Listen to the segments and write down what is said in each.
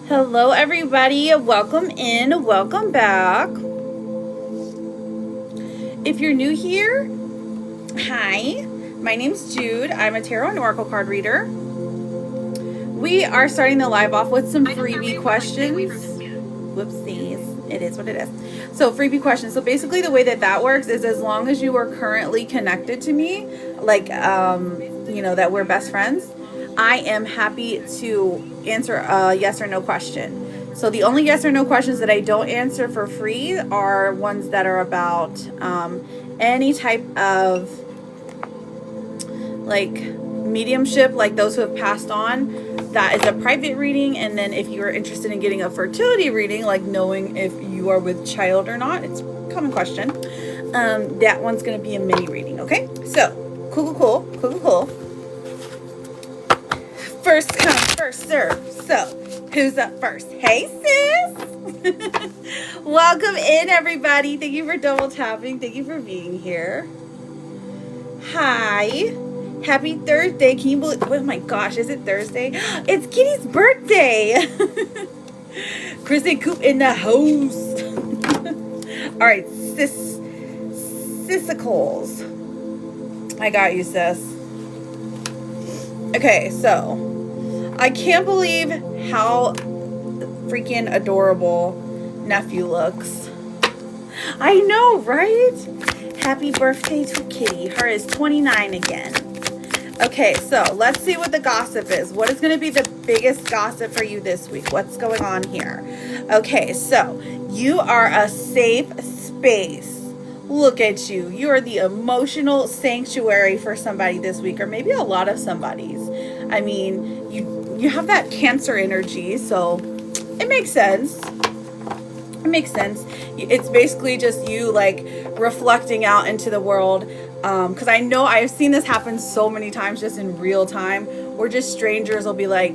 Hello, everybody. Welcome in. Welcome back. If you're new here, hi. My name's Jude. I'm a tarot and oracle card reader. We are starting the live off with some freebie questions. Whoopsies. It is what it is. So freebie questions. So basically the way that works is as long as you are currently connected to me, like, that we're best friends, I am happy to answer a yes or no question. So the only yes or no questions that I don't answer for free are ones that are about any type of like mediumship, like those who have passed on. That is a private reading. And then if you are interested in getting a fertility reading, like knowing if you are with child or not, it's a common question. That one's going to be a mini reading. Okay, so cool. First come, first serve. So, who's up first? Hey, sis. Welcome in, everybody. Thank you for double tapping. Thank you for being here. Hi. Happy Thursday. Can you believe? Oh my gosh, is it Thursday? It's Kitty's birthday. Kristen Coop in the house. All right, Sissicles. I got you, sis. Okay, so I can't believe how freaking adorable nephew looks. I know, right? Happy birthday to Kitty. Her is 29 again. Okay, so let's see what the gossip is. What is going to be the biggest gossip for you this week? What's going on here? Okay, so you are a safe space. Look at you. You are the emotional sanctuary for somebody this week, or maybe a lot of somebody's. I mean, you have that Cancer energy, so it makes sense. It makes sense. It's basically just you like reflecting out into the world. Because I know I've seen this happen so many times just in real time, where just strangers will be like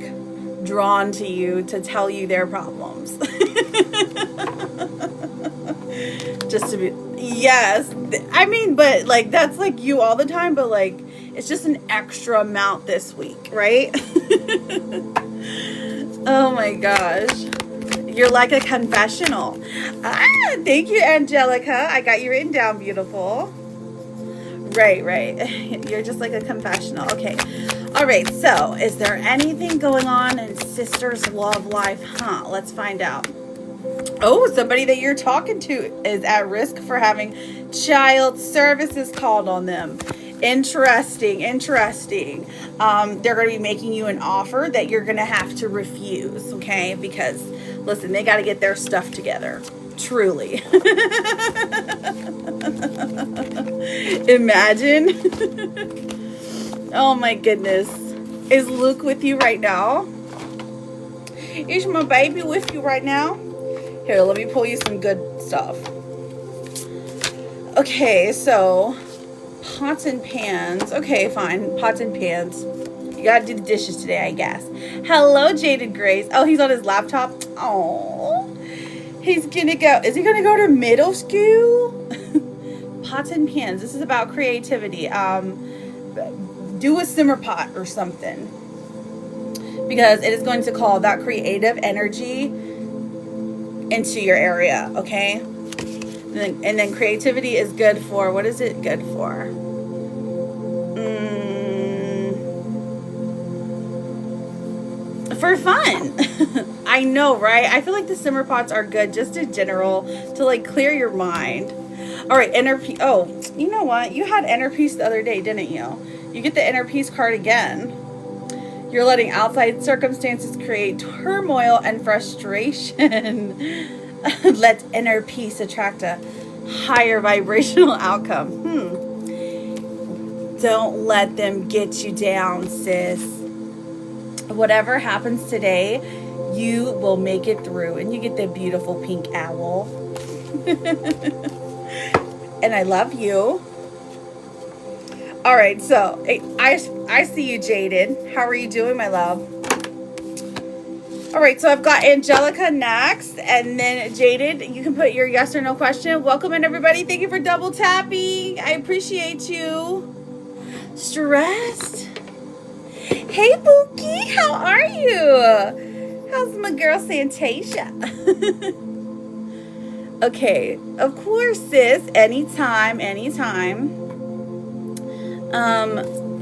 drawn to you to tell you their problems. Just to be, yes. I mean, but like that's like you all the time, but like it's just an extra amount this week, right? Oh my gosh. You're like a confessional. Thank you, Angelica. I got you written down, beautiful. Right. You're just like a confessional. Okay. All right. So, is there anything going on in sister's love life? Let's find out. Oh, somebody that you're talking to is at risk for having child services called on them. Interesting. They're going to be making you an offer that you're going to have to refuse, okay? Because, listen, they got to get their stuff together. Truly. Imagine. Oh my goodness. Is Luke with you right now? Is my baby with you right now? Here, let me pull you some good stuff. Okay, so pots and pans. Okay, fine. Pots and pans. You gotta do the dishes today, I guess. Hello, Jaded Grace. Oh, he's on his laptop. Oh, he's gonna go. Is he gonna go to middle school? Pots and pans. This is about creativity. Do a simmer pot or something, because it is going to call that creative energy into your area. Okay. And then creativity is good for, what is it good for? For fun. I know, right? I feel like the simmer pots are good just in general to like clear your mind. All right, inner peace. Oh, you know what? You had inner peace the other day, didn't you? You get the inner peace card again. You're letting outside circumstances create turmoil and frustration. Let inner peace attract a higher vibrational outcome. Don't let them get you down, sis. Whatever happens today, you will make it through, and you get the beautiful pink owl. And I love you. All right, so I see you, Jaded. How are you doing, my love? All right, so I've got Angelica next, and then Jaded, you can put your yes or no question. Welcome in, everybody. Thank you for double tapping. I appreciate you. Stressed? Hey, Pookie, how are you? How's my girl Santasia? Okay, of course, sis. Anytime.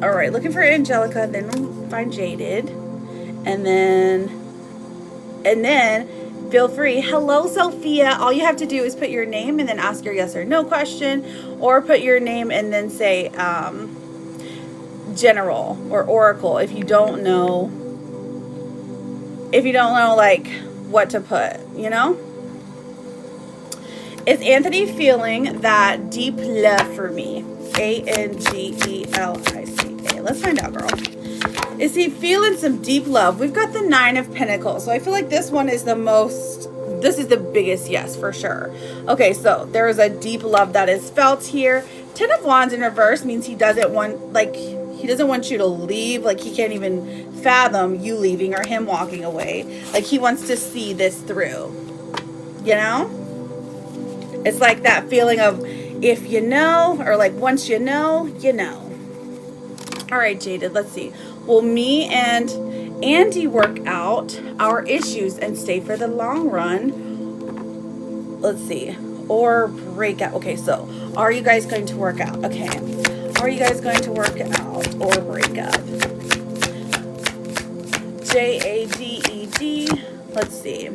All right, looking for Angelica, then we'll find Jaded, and then feel free. Hello, Sophia. All you have to do is put your name and then ask your yes or no question, or put your name and then say general or oracle if you don't know like what to put, you know? Is Anthony feeling that deep love for me? Angelica. Let's find out, girl. Is he feeling some deep love? We've got the 9 of Pentacles. So I feel like this one is the biggest yes for sure. Okay, so there is a deep love that is felt here. 10 of Wands in reverse means he doesn't want you to leave. Like, he can't even fathom you leaving or him walking away. Like, he wants to see this through, you know? It's like that feeling of if you know, or like once you know, you know. All right, Jaded, let's see. Will me and Andy work out our issues and stay for the long run? Let's see. Or break up. Okay, so are you guys going to work out? Okay. Are you guys going to work out or break up? Jaded. Let's see.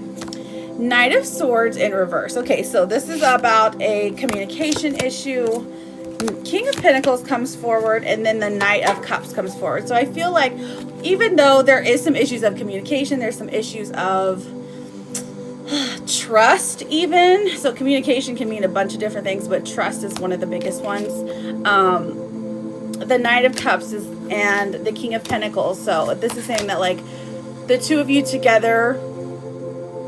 Knight of Swords in reverse. Okay, so this is about a communication issue. King of Pentacles comes forward, and then the Knight of Cups comes forward. So I feel like even though there is some issues of communication, there's some issues of trust even. So communication can mean a bunch of different things, but trust is one of the biggest ones. The Knight of Cups and the King of Pentacles. So this is saying that like the two of you together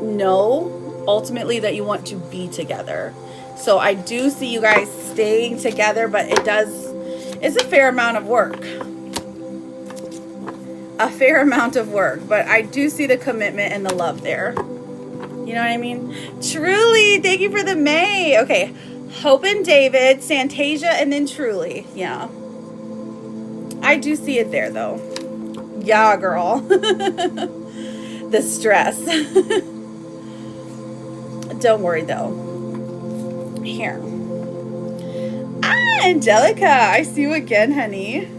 know ultimately that you want to be together. So I do see you guys staying together, but it's a fair amount of work. But I do see the commitment and the love there. You know what I mean? Truly, thank you for the May. Okay, Hope and David, Santasia, and then Truly. Yeah. I do see it there though. Yeah, girl. The stress. Don't worry though. Here. Ah, Angelica, I see you again, honey.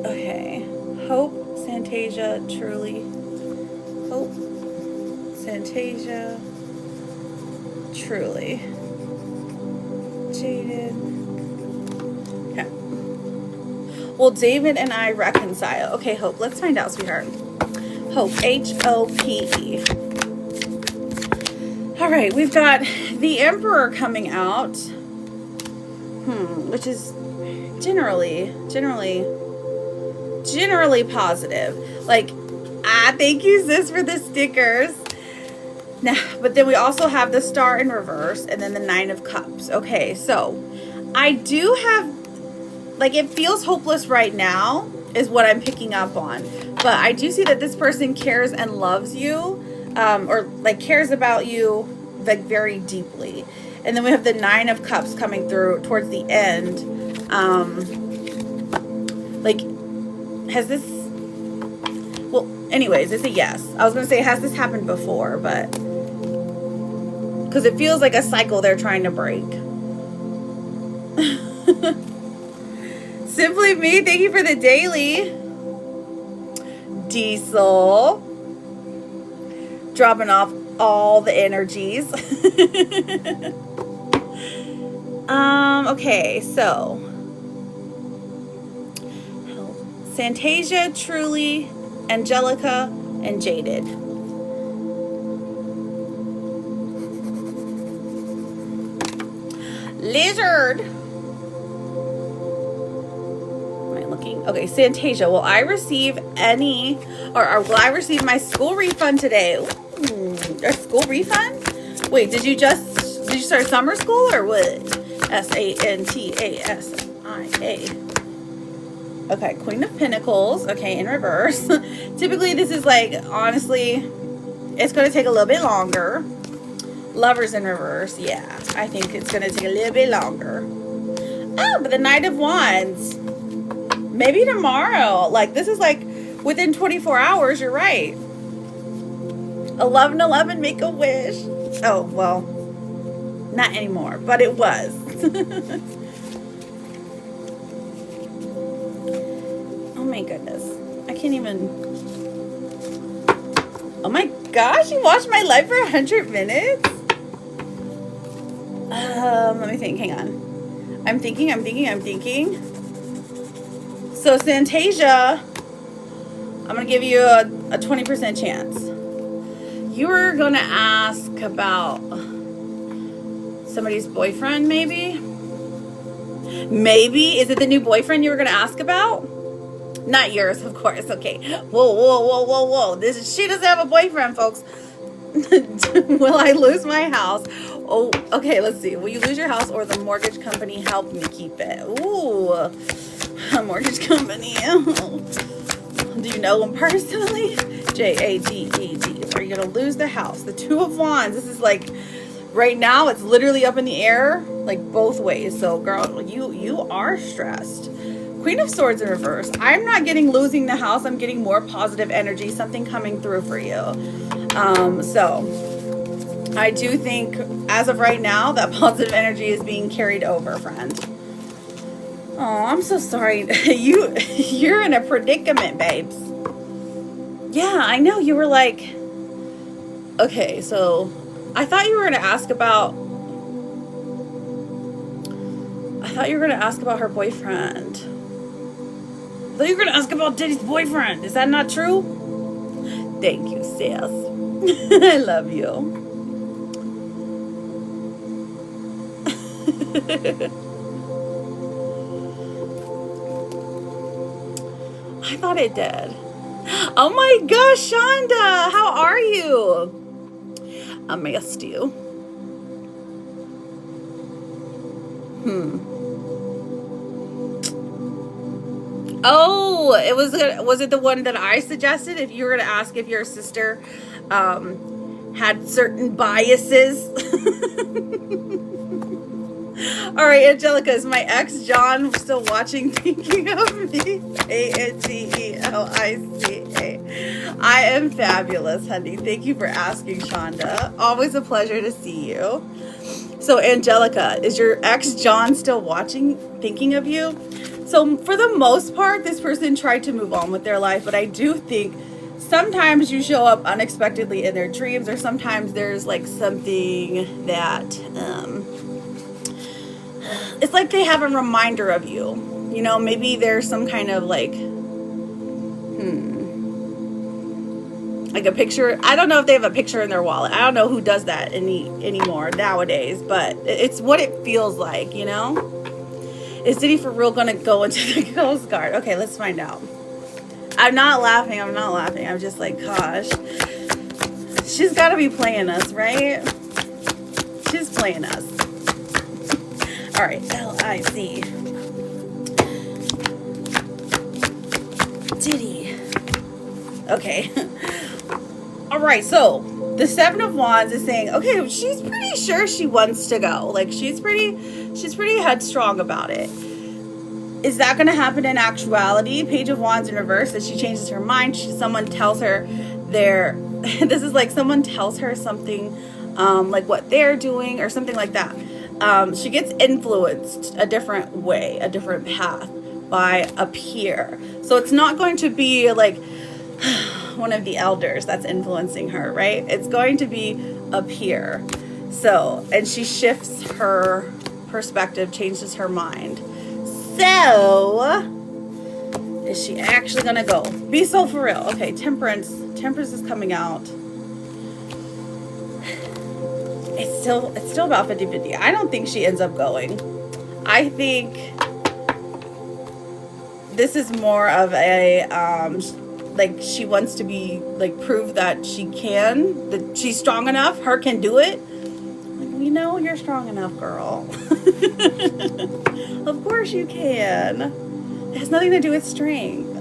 Okay. Hope, Santasia, Truly. Hope, Santasia, Truly. Jaded. Okay. Will David and I reconcile? Okay, Hope, let's find out, sweetheart. Hope, Hope. All right, we've got the Emperor coming out, which is generally positive. Like, thank you, sis, for the stickers. Now, but then we also have the Star in reverse, and then the 9 of Cups. Okay, so I do have, like, it feels hopeless right now, is what I'm picking up on. But I do see that this person cares and loves you, or like cares about you like very deeply. And then we have the 9 of Cups coming through towards the end. Like, has this, well, anyways, it's a yes. I was going to say, has this happened before? But, because it feels like a cycle they're trying to break. Simply Me, thank you for the daily. Diesel. Dropping off all the energies. Okay, so Santasia, Truly, Angelica, and Jaded. Lizard. Am I looking? Okay, Santasia, will I receive any, or will I receive my school refund today? Ooh, a school refund? Wait, did you start summer school or what? Santasia. Okay, Queen of Pentacles. Okay, in reverse. Typically, this is like, honestly, it's going to take a little bit longer. Lovers in reverse. Yeah, I think it's going to take a little bit longer. Oh, but the Knight of Wands. Maybe tomorrow. Like, this is like within 24 hours. You're right. 1111, make a wish. Oh, well, not anymore, but it was. Oh my goodness. I can't even. Oh my gosh, you watched my live for 100 minutes? Let me think. Hang on. I'm thinking. So, Santasia, I'm going to give you a 20% chance. You were going to ask about somebody's boyfriend, maybe? Maybe? Is it the new boyfriend you were going to ask about? Not yours, of course. Okay. Whoa. She doesn't have a boyfriend, folks. Will I lose my house? Oh, okay, let's see. Will you lose your house or the mortgage company help me keep it? Ooh, a mortgage company. Do you know them personally? J-A-D-E-D. Are you going to lose the house? The Two of Wands. This is like, right now, it's literally up in the air, like both ways. So, girl, you are stressed. Queen of Swords in reverse. I'm not getting losing the house. I'm getting more positive energy. Something coming through for you. So I do think as of right now that positive energy is being carried over, friend. Oh, I'm so sorry. You're in a predicament, babes. Yeah, I know. You were like, okay, so I thought you were going to ask about her boyfriend. I thought you were going to ask about Diddy's boyfriend. Is that not true? Thank you, sis. I love you. I thought it did. Oh my gosh, Shonda, how are you? I missed you. Oh, was it the one that I suggested? If you were going to ask if your sister had certain biases. All right, Angelica, is my ex John still watching, thinking of me? Antelica. I am fabulous, honey. Thank you for asking, Shonda. Always a pleasure to see you. So, Angelica, is your ex John still watching, thinking of you? So, for the most part, this person tried to move on with their life, but I do think sometimes you show up unexpectedly in their dreams, or sometimes there's like something that it's like they have a reminder of you. You know, maybe there's some kind of like a picture. I don't know if they have a picture in their wallet. I don't know who does that anymore nowadays, but it's what it feels like, you know? Is Diddy for real gonna go into the Coast Guard? Okay, let's find out. I'm not laughing. I'm just like, gosh. She's got to be playing us, right? She's playing us. All right, L-I-C. Diddy. Okay. All right, so the Seven of Wands is saying, okay, she's pretty sure she wants to go. Like, she's pretty headstrong about it. Is that going to happen in actuality? Page of Wands in reverse, that she changes her mind. Someone tells her this is like someone tells her something like what they're doing or something like that. She gets influenced a different way, a different path by a peer. So it's not going to be like one of the elders that's influencing her, right? It's going to be a peer. So, and she shifts her perspective, changes her mind. So, is she actually gonna go? Be so for real. Okay, Temperance is coming out. It's still about 50-50. I don't think she ends up going. I think this is more of a like she wants to be like prove that she can, that she's strong enough, her can do it. Like, we know you're strong enough, girl. Of course you can. It has nothing to do with strength.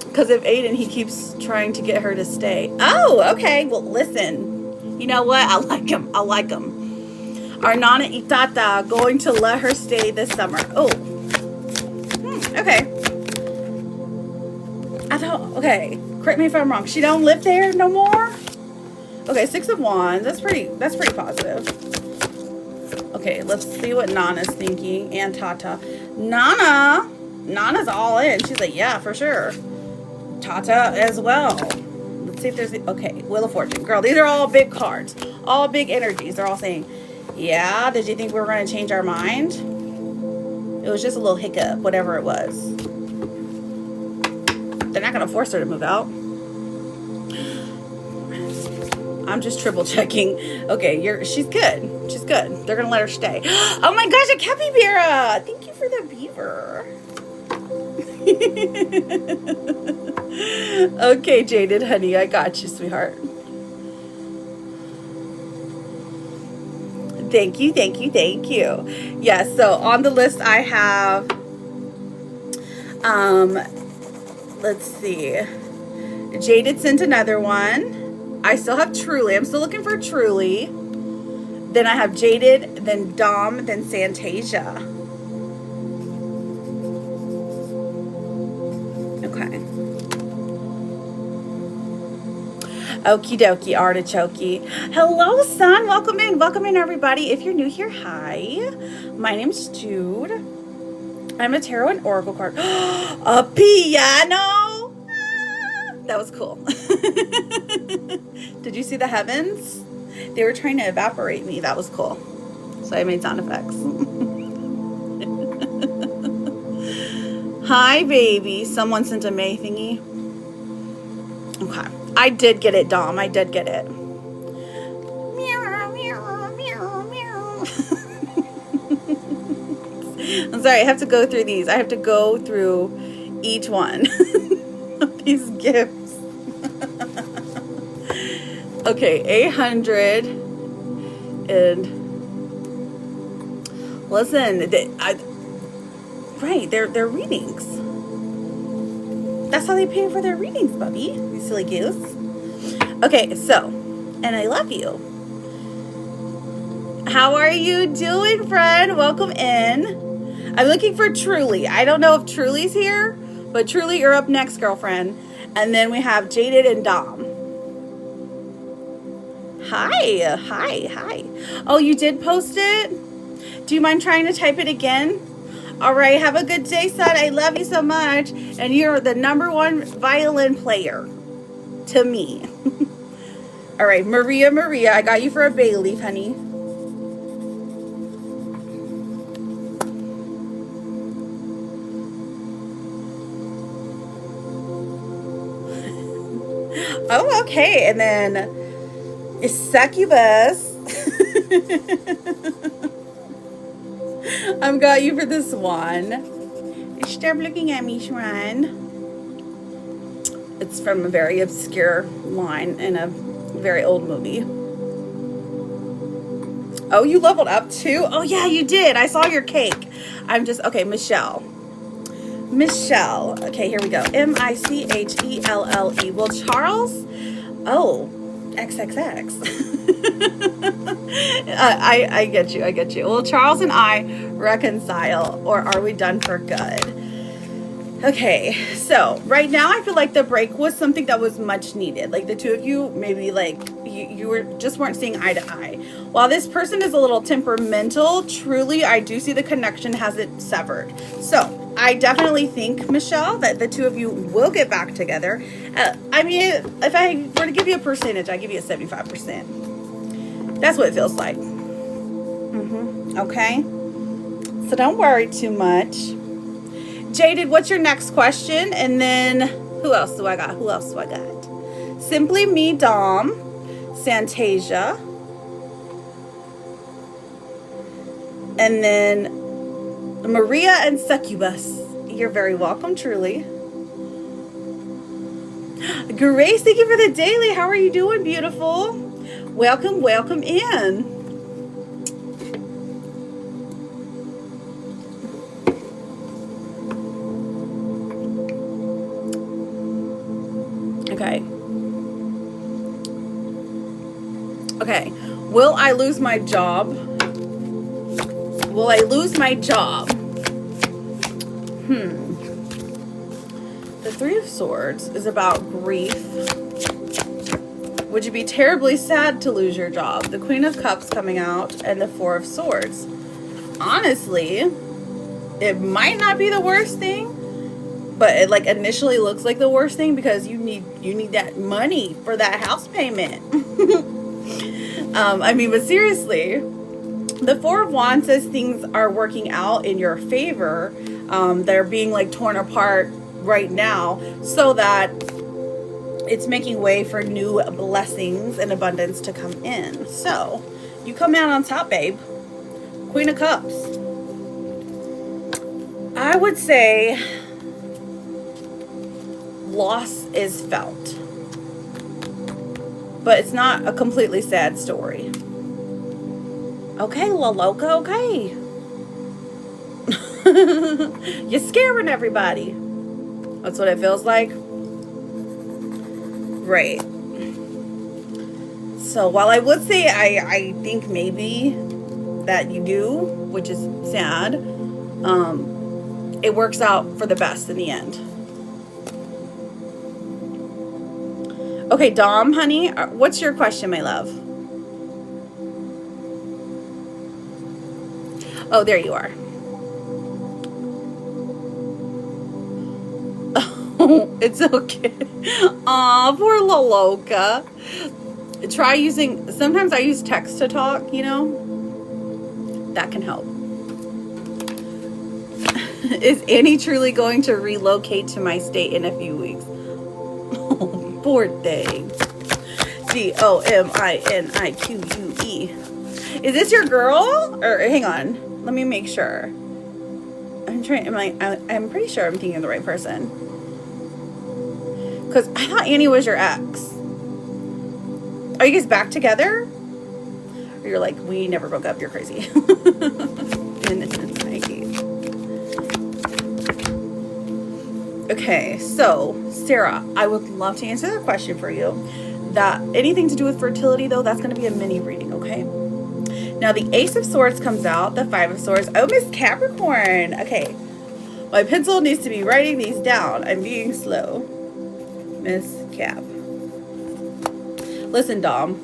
Because of Aiden, he keeps trying to get her to stay. Oh, okay. Well, listen. You know what? I like him. Are Nana Itata going to let her stay this summer? Oh, Okay. Okay. Correct me if I'm wrong. She don't live there no more? Okay, 6 of Wands. That's pretty positive. Okay, let's see what Nana's thinking. And Tata. Nana's all in. She's like, yeah, for sure. Tata as well. Let's see if there's... Okay, Wheel of Fortune. Girl, these are all big cards. All big energies. They're all saying, yeah, did you think we were going to change our mind? It was just a little hiccup, whatever it was. They're not going to force her to move out. I'm just triple checking. Okay, she's good. She's good. They're going to let her stay. Oh my gosh, a capybara. Thank you for the beaver. Okay, Jaded honey, I got you, sweetheart. Thank you, thank you, thank you. Yes, so on the list I have, let's see. Jaded sent another one. I still have Truly. I'm still looking for Truly. Then I have Jaded, then Dom, then Santasia. Okay. Okie dokie, artichoke. Hello, son. Welcome in, everybody. If you're new here, hi. My name's Jude. I'm a tarot and oracle card. A piano. That was cool. Did you see the heavens? They were trying to evaporate me. That was cool. So I made sound effects. Hi, baby. Someone sent a May thingy. Okay. I did get it, Dom. I did get it. Meow, meow, meow, meow. I'm sorry. I have to go through these. I have to go through each one of these gifts. Okay, 800. And listen, right, they're readings. That's how they pay for their readings, Bubby. You silly goose. Okay, so, and I love you. How are you doing, friend? Welcome in. I'm looking for Truly. I don't know if Truly's here, but Truly, you're up next, girlfriend. And then we have Jaded and Dom. Hi, hi, hi. Oh, you did post it? Do you mind trying to type it again? All right, have a good day, son. I love you so much. And you're the #1 violin player to me. All right, Maria, I got you for a bay leaf, honey. Oh, okay. And then Succubus. I've got you for this one. Stop looking at me, Shrine. It's from a very obscure line in a very old movie. Oh, you leveled up too? Oh, yeah, you did. I saw your cake. Okay, Michelle. Okay, here we go. Michelle. Well, Charles? Oh, XXX. I get you. Well, Charles and I reconcile, or are we done for good? Okay, so right now I feel like the break was something that was much needed. Like the two of you, maybe like you weren't seeing eye to eye. While this person is a little temperamental, Truly, I do see the connection has it severed. So I definitely think, Michelle, that the two of you will get back together. I mean, if I were to give you a percentage, I'd give you a 75%. That's what it feels like. Okay? So don't worry too much. Jaded, what's your next question? And then, who else do I got? Simply Me, Dom, Santasia. And then Maria and Succubus. You're very welcome, Truly. Grace, thank you for the daily. How are you doing, beautiful? Welcome in. Okay. Will I lose my job? The Three of Swords is about grief. Would you be terribly sad to lose your job? The Queen of Cups coming out and the Four of Swords. Honestly, it might not be the worst thing, but it like initially looks like the worst thing because you need that money for that house payment. I mean, but seriously, the Four of Wands says things are working out in your favor. They're being like torn apart right now so that it's making way for new blessings and abundance to come in. So you come out on top, babe. Queen of Cups. I would say loss is felt, but it's not a completely sad story. Okay, La Loca, okay. You're scaring everybody. That's what it feels like. Right. So while I would say I think maybe that you do, which is sad, it works out for the best in the end. Okay, Dom, honey, what's your question, my love? Oh, there you are. Oh, it's okay. Aw, poor La Loca. Try using, sometimes I use text to talk, you know? That can help. Is Annie truly going to relocate to my state in a few weeks? Oh, poor thing. DOMINIQUE. Is this your girl? Or hang on, let me make sure. I'm pretty sure I'm thinking of the right person. Because I thought Annie was your ex. Are you guys back together? Or you're like, we never broke up, you're crazy. Okay, so Sarah, I would love to answer that question for you. That anything to do with fertility, though, that's going to be a mini reading, okay? Now, the Ace of Swords comes out, the Five of Swords. Oh, Miss Capricorn. Okay, my pencil needs to be writing these down. I'm being slow. Miss Cap. Listen, Dom.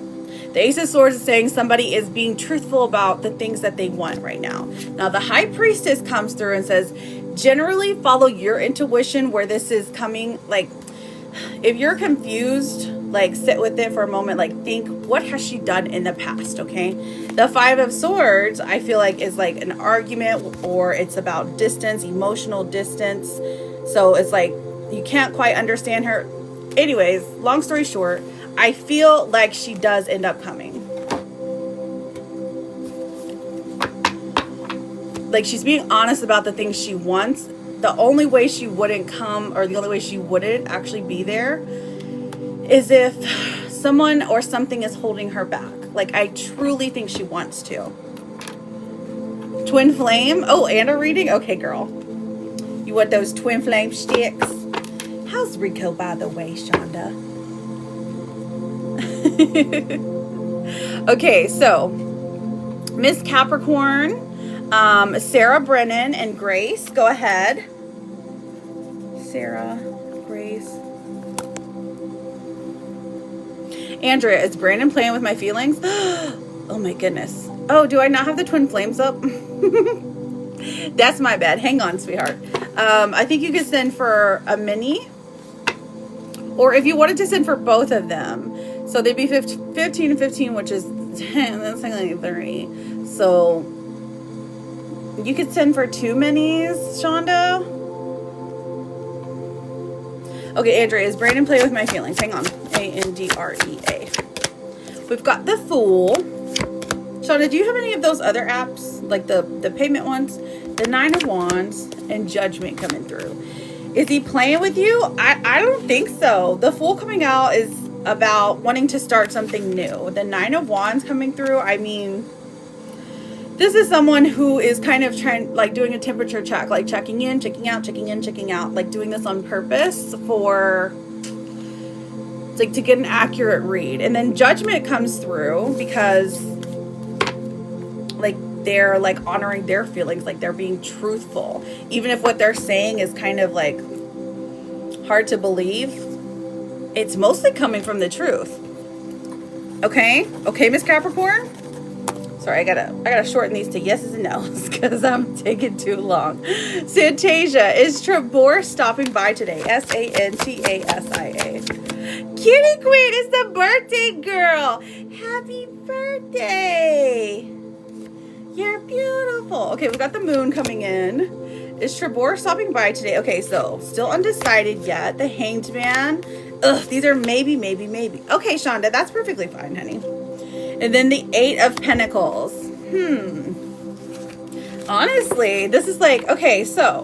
The Ace of Swords is saying somebody is being truthful about the things that they want right now. Now, the High Priestess comes through and says, generally follow your intuition where this is coming. Like, if you're confused, like, sit with it for a moment. Like, think, what has she done in the past, okay? The Five of Swords, I feel like, is like an argument, or it's about distance, emotional distance. So it's like, you can't quite understand her. Anyways, long story short, I feel like she does end up coming. Like, she's being honest about the things she wants. The only way she wouldn't come, or the only way she wouldn't actually be there, is if someone or something is holding her back. Like, I truly think she wants to. Twin Flame. Oh, and a reading? Okay, girl. You want those Twin Flame sticks? How's Rico, by the way, Shonda? Okay, so Miss Capricorn, Sarah Brennan, and Grace, go ahead. Sarah, Grace. Andrea, is Brandon playing with my feelings? Oh my goodness. Oh, do I not have the Twin Flames up? That's my bad. Hang on, sweetheart. I think you could send for a mini, or if you wanted to send for both of them. So they'd be 15 and 15, which is 10. That's like 30. So you could send for 2 minis, Shonda. Okay, Andrea, is Brandon playing with my feelings? Hang on. Andrea. We've got the Fool. Shonda, do you have any of those other apps, like the payment ones? The Nine of Wands and Judgment coming through. Is he playing with you? I don't think so. The Fool coming out is about wanting to start something new. The Nine of Wands coming through, I mean, this is someone who is kind of trying, like, doing a temperature check, like checking in, checking out, checking in, checking out, like doing this on purpose for, like, to get an accurate read. And then Judgment comes through because, like, they're like honoring their feelings, like they're being truthful, even if what they're saying is kind of like hard to believe, it's mostly coming from the truth. Okay? Okay, Miss Capricorn? Sorry, I gotta shorten these to yeses and nos because I'm taking too long. Santasia, is Trebor stopping by today? Santasia. Kitty Queen is the birthday girl. Happy birthday. You're beautiful. Okay, we've got the moon coming in. Is Trebor stopping by today? Okay, so still undecided yet. The Hanged Man. Ugh, these are maybe. Okay, Shonda, that's perfectly fine, honey. And then the 8 of Pentacles. Honestly, this is like, okay, so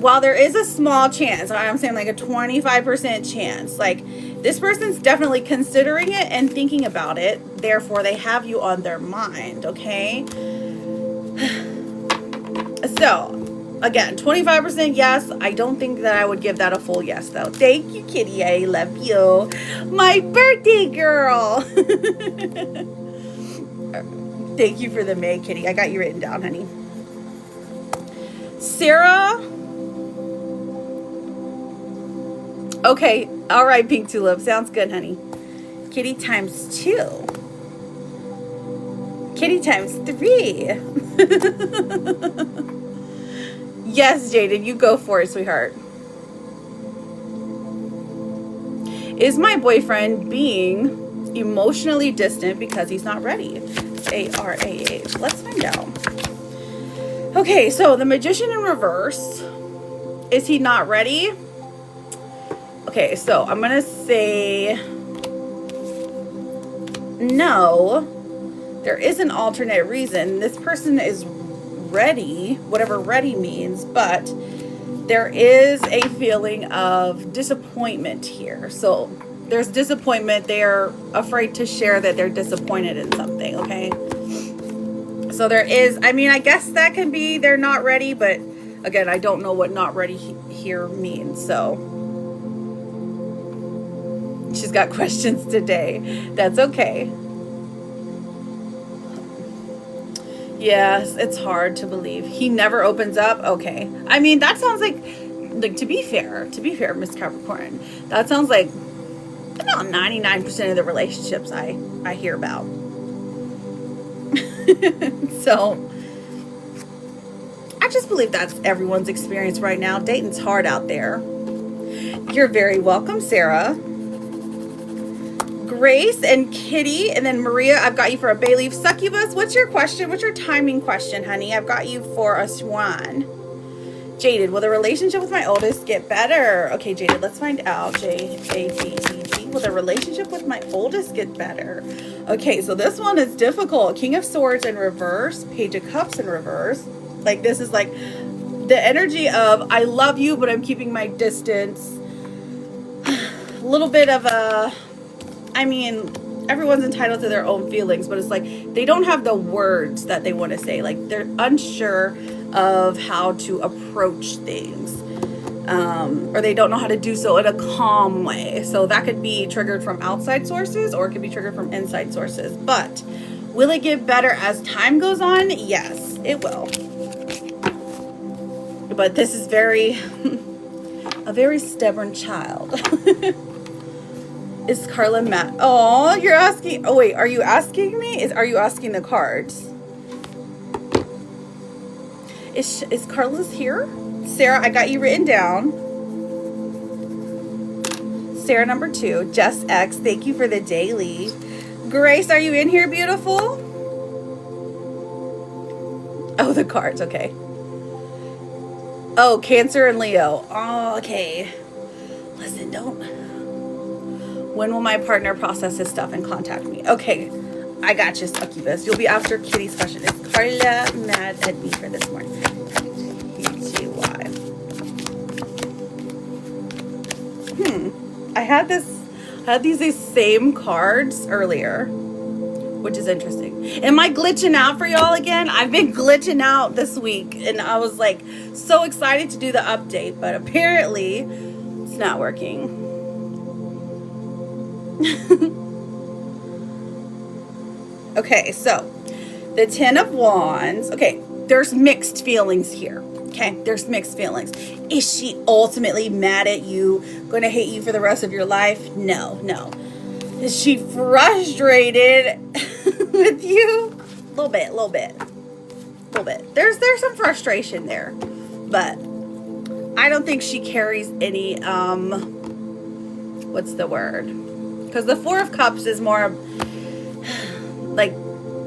while there is a small chance, I'm saying like a 25% chance, like this person's definitely considering it and thinking about it. Therefore, they have you on their mind, okay? So, again, 25% yes. I don't think that I would give that a full yes, though. Thank you, Kitty. I love you. My birthday girl. Thank you for the May, Kitty. I got you written down, honey. Sarah. Okay. All right, Pink Tulip. Sounds good, honey. Kitty times 2. Kitty times 3. Yes, Jaden, you go for it, sweetheart. Is my boyfriend being emotionally distant because he's not ready? ARAH. Let's find out. Okay, so the Magician in reverse. Is he not ready? Okay, so I'm going to say no. There is an alternate reason. This person is ready, whatever ready means, but there is a feeling of disappointment here. So there's disappointment. They're afraid to share that they're disappointed in something, okay? So there is, I mean, I guess that can be they're not ready, but again, I don't know what not ready here means, so she's got questions today. That's okay. Yes, it's hard to believe. He never opens up. Okay. I mean, that sounds like to be fair, Miss Capricorn, that sounds like about 99% of the relationships I hear about. So I just believe that's everyone's experience right now. Dating's hard out there. You're very welcome, Sarah. Grace and Kitty, and then Maria, I've got you for a bay leaf succubus. What's your question? What's your timing question, honey? I've got you for a swan. Jaded, will the relationship with my oldest get better? Okay, Jaded, let's find out. J-A-D-E-D. Will the relationship with my oldest get better? Okay, so this one is difficult. King of Swords in reverse, Page of Cups in reverse. Like, this is like the energy of, I love you, but I'm keeping my distance. A little bit of a, I mean, everyone's entitled to their own feelings, but it's like they don't have the words that they want to say. Like, they're unsure of how to approach things, or they don't know how to do so in a calm way. So that could be triggered from outside sources, or it could be triggered from inside sources. But will it get better as time goes on? Yes, it will. But this is a very stubborn child. Is Carla mad? Oh, you're asking. Oh, wait. Are you asking me? Are you asking the cards? Is Carla's here? Sarah, I got you written down. Sarah number 2. Jess X, thank you for the daily. Grace, are you in here, beautiful? Oh, the cards. Okay. Oh, Cancer and Leo. Oh, okay. Listen, when will my partner process his stuff and contact me? Okay, I got you, succubus. You'll be after Kitty's question. Is Carla mad at me for this morning? Why? I had these same cards earlier, which is interesting. Am I glitching out for y'all again? I've been glitching out this week, and I was like so excited to do the update, but apparently it's not working. Okay, so the 10 of Wands. Okay, there's mixed feelings here. Okay, there's mixed feelings. Is she ultimately mad at you, going to hate you for the rest of your life? No. Is she frustrated with you? A little bit. There's some frustration there, but I don't think she carries any, what's the word? Because the Four of Cups is more like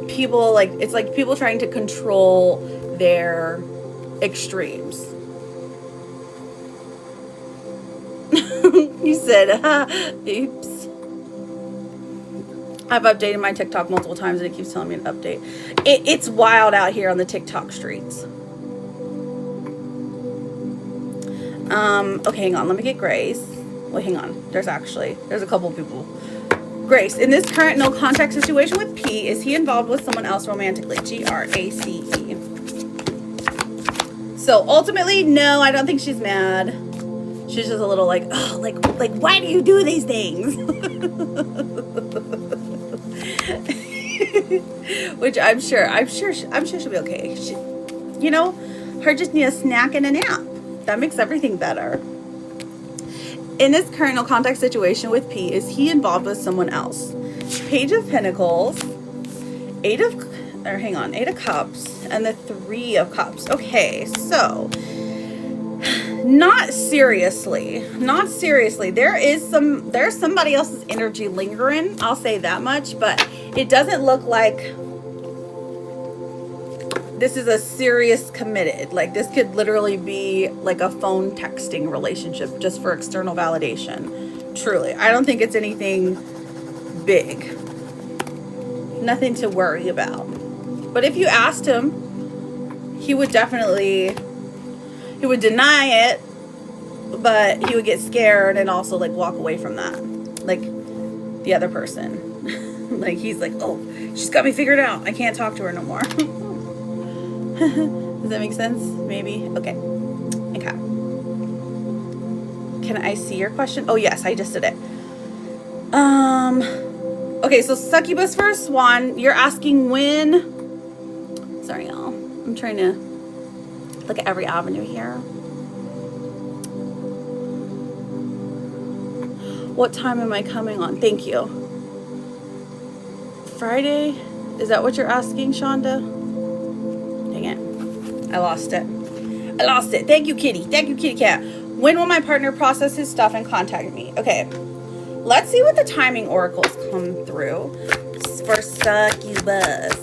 people, like, it's like people trying to control their extremes. You said, oops. I've updated my TikTok multiple times and it keeps telling me to update. It's wild out here on the TikTok streets. Okay, hang on. Let me get Grace. Well, hang on. There's a couple of people. Grace, in this current no contact situation with P, is he involved with someone else romantically? Grace. So ultimately, no, I don't think she's mad. She's just a little like, oh, like why do you do these things? Which I'm sure she'll be okay. You know, her just need a snack and a nap. That makes everything better. In this current no contact situation with P, is he involved with someone else? Page of Pentacles, Eight of Cups, and the Three of Cups. Okay, so not seriously. There's somebody else's energy lingering. I'll say that much, but it doesn't look like this is a serious committed. Like, this could literally be like a phone texting relationship just for external validation. Truly. I don't think it's anything big. Nothing to worry about. But if you asked him, he would deny it, but he would get scared and also like walk away from that. Like the other person. Like, he's like, oh, she's got me figured out. I can't talk to her no more. Does that make sense? Maybe? Okay. Can I see your question? Oh, yes, I just did it. Okay, so succubus for a swan. You're asking when... Sorry, y'all. I'm trying to look at every avenue here. What time am I coming on? Thank you. Friday? Is that what you're asking, Shonda? Dang it. I lost it. Thank you, Kitty. Thank you, Kitty Cat. When will my partner process his stuff and contact me? Okay. Let's see what the timing oracles come through for succubus.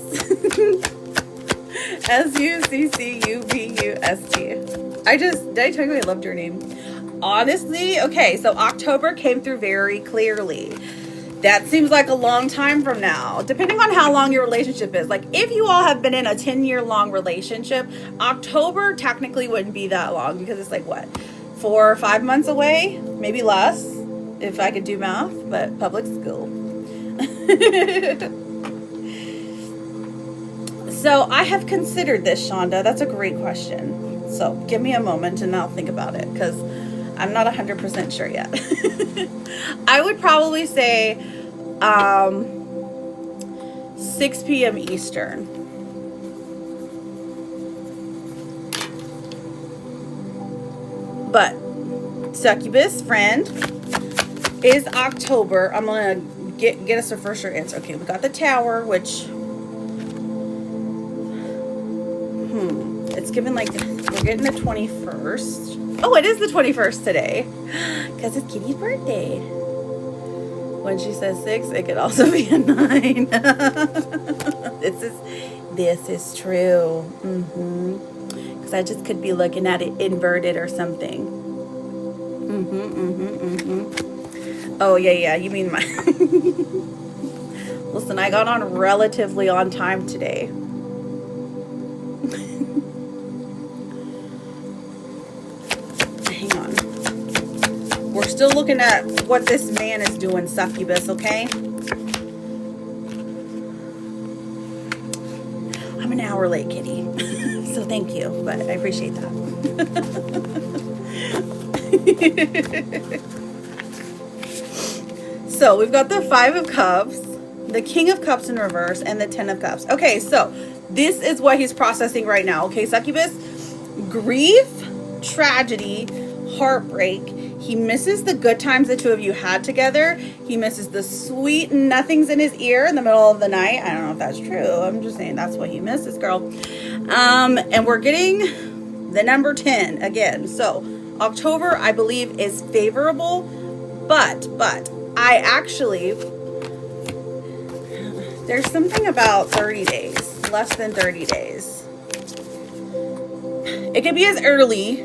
SUCCUBUST. Did I tell you I loved your name? Honestly, okay, so October came through very clearly. That seems like a long time from now, depending on how long your relationship is. Like, if you all have been in a 10-year long relationship, October technically wouldn't be that long, because it's like, what, 4 or 5 months away? Maybe less, if I could do math, but public school. So I have considered this, Shonda. That's a great question. So give me a moment and I'll think about it, because I'm not 100% sure yet. I would probably say 6 p.m. Eastern. But succubus friend is October. I'm gonna get us a for sure answer. Okay, we got the Tower, which it's given like we're getting the 21st. Oh, it is the 21st today, because it's Kitty's birthday. When she says 6, it could also be a 9. This is true. Because I just could be looking at it inverted or something. Oh, yeah, you mean my... Listen, I got on relatively on time today. Hang on. We're still looking at what this man is doing, succubus, okay? I'm an hour late, Kitty. So thank you, but I appreciate that. So we've got the 5 of Cups, the King of Cups in reverse, and the 10 of Cups. Okay, so This is what he's processing right now, okay, succubus? Grief, tragedy, heartbreak. He misses the good times the two of you had together. He misses the sweet nothings in his ear in the middle of the night. I don't know if that's true. I'm just saying that's what he misses, girl. And we're getting the number 10 again. So October, I believe, is favorable, but I actually, there's something about 30 days, less than 30 days. It could be as early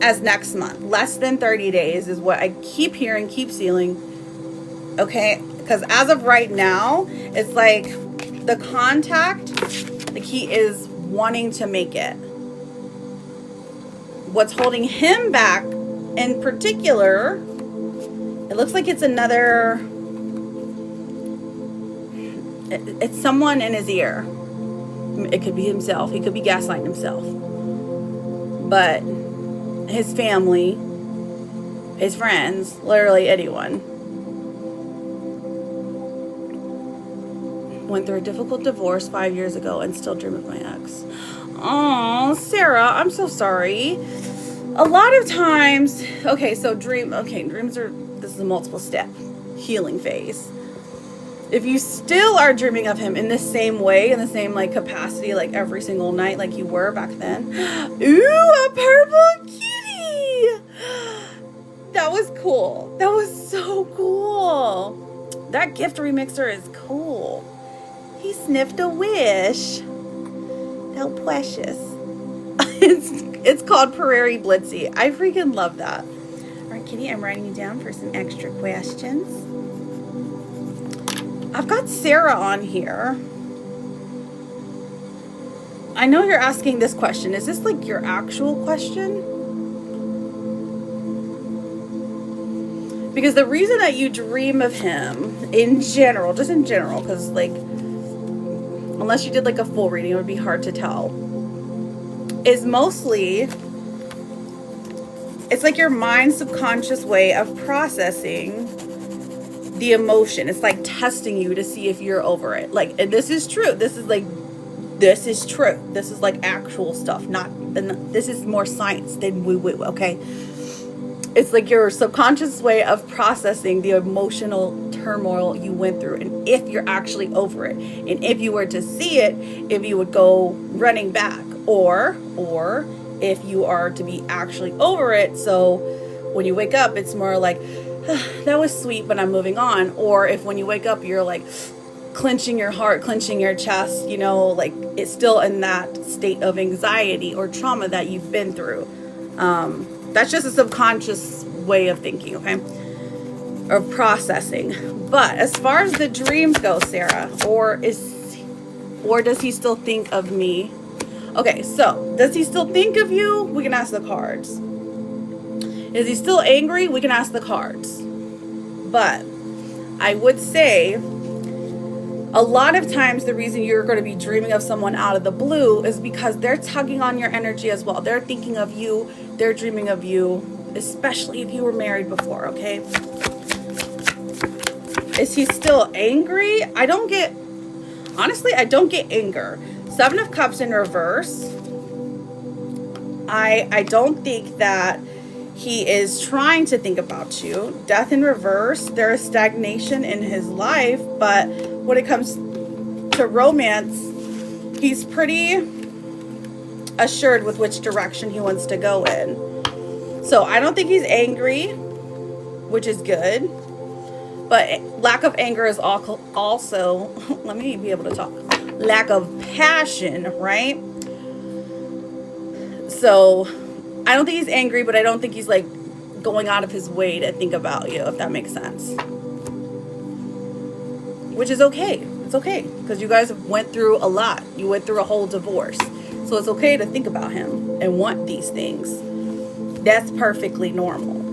as next month. Less than 30 days is what I keep hearing, keep seeing. Okay, because as of right now, it's like the contact, like he is wanting to make it. What's holding him back in particular, it looks like it's another, it's someone in his ear. It could be himself. He could be gaslighting himself. But his family, his friends, literally anyone. Went through a difficult divorce 5 years ago and still dream of my ex. Oh, Sarah, I'm so sorry. A lot of times, okay, so dreams are, this is a multiple step healing phase. If you still are dreaming of him in the same way, in the same like capacity, like every single night, like you were back then. Ooh, a purple kitty. That was cool. That was so cool. That gift remixer is cool. He sniffed a wish. How precious. It's called Prairie Blitzy. I freaking love that. All right, Kitty, I'm writing you down for some extra questions. I've got Sarah on here. I know you're asking this question. Is this like your actual question? Because the reason that you dream of him in general, just in general, because like, unless you did like a full reading, it would be hard to tell, is mostly, it's like your mind's subconscious way of processing the emotion. It's like testing you to see if you're over it. Like, and this is true. This is true. This is like actual stuff. This is more science than woo-woo, okay? It's like your subconscious way of processing the emotional turmoil you went through, and if you're actually over it, and if you were to see it, if you would go running back, or if you are to be actually over it, so when you wake up, it's more like, that was sweet, but I'm moving on. Or if when you wake up, you're like clenching your heart, clenching your chest, you know, like it's still in that state of anxiety or trauma that you've been through. That's just a subconscious way of thinking, okay? Or processing. But as far as the dreams go, Sarah, or does he still think of me? Okay, so does he still think of you? We can ask the cards. Is he still angry? We can ask the cards. But I would say a lot of times the reason you're going to be dreaming of someone out of the blue is because they're tugging on your energy as well. They're thinking of you. They're dreaming of you, especially if you were married before, okay? Is he still angry? Honestly, I don't get anger. 7 of Cups in reverse. I don't think that he is trying to think about you. Death in reverse. There is stagnation in his life, but when it comes to romance, he's pretty assured with which direction he wants to go in. So I don't think he's angry, which is good. But lack of anger is also, let me be able to talk, lack of passion, right? So I don't think he's angry, but I don't think he's like going out of his way to think about you, if that makes sense. Which is okay. It's okay, because you guys went through a lot. You went through a whole divorce. So it's okay to think about him and want these things. That's perfectly normal.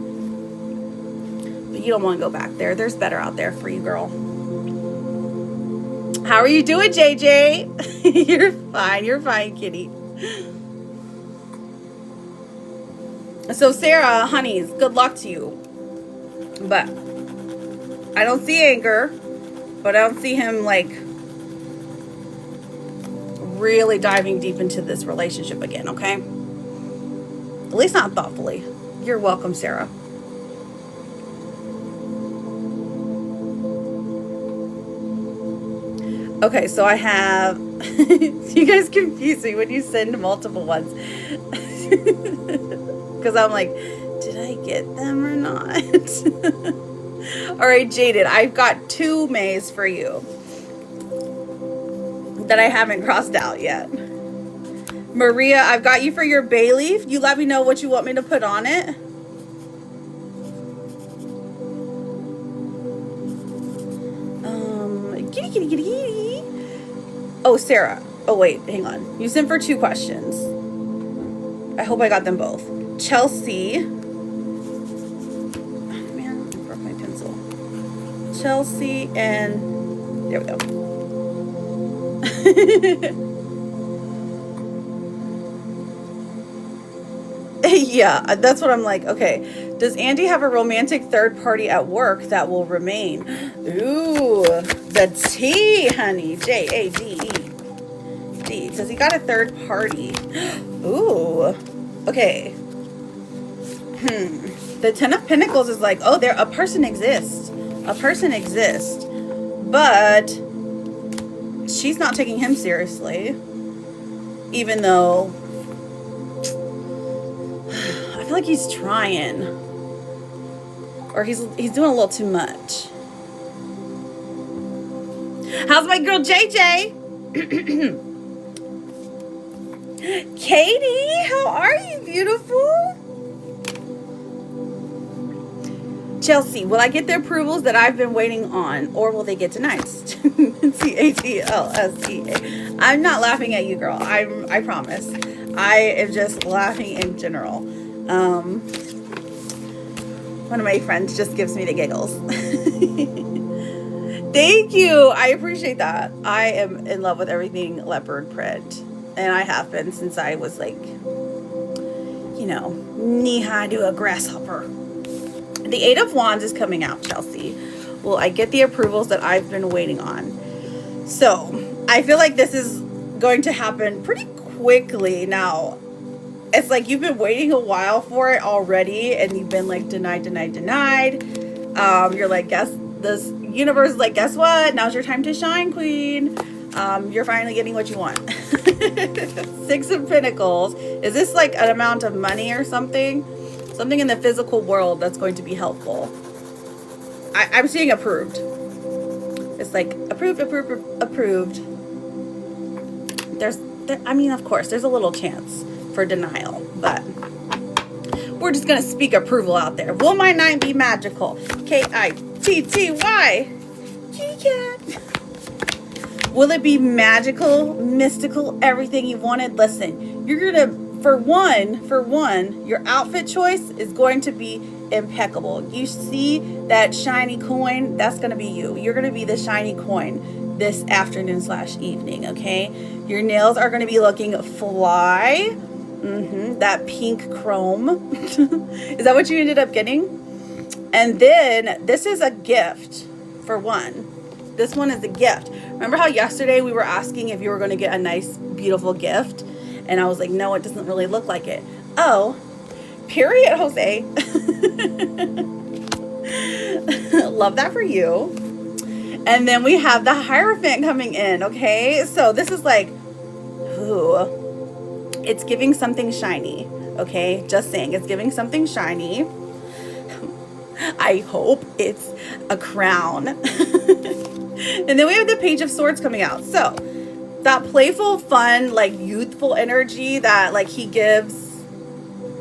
But you don't want to go back there. There's better out there for you, girl. How are you doing, JJ? You're fine. You're fine, kitty. So Sarah, honeys, good luck to you. But I don't see anger, but I don't see him like really diving deep into this relationship again, okay? At least not thoughtfully. You're welcome, Sarah. Okay, so I have... you guys confuse me when you send multiple ones. Because I'm like, did I get them or not? All right, Jaded, I've got 2 Mays for you that I haven't crossed out yet. Maria, I've got you for your bay leaf. You let me know what you want me to put on it. Kitty, kitty, kitty, kitty. Oh, Sarah. Oh, wait, hang on. You sent for 2 questions. I hope I got them both. Chelsea. Oh, man, I broke my pencil. Chelsea and... there we go. Yeah, that's what I'm like. Okay, does Andy have a romantic third party at work that will remain? Ooh, the T, honey. Jade. D. Does he got a third party? Ooh. Okay. The 10 of Pentacles is like, oh, a person exists. A person exists. But she's not taking him seriously. Even though I feel like he's trying. Or he's doing a little too much. How's my girl JJ? Katie, how are you, beautiful? Chelsea, will I get the approvals that I've been waiting on, or will they get denied? CATLSEA. I'm not laughing at you, girl. I promise. I am just laughing in general. One of my friends just gives me the giggles. Thank you. I appreciate that. I am in love with everything leopard print. And I have been since I was like, you know, knee-high to a grasshopper. The 8 of Wands is coming out, Chelsea. Will I get the approvals that I've been waiting on? So, I feel like this is going to happen pretty quickly now. It's like you've been waiting a while for it already, and you've been like denied. You're like, this universe is like, guess what? Now's your time to shine, queen. You're finally getting what you want. 6 of Pentacles. Is this like an amount of money or something? Something in the physical world that's going to be helpful. I'm seeing approved. It's like approved. I mean, of course, there's a little chance for denial, but we're just going to speak approval out there. Will my night be magical? KITTY. Kitty cat. Will it be magical, mystical, everything you wanted? Listen, you're going to, for one, your outfit choice is going to be impeccable. You see that shiny coin? That's going to be you. You're going to be the shiny coin this afternoon/evening, okay? Your nails are going to be looking fly. That pink chrome. Is that what you ended up getting? And then this is a gift for one. This one is a gift. Remember how yesterday we were asking if you were going to get a nice, beautiful gift? And I was like, no, it doesn't really look like it. Oh, period, Jose. Love that for you. And then we have the Hierophant coming in, okay? So this is like, ooh, it's giving something shiny, okay? Just saying, it's giving something shiny. I hope it's a crown. And then we have the Page of Swords coming out. So that playful, fun, like youthful energy that like he gives,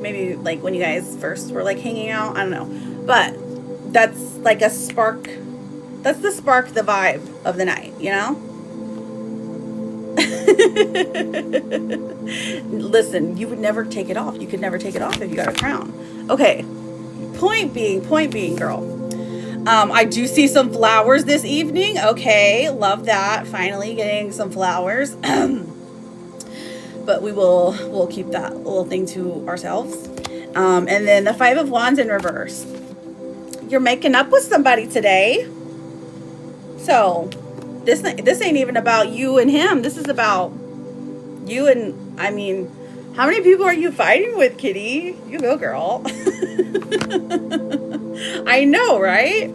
maybe like when you guys first were like hanging out, I don't know. But that's like a spark. That's the spark, the vibe of the night, you know? Listen, you would never take it off. You could never take it off if you got a crown. Okay. Point being, girl. I do see some flowers this evening. Okay, love that. Finally getting some flowers. But we'll keep that little thing to ourselves. And then the 5 of Wands in reverse. You're making up with somebody today. So this ain't even about you and him. This is about You and, I mean, how many people are you fighting with, Kitty? You go, girl. I know, right?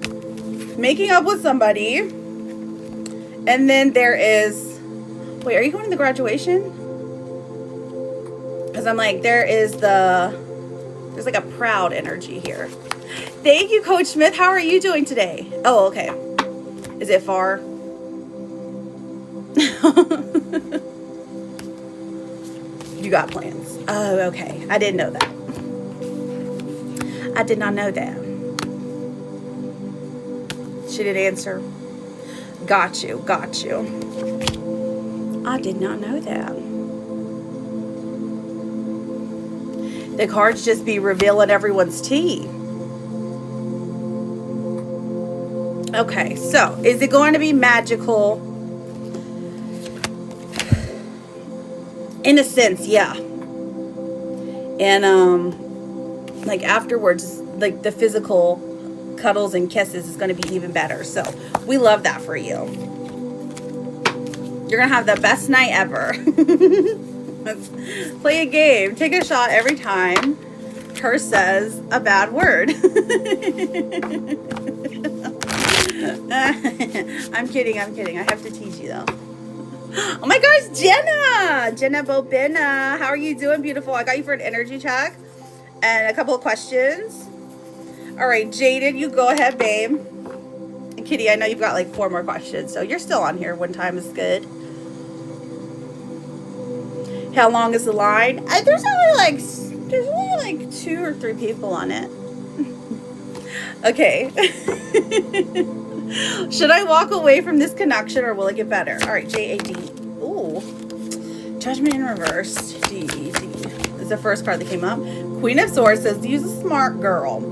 Making up with somebody. And then there is, wait, are you going to the graduation? Because I'm like, there's like a proud energy here. Thank you, Coach Smith. How are you doing today? Oh, okay. Is it far? You got plans. Oh, okay. I didn't know that. I did not know that. She didn't answer. Got you. Got you. I did not know that. The cards just be revealing everyone's tea. Okay, so is it going to be magical? In a sense, yeah. And like afterwards, like the physical cuddles and kisses is going to be even better. So we love that for you. You're going to have the best night ever. Let's play a game. Take a shot every time her says a bad word. I'm kidding. I'm kidding. I have to teach you though. Oh my gosh, Jenna Bobina. How are you doing, beautiful? I got you for an energy check and a couple of questions. All right, Jaded, you go ahead, babe. And Kitty, I know you've got like 4 more questions, so you're still on here. One time is good. How long is the line? There's only like 2 or 3 people on it. Okay. Should I walk away from this connection or will it get better? All right, J-A-D. Ooh. Judgment in reverse. D-E-D. Is the first card that came up. Queen of Swords says, use a smart girl.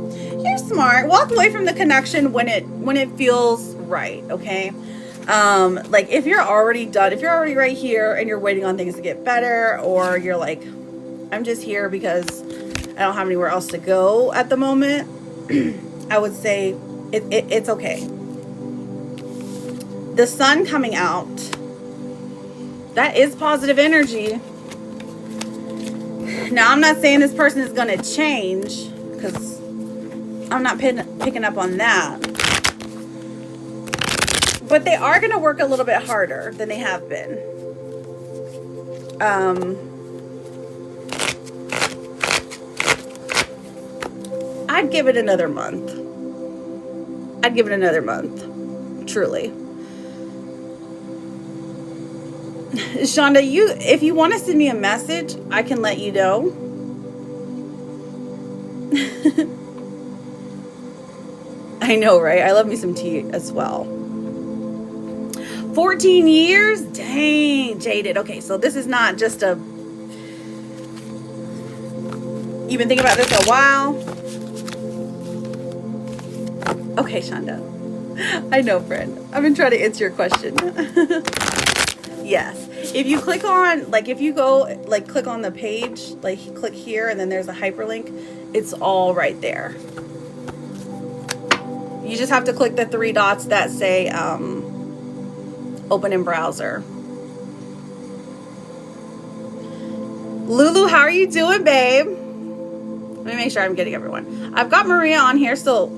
You're smart. Walk away from the connection when it feels right, okay? Like if you're already done, if you're already right here and you're waiting on things to get better, or you're like, I'm just here because I don't have anywhere else to go at the moment, I would say it's okay. The sun coming out, that is positive energy. Now, I'm not saying this person is going to change because I'm not picking up on that. But they are going to work a little bit harder than they have been. I'd give it another month. I'd give it another month. Truly. Shonda, if you want to send me a message, I can let you know. I know, right? I love me some tea as well. 14 years? Dang, Jaded. Okay, so this is not just a... You've been thinking about this a while? Okay, Shonda. I know, friend. I've been trying to answer your question. Yes. If you click on, like, if you go, like, click on the page, like, click here, and then there's a hyperlink, it's all right there. You just have to click the 3 dots that say, open in browser. Lulu, how are you doing, babe? Let me make sure I'm getting everyone. I've got Maria on here, so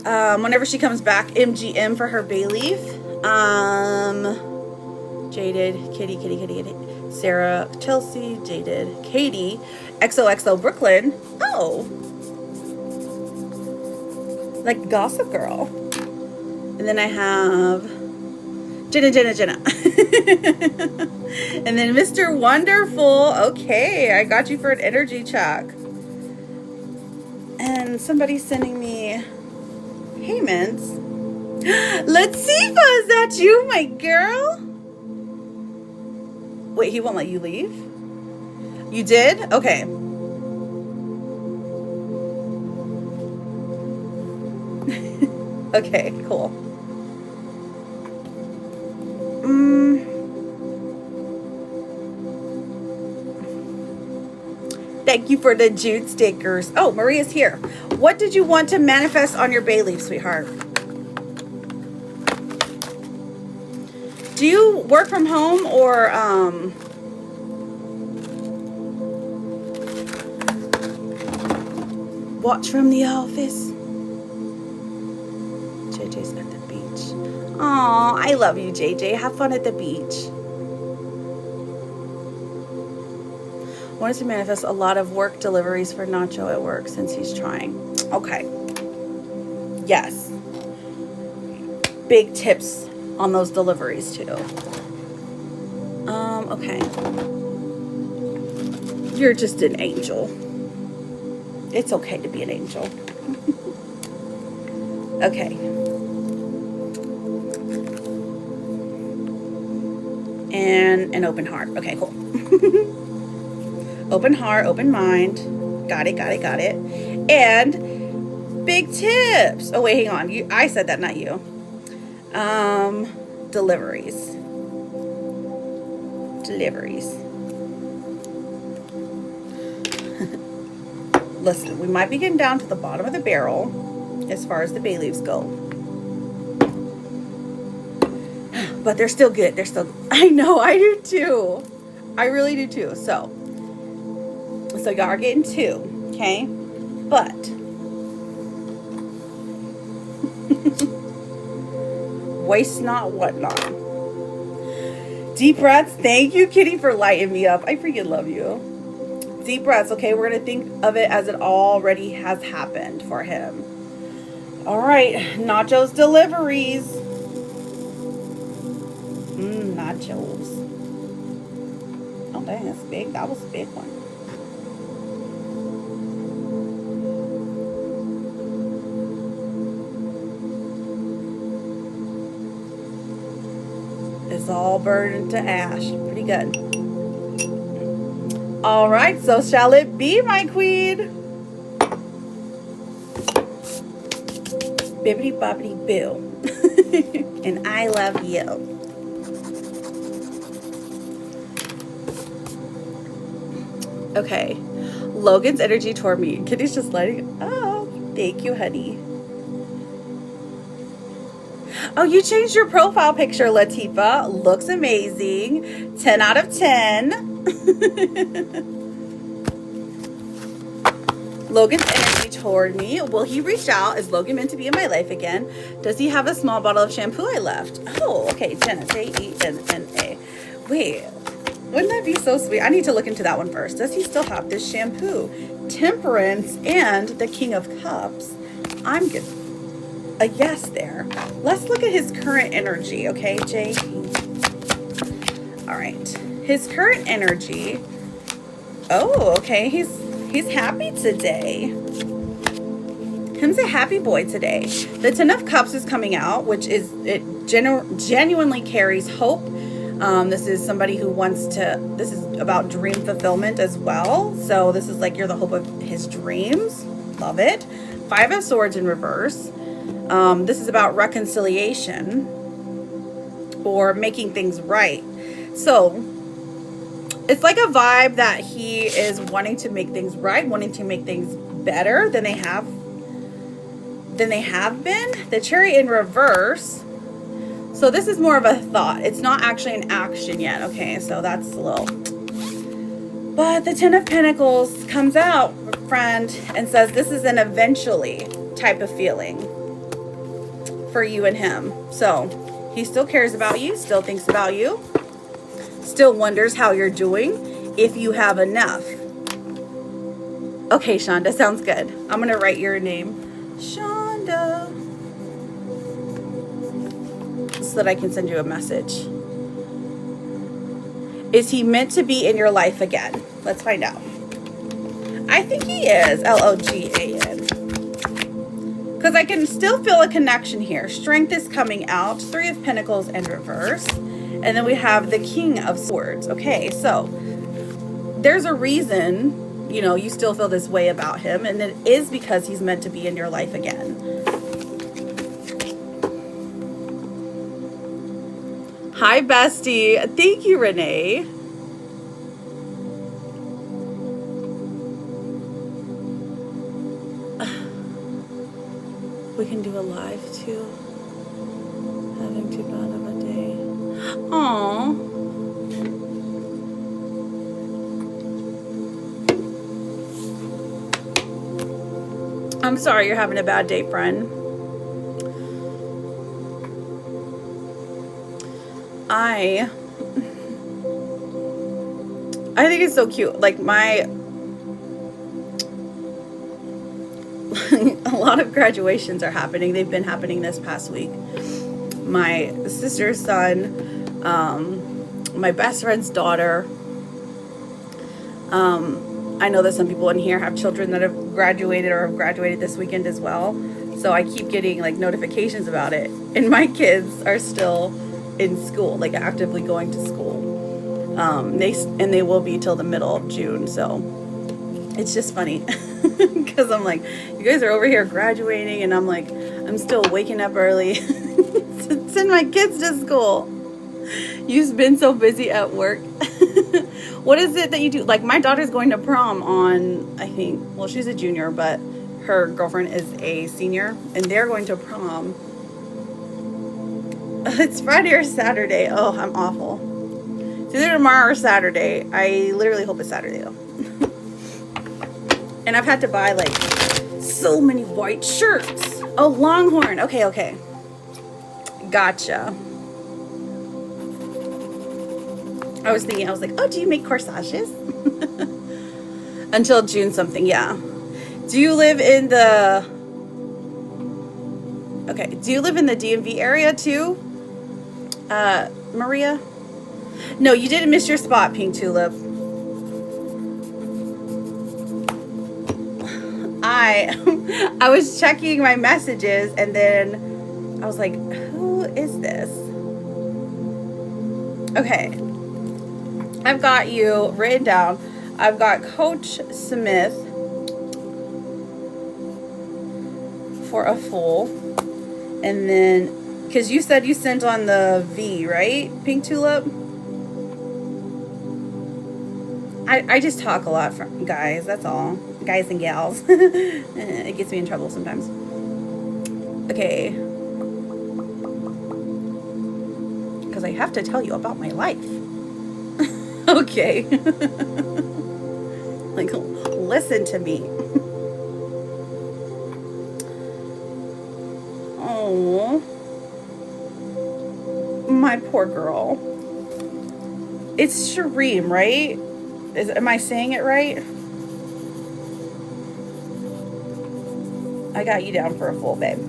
whenever she comes back, MGM for her bay leaf. Jaded, Kitty, Sarah, Chelsea, Jaded, Katie, XOXO Brooklyn. Oh, like Gossip Girl. And then I have Jenna. And then Mr. Wonderful. Okay, I got you for an energy check. And somebody's sending me payments. Latifa, is that you, my girl? Wait, he won't let you leave? You did? Okay. Okay, cool. Thank you for the Jude stickers. Oh, Maria's here. What did you want to manifest on your bay leaf, sweetheart? Do you work from home or Watch from the office. JJ's at the beach. Aw, I love you, JJ. Have fun at the beach. Wanted to manifest a lot of work deliveries for Nacho at work since he's trying. Okay. Yes. Big tips on those deliveries too. Okay. You're just an angel. It's okay to be an angel. Okay. And an open heart. Okay, cool. Open heart, open mind. Got it, got it, got it. And big tips. Oh, wait, hang on. I said that, not you. Deliveries. Listen, we might be getting down to the bottom of the barrel as far as the bay leaves go. But they're still good. They're still, I know, I do too. I really do too. So y'all are getting 2, okay? But waste not, what not. Deep breaths. Thank you, Kitty, for lighting me up. I freaking love you. Deep breaths. Okay, we're going to think of it as it already has happened for him. All right, Nacho's deliveries. Nachos. Oh, dang, that's big. That was a big one. It's all burned to ash. Pretty good. All right, so shall it be, my queen? Bibbidi bobbidi boo. And I love you. Okay. Logan's energy toward me. Kitty's just lighting. Oh, thank you, honey. Oh, you changed your profile picture, Latifa. Looks amazing. 10 out of 10. Logan's energy toward me. Will he reach out? Is Logan meant to be in my life again? Does he have a small bottle of shampoo I left? Oh, okay. Jenna, Jenna. Wait, wouldn't that be so sweet? I need to look into that one first. Does he still have this shampoo? Temperance and the King of Cups. I'm good. A yes there. Let's look at his current energy, okay, Jay? All right. His current energy. Oh, okay. He's happy today. Him's a happy boy today. The 10 of Cups is coming out, which is, it genuinely carries hope. This is somebody who wants to, this is about dream fulfillment as well. So this is like you're the hope of his dreams. Love it. 5 of Swords in reverse. This is about reconciliation or making things right. So it's like a vibe that he is wanting to make things right, wanting to make things better than they have been. The Chariot in reverse. So this is more of a thought. It's not actually an action yet. Okay, so that's a little. But the 10 of Pentacles comes out, friend, and says this is an eventually type of feeling for you and him. So he still cares about you, still thinks about you, still wonders how you're doing, if you have enough. Okay, Shonda, sounds good. I'm gonna write your name, Shonda, so that I can send you a message. Is he meant to be in your life again? Let's find out. I think he is. Logan. Because I can still feel a connection here. Strength is coming out. 3 of Pentacles in reverse. And then we have the King of Swords. Okay, so there's a reason, you know, you still feel this way about him. And it is because he's meant to be in your life again. Hi, bestie. Thank you, Renee. We can do a live too. Having too bad of a day. Aww. I'm sorry you're having a bad day, friend. I think it's so cute. Like a lot of graduations are happening. They've been happening this past week. My sister's son, my best friend's daughter. I know that some people in here have children that have graduated or have graduated this weekend as well. So I keep getting like notifications about it. And my kids are still in school, like actively going to school. They will be till the middle of June. So it's just funny because I'm like, you guys are over here graduating and I'm like, I'm still waking up early to send my kids to school. You've been so busy at work. What is it that you do? Like my daughter's going to prom on, I think, well, she's a junior, but her girlfriend is a senior and they're going to prom. It's Friday or Saturday. Oh, I'm awful. It's either tomorrow or Saturday. I literally hope it's Saturday though. And I've had to buy like so many white shirts. Oh, Longhorn. Okay. Gotcha. I was like, oh, do you make corsages? Until June something, yeah. Do you live in the DMV area too? Maria? No, you didn't miss your spot, Pink Tulip. I was checking my messages and then I was like, who is this? Okay. I've got you written down. I've got Coach Smith for a full. And then, because you said you sent on the V, right? Pink Tulip? I just talk a lot, guys. That's all. Guys and gals. It gets me in trouble sometimes. Okay. Because I have to tell you about my life. Okay. Like, listen to me. Oh, my poor girl. It's Shireen, right? Am I saying it right? I got you down for a full, babe.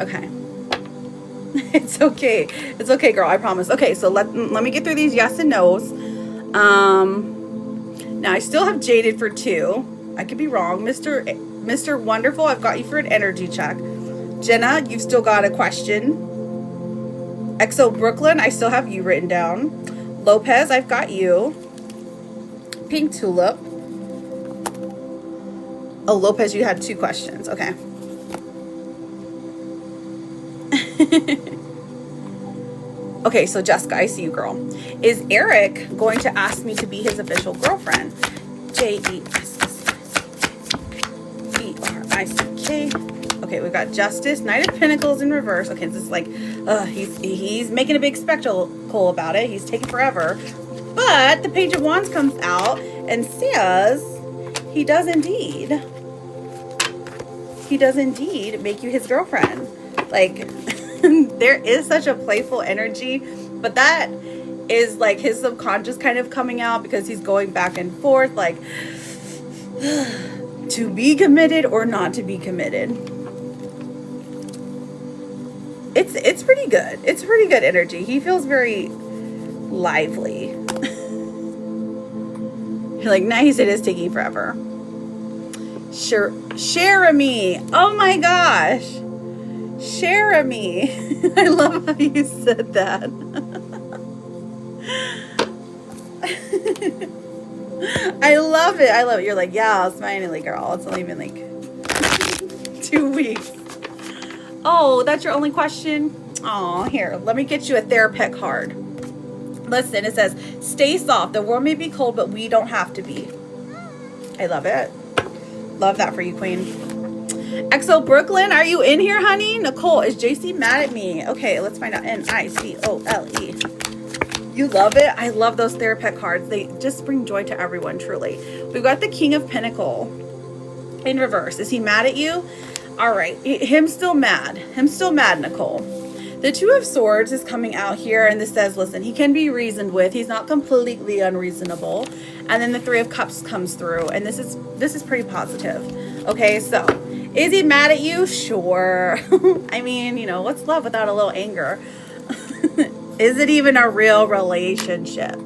Okay. It's okay. It's okay, girl. I promise. Okay, so let me get through these yes and no's. Now I still have Jaded for 2. I could be wrong. Mr. Wonderful, I've got you for an energy check. Jenna, you've still got a question. XO Brooklyn, I still have you written down. Lopez, I've got you. Pink Tulip. Oh, Lopez, you had 2 questions. Okay. Okay, so Jessica, I see you, girl. Is Eric going to ask me to be his official girlfriend? JESSERICK. Okay, we've got Justice, Knight of Pentacles in reverse. Okay, this is like, he's making a big spectacle about it. He's taking forever. But the Page of Wands comes out and says he does indeed make you his girlfriend. Like, there is such a playful energy, but that is like his subconscious kind of coming out because he's going back and forth, like, to be committed or not to be committed. It's pretty good. It's pretty good energy. He feels very lively. You're like, nice, it is taking forever. Sure, Jeremy. Oh my gosh. Jeremy. I love how you said that. I love it. I love it. You're like, yeah, finally, girl. It's only been like 2 weeks. Oh, that's your only question? Oh, here, let me get you a therapy card. Listen, it says, stay soft. The world may be cold, but we don't have to be. I love it. Love that for you, queen. XO Brooklyn, are you in here, honey? Nicole, is JC mad at me? Okay, let's find out. Nicole. You love it? I love those therapy cards. They just bring joy to everyone, truly. We've got the King of Pentacles. In reverse. Is he mad at you? All right. Him still mad. Him still mad, Nicole. The Two of Swords is coming out here, and this says, listen, he can be reasoned with. He's not completely unreasonable. And then the Three of Cups comes through, and this is pretty positive. Okay, so is he mad at you? Sure. I mean, you know, what's love without a little anger? Is it even a real relationship?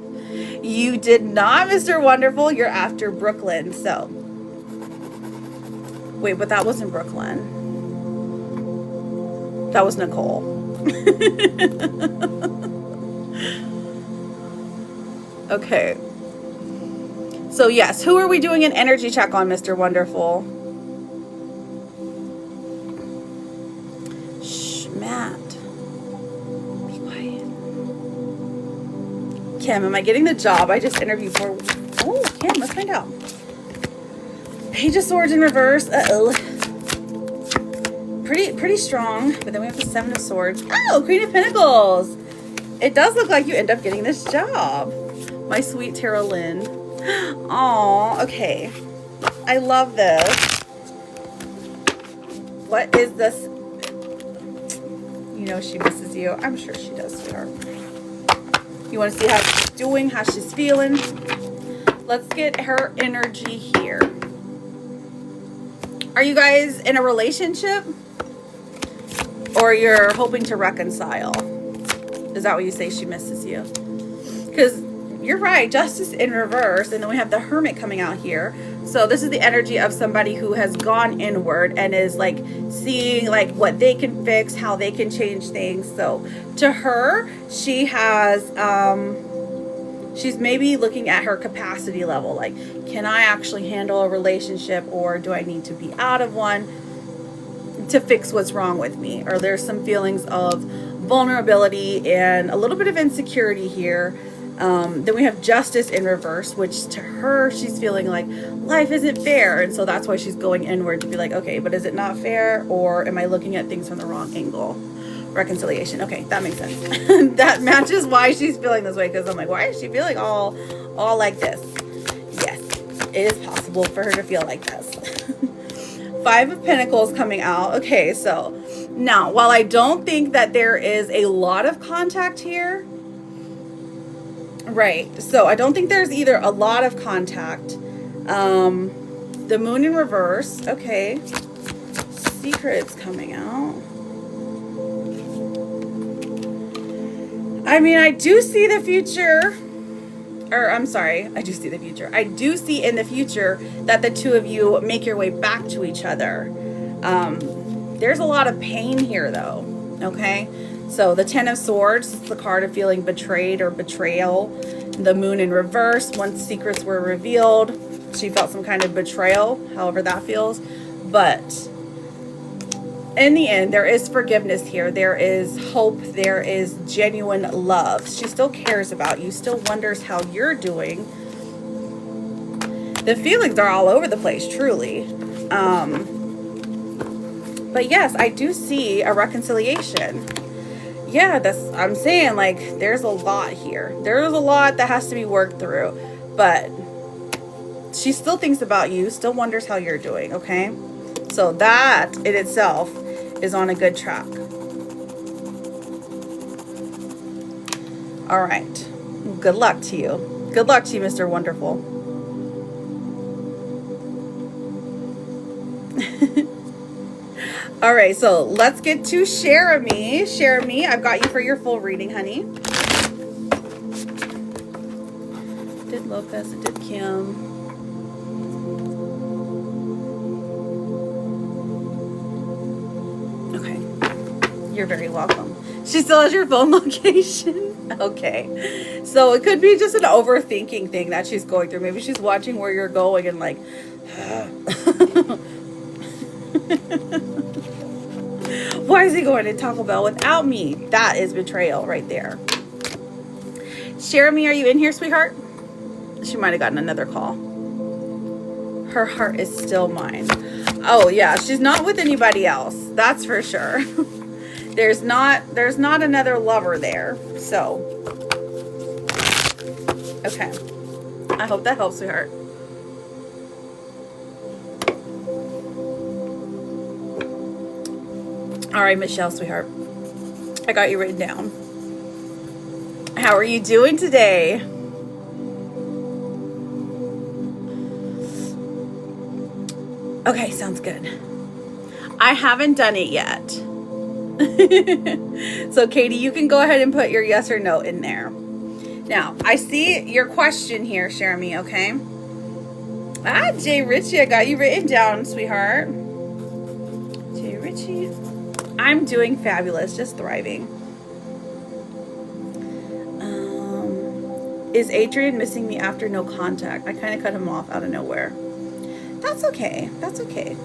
You did not, Mr. Wonderful. You're after Brooklyn. So, wait, but that wasn't Brooklyn. That was Nicole. Okay. So, yes, who are we doing an energy check on, Mr. Wonderful? Shh, Matt. Be quiet. Kim, am I getting the job I just interviewed for? Oh, Kim, let's find out. Page of Swords in reverse. Uh-oh. Pretty strong. But then we have the Seven of Swords. Oh, Queen of Pentacles. It does look like you end up getting this job. My sweet Tara Lynn. Oh, okay. I love this. What is this? You know she misses you. I'm sure she does, sweetheart. You want to see how she's doing, how she's feeling? Let's get her energy here. Are you guys in a relationship? Or you're hoping to reconcile? Is that what you say she misses you? Because you're right, Justice in reverse, and then we have the Hermit coming out here. So this is the energy of somebody who has gone inward and is like seeing like what they can fix, how they can change things. So to her, she has she's maybe looking at her capacity level, like, can I actually handle a relationship, or do I need to be out of one to fix what's wrong with me? Or there's some feelings of vulnerability and a little bit of insecurity here. Then we have Justice in reverse, which to her, she's feeling like life isn't fair. And so that's why she's going inward to be like, okay, but is it not fair? Or am I looking at things from the wrong angle? Reconciliation. Okay, that makes sense. That matches why she's feeling this way, because I'm like, why is she feeling all like this? Yes, it is possible for her to feel like this. Five of Pentacles coming out. Okay, so now, while I don't think that there is a lot of contact here, right, so I don't think there's either a lot of contact. The Moon in reverse. Okay, Secrets coming out. I mean, I do see the future. Or I'm sorry, I do see the future. I do see in the future that the two of you make your way back to each other. There's a lot of pain here, though. Okay, so the Ten of Swords is the card of feeling betrayed or betrayal. The Moon in reverse, once secrets were revealed, she felt some kind of betrayal, however that feels. But in the end, there is forgiveness here. There is hope. There is genuine love. She still cares about you, still wonders how you're doing. The feelings are all over the place, truly. But yes, I do see a reconciliation. Yeah, I'm saying, like, there's a lot here. There's a lot that has to be worked through. But she still thinks about you, still wonders how you're doing, okay? So that in itself is on a good track. All right. Good luck to you. Good luck to you, Mr. Wonderful. All right, so let's get to Jeremy. Jeremy, I've got you for your full reading, honey. Did Lopez, it did Kim. You're very welcome. She still has your phone location? Okay. So it could be just an overthinking thing that she's going through. Maybe she's watching where you're going and like, why is he going to Taco Bell without me? That is betrayal right there. Jeremy, are you in here, sweetheart? She might have gotten another call. Her heart is still mine. Oh yeah, she's not with anybody else. That's for sure. There's not another lover there. So, okay. I hope that helps, sweetheart. All right, Michelle, sweetheart. I got you written down. How are you doing today? Okay, sounds good. I haven't done it yet. So, Katie, you can go ahead and put your yes or no in there. Now, I see your question here, Jeremy, okay? Ah, Jay Ritchie, I got you written down, sweetheart. Jay Ritchie. I'm doing fabulous, just thriving. Is Adrian missing me after no contact? I kind of cut him off out of nowhere. That's okay. That's okay.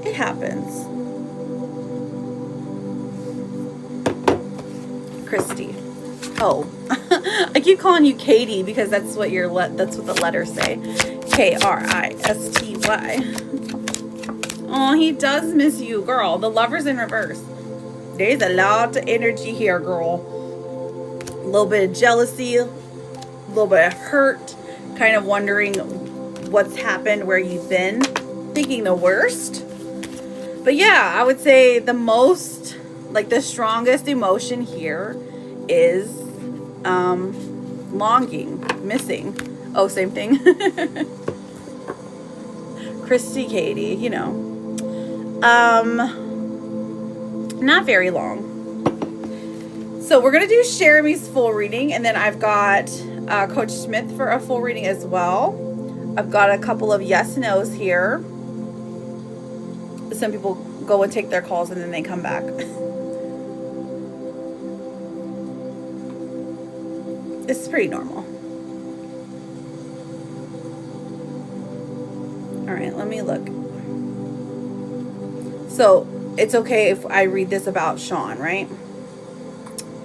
It happens. Christy. Oh, I keep calling you Katie because that's what that's what the letters say. Kristy. Oh, he does miss you, girl. The lover's in reverse. There's a lot of energy here, girl. A little bit of jealousy, a little bit of hurt, kind of wondering what's happened, where you've been, thinking the worst. But yeah, I would say the most, like the strongest emotion here is longing, missing. Oh, same thing. Christy, Katie, you know. Not very long. So we're going to do Jeremy's full reading, and then I've got Coach Smith for a full reading as well. I've got a couple of yes-nos here. Some people go and take their calls and then they come back. This is pretty normal. All right, let me look. So it's okay if I read this about Sean, right?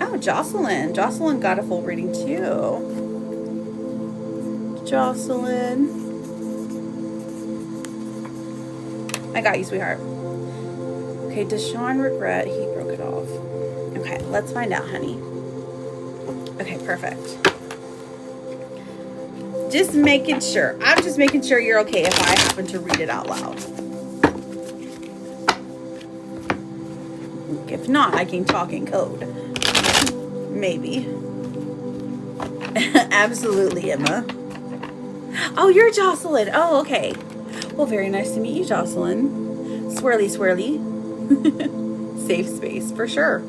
Oh, Jocelyn. Jocelyn got a full reading too. Jocelyn. I got you, sweetheart. Okay, does Sean regret he broke it off? Okay, let's find out, honey. Okay, perfect. Just making sure. I'm just making sure you're okay if I happen to read it out loud. If not, I can talk in code. Maybe. Absolutely, Emma. Oh, you're Jocelyn. Oh, okay. Well, very nice to meet you, Jocelyn. Swirly, swirly. Safe space, for sure.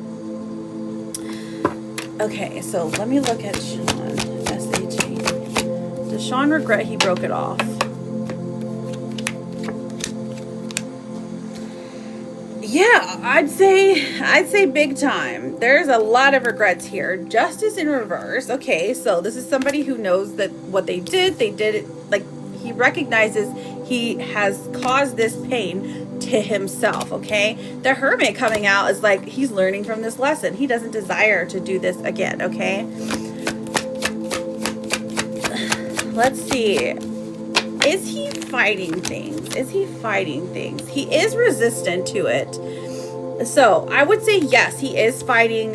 Okay, so let me look at Sean. S-H-A. Does Sean regret he broke it off? Yeah, I'd say big time. There's a lot of regrets here. Justice in reverse. Okay, so this is somebody who knows that what they did it, like, he recognizes he has caused this pain to himself, okay? The Hermit coming out is like he's learning from this lesson. He doesn't desire to do this again, okay? Let's see. Is he fighting things? Is he fighting things? He is resistant to it. So I would say yes, he is fighting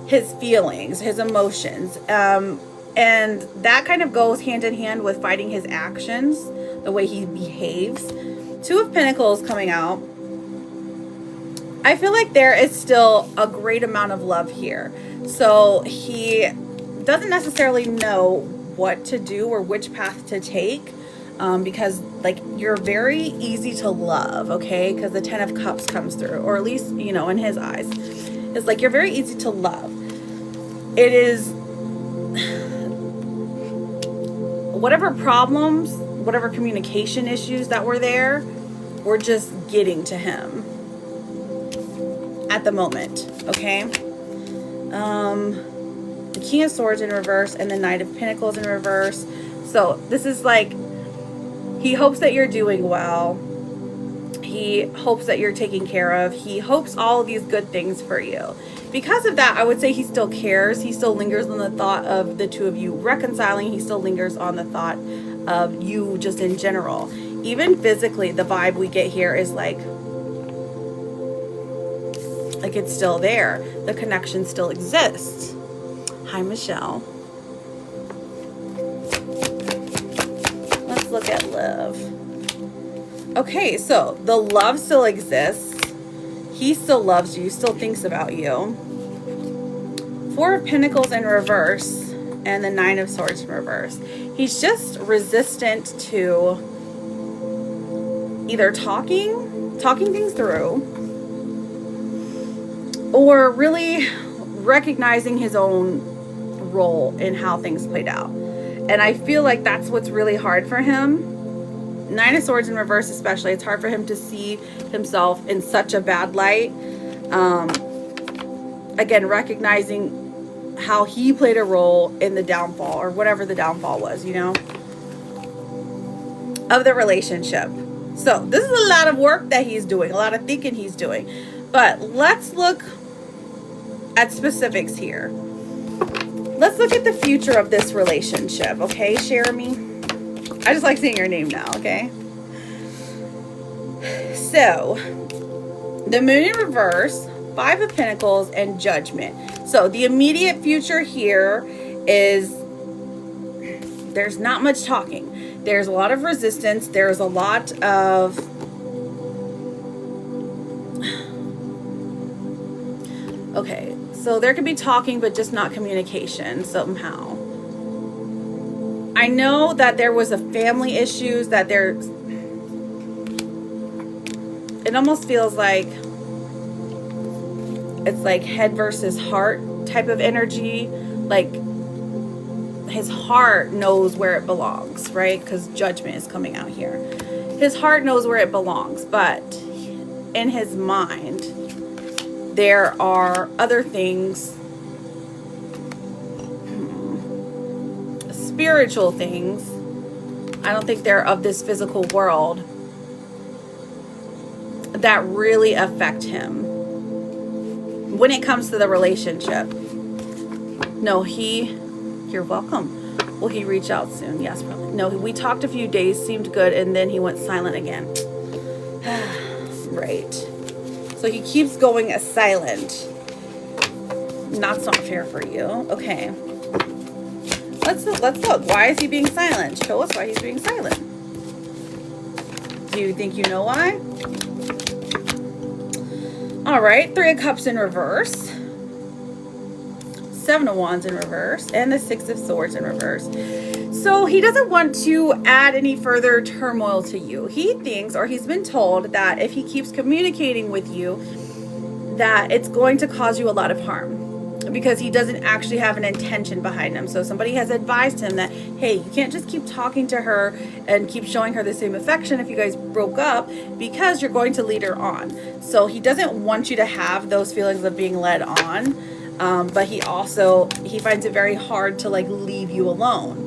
his feelings, his emotions. And that kind of goes hand in hand with fighting his actions, the way he behaves. Two of Pentacles coming out. I feel like there is still a great amount of love here. So he doesn't necessarily know what to do or which path to take. Because like you're very easy to love, okay? Because the 10 of Cups comes through, or at least, you know, in his eyes, it's like you're very easy to love. It is whatever problems, whatever communication issues that were there, were just getting to him at the moment, okay? The King of Swords in reverse and the Knight of Pentacles in reverse. So this is like, he hopes that you're doing well. He hopes that you're taken care of. He hopes all of these good things for you. Because of that, I would say he still cares. He still lingers on the thought of the two of you reconciling. He still lingers on the thought of you just in general. Even physically, the vibe we get here is like it's still there. The connection still exists. Hi, Michelle. Let's look at love. Okay, so the love still exists. He still loves you, still thinks about you. Four of Pentacles in reverse and the Nine of Swords in reverse. He's just resistant to either talking things through, or really recognizing his own role in how things played out. And I feel like that's what's really hard for him. Nine of Swords in reverse especially, it's hard for him to see himself in such a bad light. Again, recognizing how he played a role in the downfall, or whatever the downfall was, you know, of the relationship. So this is a lot of work that he's doing, a lot of thinking he's doing. But let's look at specifics here. Let's look at the future of this relationship, okay, Jeremy? I just like seeing your name now, okay? So, the Moon in reverse, Five of Pentacles, and Judgment. So, the immediate future here is there's not much talking. There's a lot of resistance. There's a lot of... Okay, so there could be talking, but just not communication somehow. I know that there was a family issues, that there's... It almost feels like it's like head versus heart type of energy. Like his heart knows where it belongs, right? Because Judgment is coming out here. His heart knows where it belongs, but in his mind, there are other things, spiritual things. I don't think they're of this physical world, that really affect him when it comes to the relationship. No, you're welcome. Will he reach out soon? Yes, probably. No, we talked a few days, seemed good, and then he went silent again. Right. So he keeps going silent. That's not fair for you. Okay. Let's look. Why is he being silent? Show us why he's being silent. Do you think you know why? All right, Three of Cups in reverse, Seven of Wands in reverse, and the Six of Swords in reverse. So he doesn't want to add any further turmoil to you. He thinks, or he's been told, that if he keeps communicating with you, that it's going to cause you a lot of harm, because he doesn't actually have an intention behind him. So somebody has advised him that, hey, you can't just keep talking to her and keep showing her the same affection if you guys broke up, because you're going to lead her on. So he doesn't want you to have those feelings of being led on, but he finds it very hard to like leave you alone.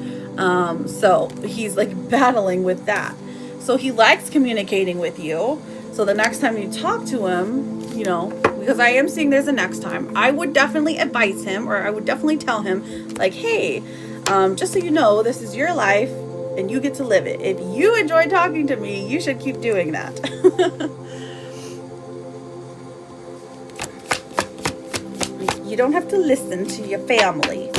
So he's like battling with that. So he likes communicating with you. So the next time you talk to him, you know, because I am seeing there's a next time, I would definitely advise him, or I would definitely tell him, like, hey, just so you know, this is your life and you get to live it. If you enjoy talking to me, you should keep doing that. You don't have to listen to your family.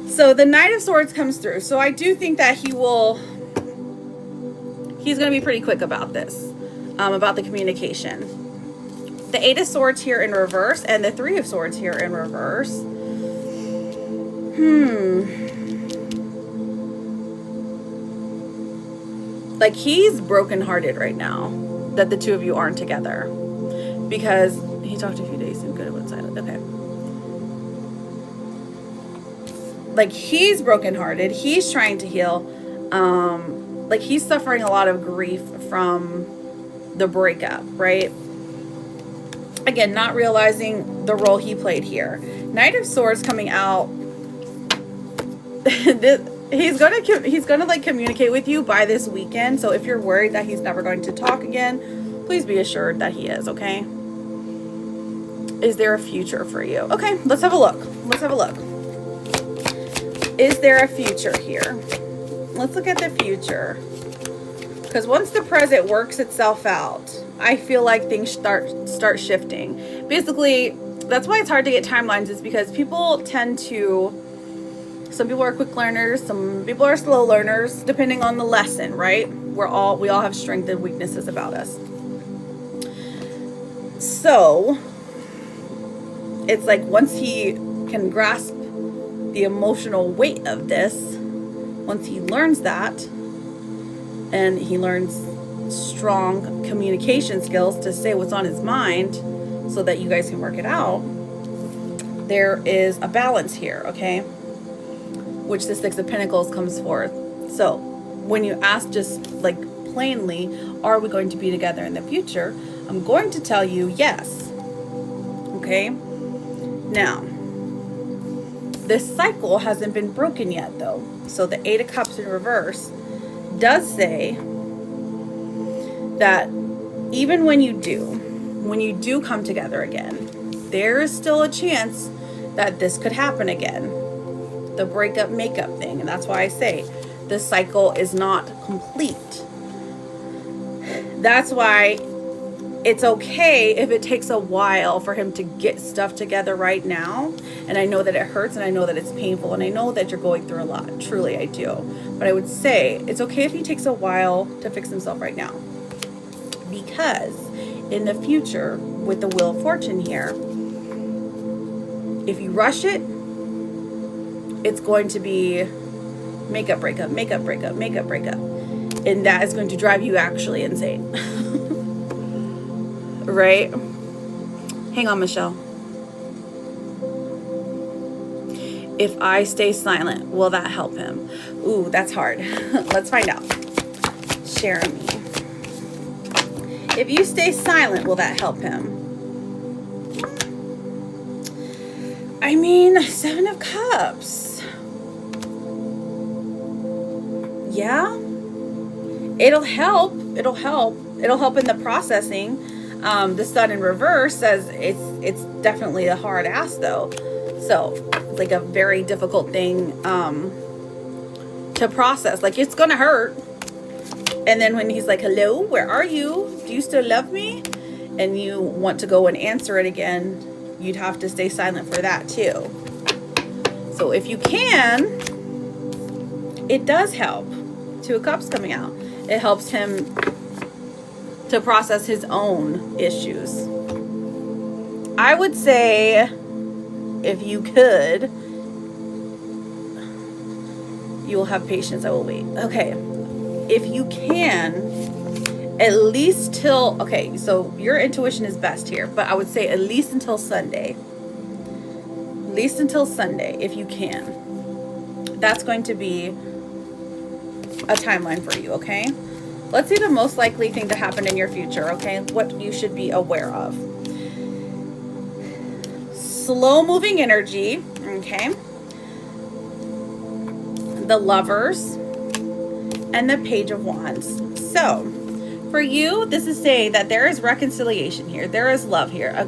So the Knight of Swords comes through. So I do think that he's going to be pretty quick about this, about the communication. The Eight of Swords here in reverse and the Three of Swords here in reverse. Like he's brokenhearted right now that the two of you aren't together, because he talked a few days and good at one side. Okay. Like he's brokenhearted. He's trying to heal. Like he's suffering a lot of grief from the breakup, right? Again, not realizing the role he played here. Knight of Swords coming out. He's gonna like communicate with you by this weekend. So if you're worried that he's never going to talk again, please be assured that he is. Okay. Is there a future for you? Okay, let's have a look. Let's have a look. Is there a future here? Let's look at the future. Because once the present works itself out, I feel like things start shifting. Basically, that's why it's hard to get timelines, is because people tend to, some people are quick learners, some people are slow learners, depending on the lesson, right? we all have strengths and weaknesses about us. So it's like once he can grasp the emotional weight of this, once he learns that, and he learns strong communication skills to say what's on his mind so that you guys can work it out, there is a balance here, okay? Which the Six of Pentacles comes forth. So when you ask just like plainly, are we going to be together in the future? I'm going to tell you yes. Okay? Now, this cycle hasn't been broken yet though. So the Eight of Cups in reverse does say that even when you do come together again, there is still a chance that this could happen again. The breakup makeup thing. And that's why I say this cycle is not complete. That's why it's okay if it takes a while for him to get stuff together right now. And I know that it hurts, and I know that it's painful, and I know that you're going through a lot. Truly, I do. But I would say it's okay if he takes a while to fix himself right now. Because in the future, with the Wheel of Fortune here, if you rush it, it's going to be makeup, breakup, makeup, breakup, makeup, breakup. And that is going to drive you actually insane. Right? Hang on, Michelle. If I stay silent, will that help him? Ooh, that's hard. Let's find out. Jeremy. If you stay silent, will that help him? I mean, Seven of Cups. Yeah. It'll help. It'll help. It'll help in the processing. The Sun in reverse says it's definitely a hard ass though. So it's like a very difficult thing to process. Like, it's gonna hurt. And then when he's like, hello, where are you? Do you still love me? And you want to go and answer it again, you'd have to stay silent for that too. So if you can, it does help. Two of Cups coming out. It helps him to process his own issues. I would say, if you could, you will have patience. I will wait. Okay. If you can, at least till, okay, so your intuition is best here, but I would say at least until Sunday. At least until Sunday, if you can. That's going to be a timeline for you, okay? Let's see the most likely thing to happen in your future, okay? What you should be aware of. Slow moving energy, okay? The Lovers and the Page of Wands. So, for you, this is saying that there is reconciliation here. There is love here, a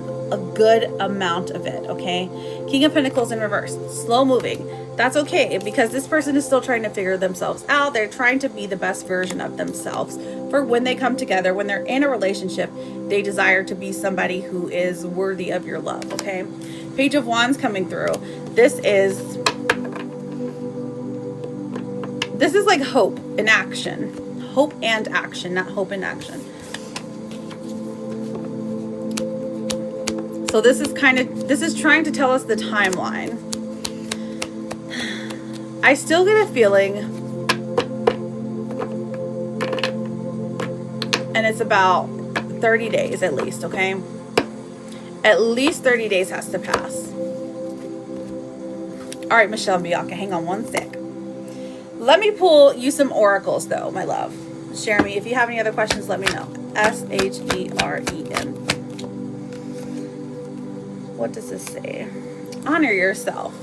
good amount of it, okay? King of Pentacles in reverse, slow moving. That's okay, because this person is still trying to figure themselves out. They're trying to be the best version of themselves for when they come together, when they're in a relationship. They desire to be somebody who is worthy of your love, okay? Page of Wands coming through. This is like hope in action. Hope and action, not hope and action. So this is trying to tell us the timeline. I still get a feeling, and it's about 30 days at least, okay? At least 30 days has to pass. All right, Michelle and Bianca, hang on one sec. Let me pull you some oracles though, my love. Jeremy, if you have any other questions, let me know. S-H-E-R-E-N. What does this say? Honor yourself.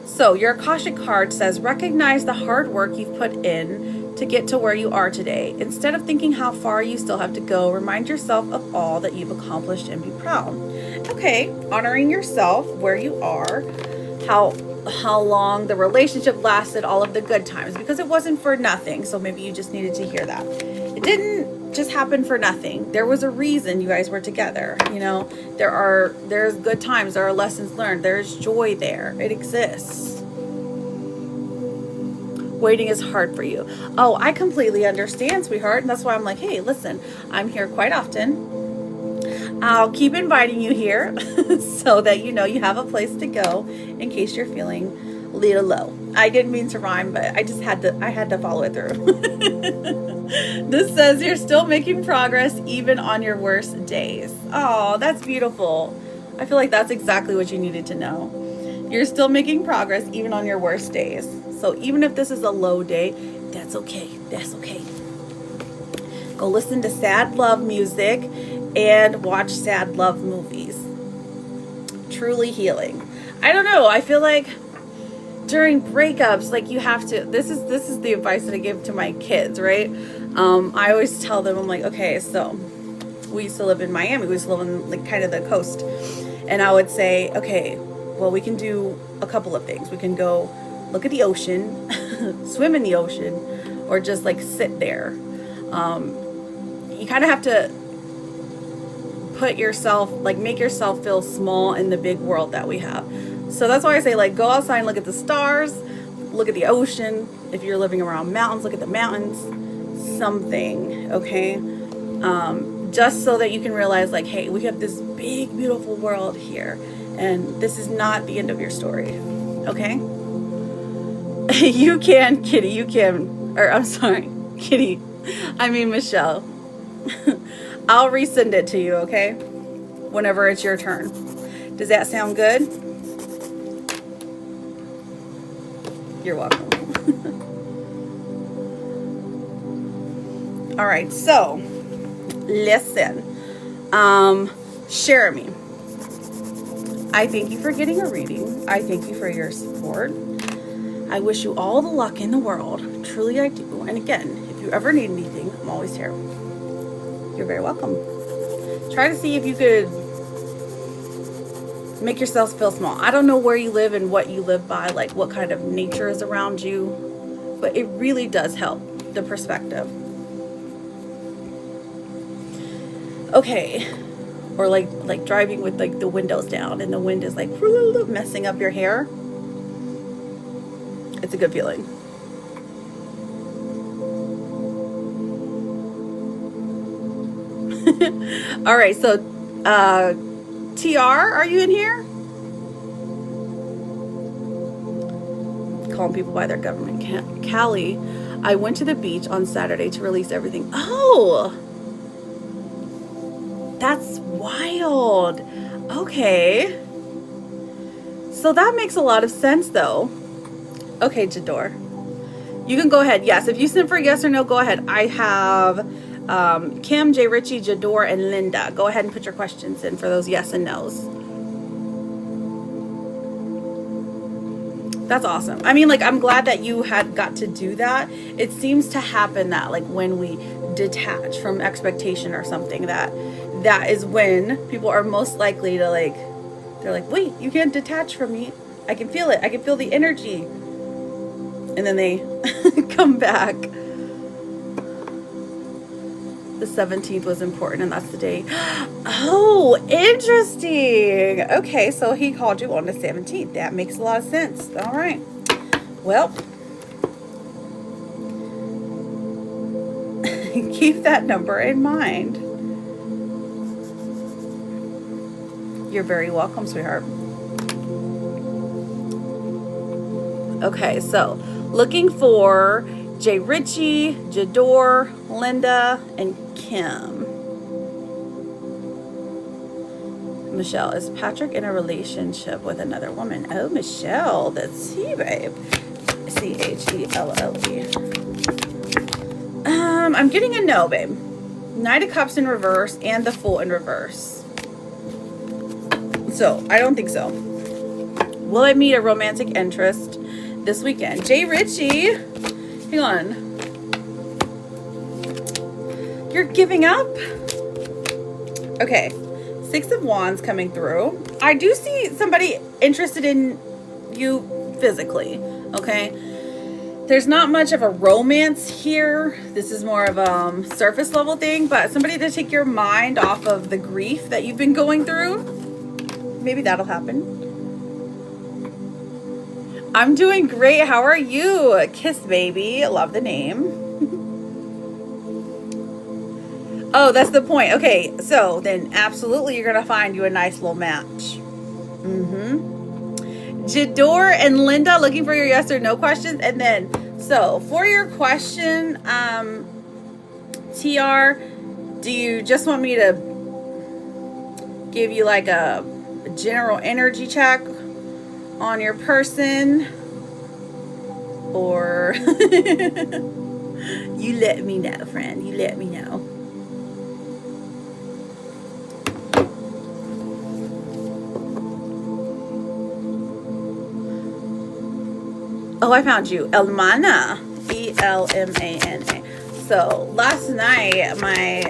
So your Akashic card says, recognize the hard work you've put in to get to where you are today. Instead of thinking how far you still have to go, remind yourself of all that you've accomplished and be proud. Okay, honoring yourself, where you are, how long the relationship lasted, all of the good times, because it wasn't for nothing. So maybe you just needed to hear that. It didn't just happen for nothing. There was a reason you guys were together. You know, there's good times, there are lessons learned, there's joy there. It exists. Waiting is hard for you. Oh, I completely understand, sweetheart. And that's why I'm like, hey, listen, I'm here quite often. I'll keep inviting you here so that you know you have a place to go in case you're feeling a little low. I didn't mean to rhyme, but I had to follow it through. This says you're still making progress even on your worst days. Oh, that's beautiful. I feel like that's exactly what you needed to know. You're still making progress even on your worst days. So even if this is a low day, that's okay. That's okay. Go listen to sad love music and watch sad love movies. Truly healing. I don't know. I feel like during breakups, like you have to, this is the advice that I give to my kids, right? I always tell them, I'm like, okay, so we used to live in Miami. We used to live on like kind of the coast. And I would say, okay, well, we can do a couple of things. We can go look at the ocean, swim in the ocean, or just like sit there. You kind of have to put yourself, like make yourself feel small in the big world that we have. So that's why I say, like, go outside and look at the stars, look at the ocean. If you're living around mountains, look at the mountains, something, okay? Just so that you can realize, like, hey, we have this big, beautiful world here, and this is not the end of your story, okay? You can, Kitty, you can, or I'm sorry, Kitty, I mean Michelle. I'll resend it to you, okay? Whenever it's your turn. Does that sound good? You're welcome. All right, so listen. Jeremy, I thank you for getting a reading. I thank you for your support. I wish you all the luck in the world. Truly, I do. And again, if you ever need anything, I'm always here. You're very welcome. Try to see if you could make yourselves feel small. I don't know where you live and what you live by, like what kind of nature is around you, but it really does help the perspective. Okay. Or like driving with like the windows down and the wind is like messing up your hair. It's a good feeling. All right, so TR, are you in here? Calling people by their government. Callie, I went to the beach on Saturday to release everything. Oh, that's wild. Okay. So that makes a lot of sense though. Okay, Jador. You can go ahead. Yes, if you sent for yes or no, go ahead. I have Kim, J. Richie, Jador, and Linda. Go ahead and put your questions in for those yes and no's. That's awesome. I mean, like, I'm glad that you had got to do that. It seems to happen that, like, when we detach from expectation or something, that is when people are most likely to, like, they're like, wait, you can't detach from me. I can feel it. I can feel the energy. And then they come back. The 17th was important, and that's the day. Oh, interesting. Okay, so he called you on the 17th. That makes a lot of sense. All right. Well, keep that number in mind. You're very welcome, sweetheart. Okay, so looking for J. Richie, Jador, Linda, and Kim. Michelle, is Patrick in a relationship with another woman? Oh, Michelle, that's he, babe. Chelle. I'm getting a no, babe. Knight of Cups in reverse and the Fool in reverse. So, I don't think so. Will I meet a romantic interest this weekend? J. Richie, hang on. You're giving up? Okay. 6 of Wands coming through. I do see somebody interested in you physically. Okay. There's not much of a romance here. This is more of a surface level thing, but somebody to take your mind off of the grief that you've been going through. Maybe that'll happen. I'm doing great. How are you? Kiss Baby. Love the name. Oh, that's the point. Okay, so then absolutely you're going to find you a nice little match. Jador and Linda looking for your yes or no questions. And then, so for your question, TR, do you just want me to give you like a general energy check on your person? Or you let me know, friend. You let me know. Oh, I found you. Elmana. E-L-M-A-N-A. So last night, my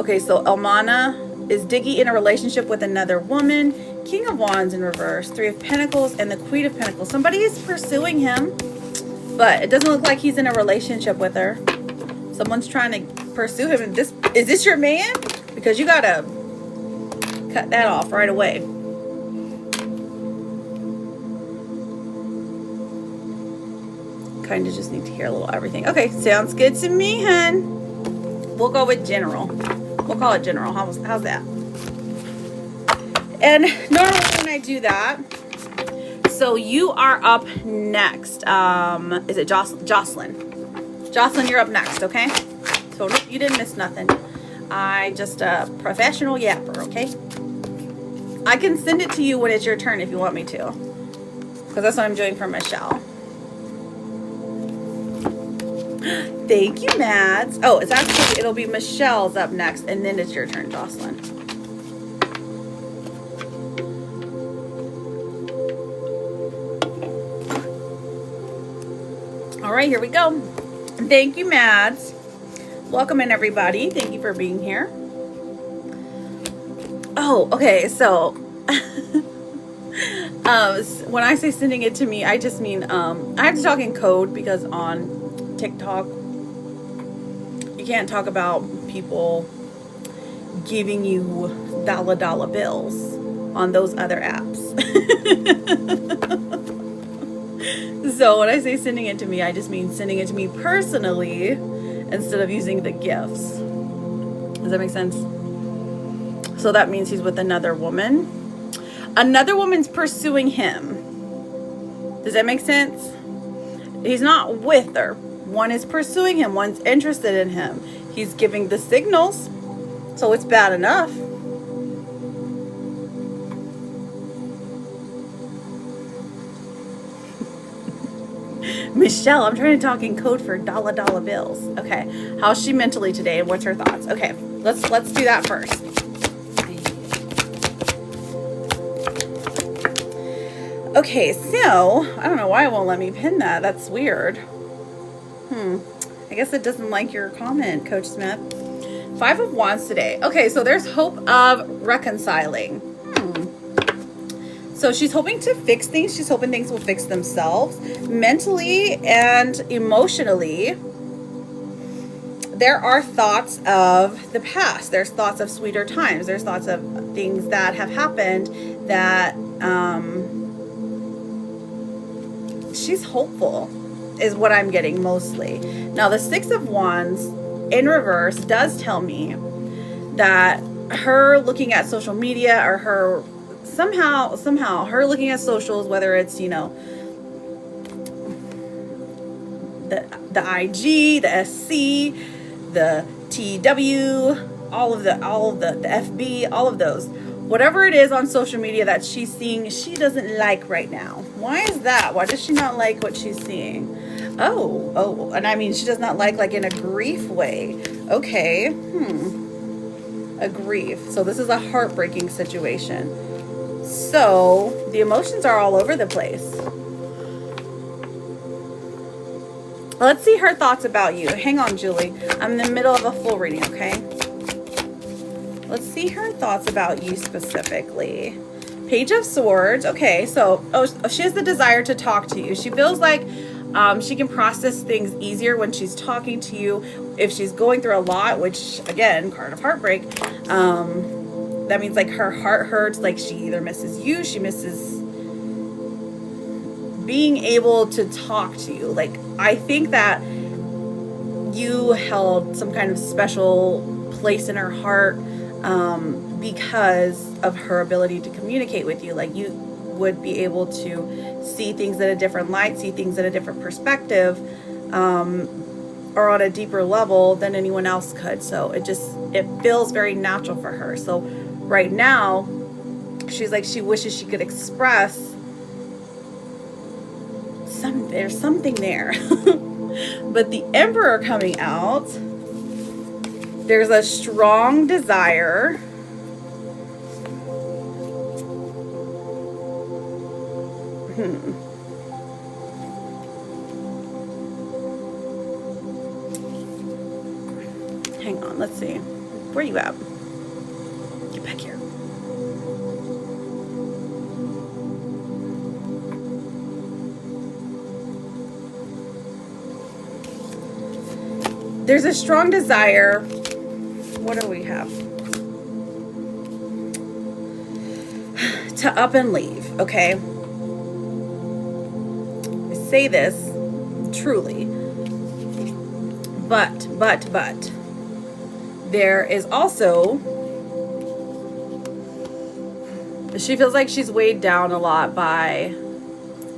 okay, so Elmana is Diggy in a relationship with another woman. King of Wands in reverse, 3 of Pentacles, and the Queen of Pentacles. Somebody is pursuing him, but it doesn't look like he's in a relationship with her. Someone's trying to pursue him. Is this your man? Because you gotta cut that off right away. Kind of just need to hear a little everything. Okay, sounds good to me, hun. We'll go with general. We'll call it general. How's that? And normally when I do that, so you are up next. Is it Jocelyn? Jocelyn, you're up next, okay? So you didn't miss nothing. I just a professional yapper, okay? I can send it to you when it's your turn if you want me to. Because that's what I'm doing for Michelle. Thank you, Mads. Oh, it's actually, it'll be Michelle's up next, and then it's your turn, Jocelyn. All right, here we go. Thank you, Mads. Welcome in, everybody. Thank you for being here. Oh, okay, so when I say sending it to me, I just mean I have to talk in code because on TikTok you can't talk about people giving you dollar bills on those other apps. So when I say sending it to me, I just mean sending it to me personally instead of using the gifts. Does that make sense? So that means he's with another woman. Another woman's pursuing him. Does that make sense? He's not with her. One is pursuing him. One's interested in him. He's giving the signals. So it's bad enough. Michelle, I'm trying to talk in code for dollar bills. Okay. How's she mentally today and what's her thoughts? Okay. Let's do that first. Okay, so I don't know why it won't let me pin that. That's weird. I guess it doesn't like your comment, Coach Smith. 5 of Wands today. Okay, so there's hope of reconciling. So she's hoping to fix things. She's hoping things will fix themselves mentally and emotionally. There are thoughts of the past. There's thoughts of sweeter times. There's thoughts of things that have happened that she's hopeful is what I'm getting mostly. Now the 6 of Wands in reverse does tell me that her looking at social media or her somehow her looking at socials, whether it's, you know, the IG, the SC, the TW, all of the FB, all of those, whatever it is on social media that she's seeing, she doesn't like right now. Why is that? Why does she not like what she's seeing? Oh, and I mean, she does not like in a grief way. Okay, a grief. So this is a heartbreaking situation. So the emotions are all over the place. Let's see her thoughts about you. Hang on, Julie. I'm in the middle of a full reading, okay? Let's see her thoughts about you specifically. Page of Swords. Okay, so she has the desire to talk to you. She feels like she can process things easier when she's talking to you. If she's going through a lot, which again, card of heartbreak, that means like her heart hurts. Like she either misses you, she misses being able to talk to you. Like I think that you held some kind of special place in her heart because of her ability to communicate with you. Like you would be able to see things in a different light, see things in a different perspective, or on a deeper level than anyone else could. So it feels very natural for her. So right now she's like, she wishes she could express there's something there. But the Emperor coming out, there's a strong desire hang on, let's see. Where are you at? Get back here. There's a strong desire. What do we have? To up and leave, okay? I say this truly. But there is also, she feels like she's weighed down a lot by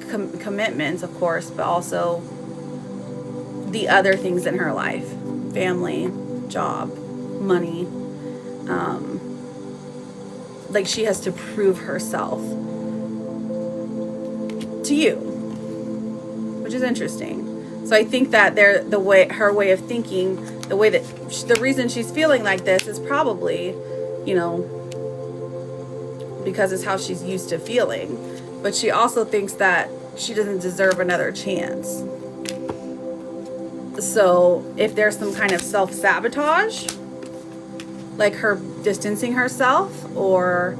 commitments, of course, but also the other things in her life. Family, job, money. Like she has to prove herself to you, which is interesting. So I think that her way of thinking, the reason she's feeling like this is probably, because it's how she's used to feeling. But she also thinks that she doesn't deserve another chance. So if there's some kind of self-sabotage, like her distancing herself, or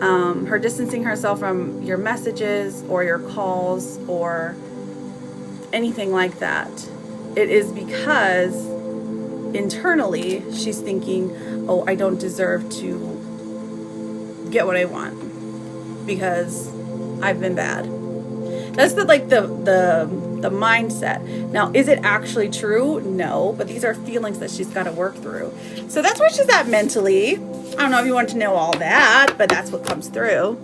her distancing herself from your messages or your calls or anything like that, it is because internally she's thinking, oh, I don't deserve to get what I want because I've been bad. That's the mindset. Now, is it actually true? No, but these are feelings that she's got to work through. So that's where she's at mentally. I don't know if you want to know all that, but that's what comes through.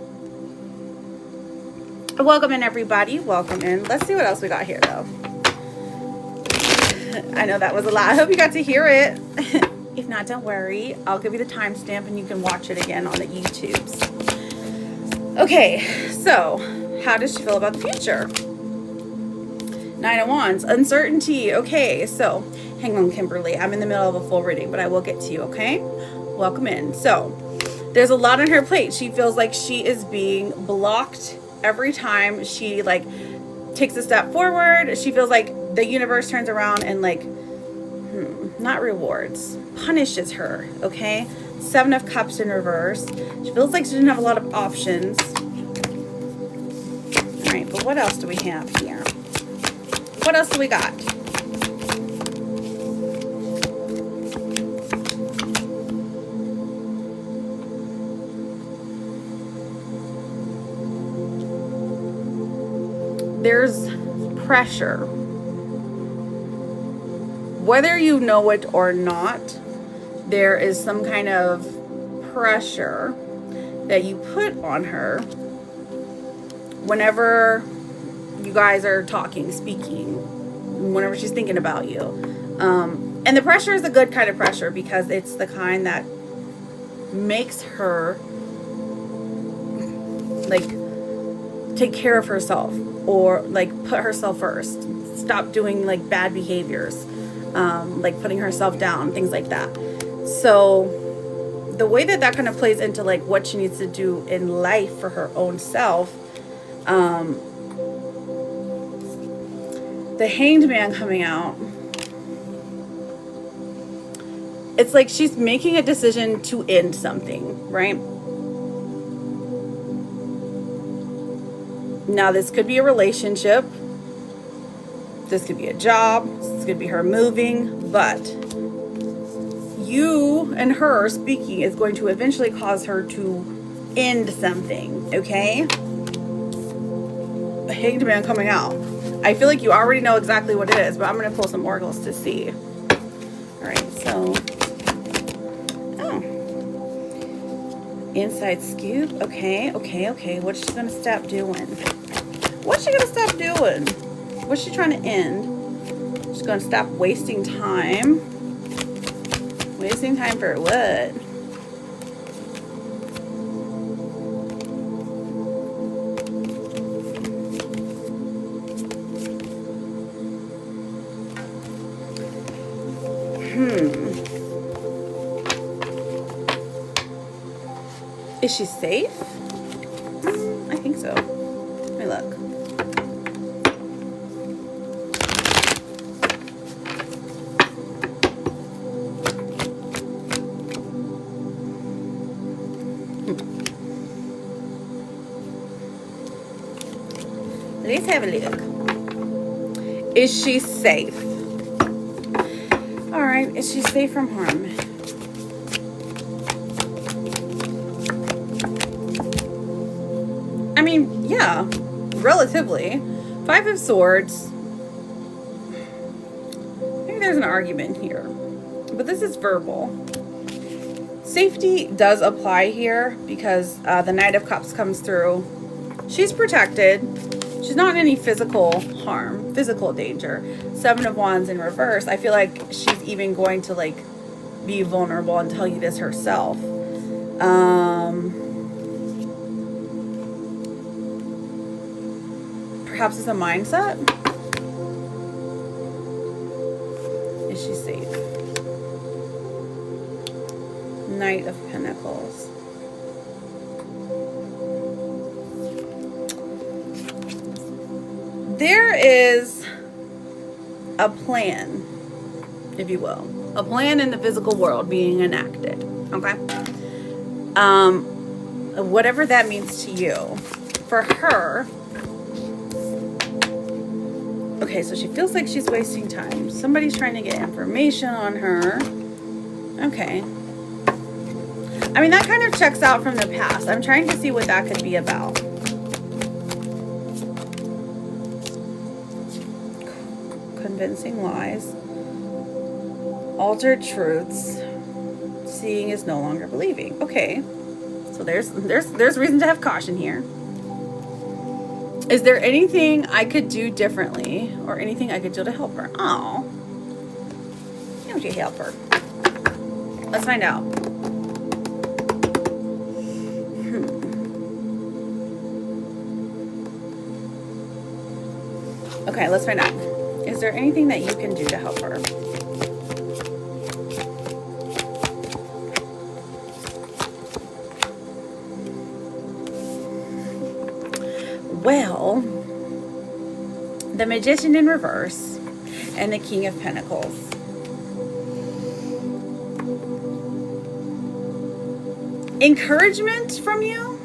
Welcome in, everybody. Welcome in. Let's see what else we got here, though. I know that was a lot. I hope you got to hear it. If not, don't worry. I'll give you the timestamp and you can watch it again on the YouTubes. Okay, so how does she feel about the future? Nine of Wands, uncertainty. Okay, so hang on, Kimberly. I'm in the middle of a full reading, but I will get to you, okay? Welcome in. So there's a lot on her plate. She feels like she is being blocked every time she takes a step forward. She feels like the universe turns around and not rewards, punishes her, okay? 7 of Cups in reverse. She feels like she didn't have a lot of options. All right, but what else do we have here? What else do we got? There's pressure. Whether you know it or not, there is some kind of pressure that you put on her whenever you guys are talking, speaking, whenever she's thinking about you. And the pressure is a good kind of pressure because it's the kind that makes her take care of herself or put herself first, stop doing bad behaviors, putting herself down, things like that. So the way that kind of plays into what she needs to do in life for her own self, the Hanged Man coming out, it's like she's making a decision to end something, right? Now, this could be a relationship. This could be a job. This could be her moving. But you and her speaking is going to eventually cause her to end something, okay? The Hanged Man coming out. I feel like you already know exactly what it is, but I'm going to pull some oracles to see. All right, so... Oh. Inside scoop. Okay. What's she going to stop doing? What's she going to stop doing? What's she trying to end? She's going to stop wasting time. Wasting time for what? Is she safe? I think so. Let me look. Let's have a look. Is she safe? All right. Is she safe from harm? I mean, yeah, relatively. Five of Swords. Maybe there's an argument here, but this is verbal. Safety does apply here because the Knight of Cups comes through. She's protected. She's not in any physical harm, physical danger. Seven of Wands in reverse. I feel like she's even going to like be vulnerable and tell you this herself. Perhaps it's a mindset. Is she safe? Knight of Pentacles. There is a plan, if you will. A plan in the physical world being enacted. Okay? Whatever that means to you. For her... Okay, so she feels like she's wasting time. Somebody's trying to get information on her. Okay. I mean, that kind of checks out from the past. I'm trying to see what that could be about. Convincing lies. Altered truths. Seeing is no longer believing. Okay. So there's reason to have caution here. Is there anything I could do differently or anything I could do to help her? Oh, how would you help her? Let's find out. Okay, let's find out. Is there anything that you can do to help her? Well, the Magician in reverse and the King of Pentacles. Encouragement from you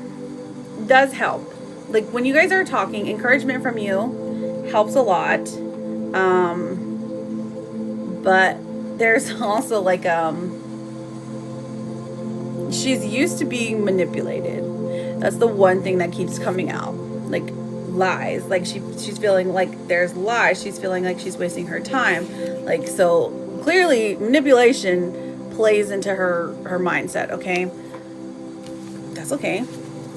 does help. Like when you guys are talking, encouragement from you helps a lot. But there's also like, she's used to being manipulated. That's the one thing that keeps coming out. Like lies, like she's feeling like there's lies, she's feeling like she's wasting her time, like, so clearly manipulation plays into her mindset. Okay, that's okay.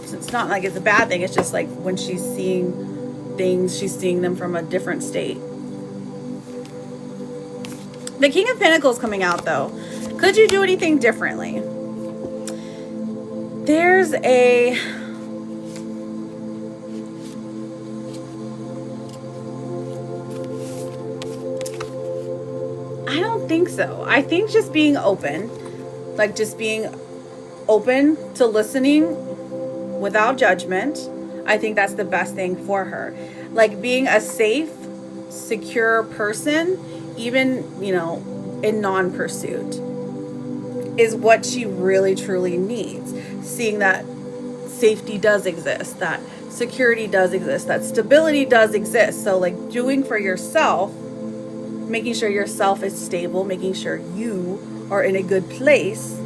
It's not like it's a bad thing, it's just like when she's seeing things, she's seeing them from a different state. The King of Pentacles coming out though. Could you do anything differently? There's a I don't think so. I think just being open, like just being open to listening without judgment. I think that's the best thing for her. Like being a safe, secure person, even, you know, in non-pursuit is what she really truly needs. Seeing that safety does exist, that security does exist, that stability does exist. So like doing for yourself, making sure yourself is stable, making sure you or in a good place,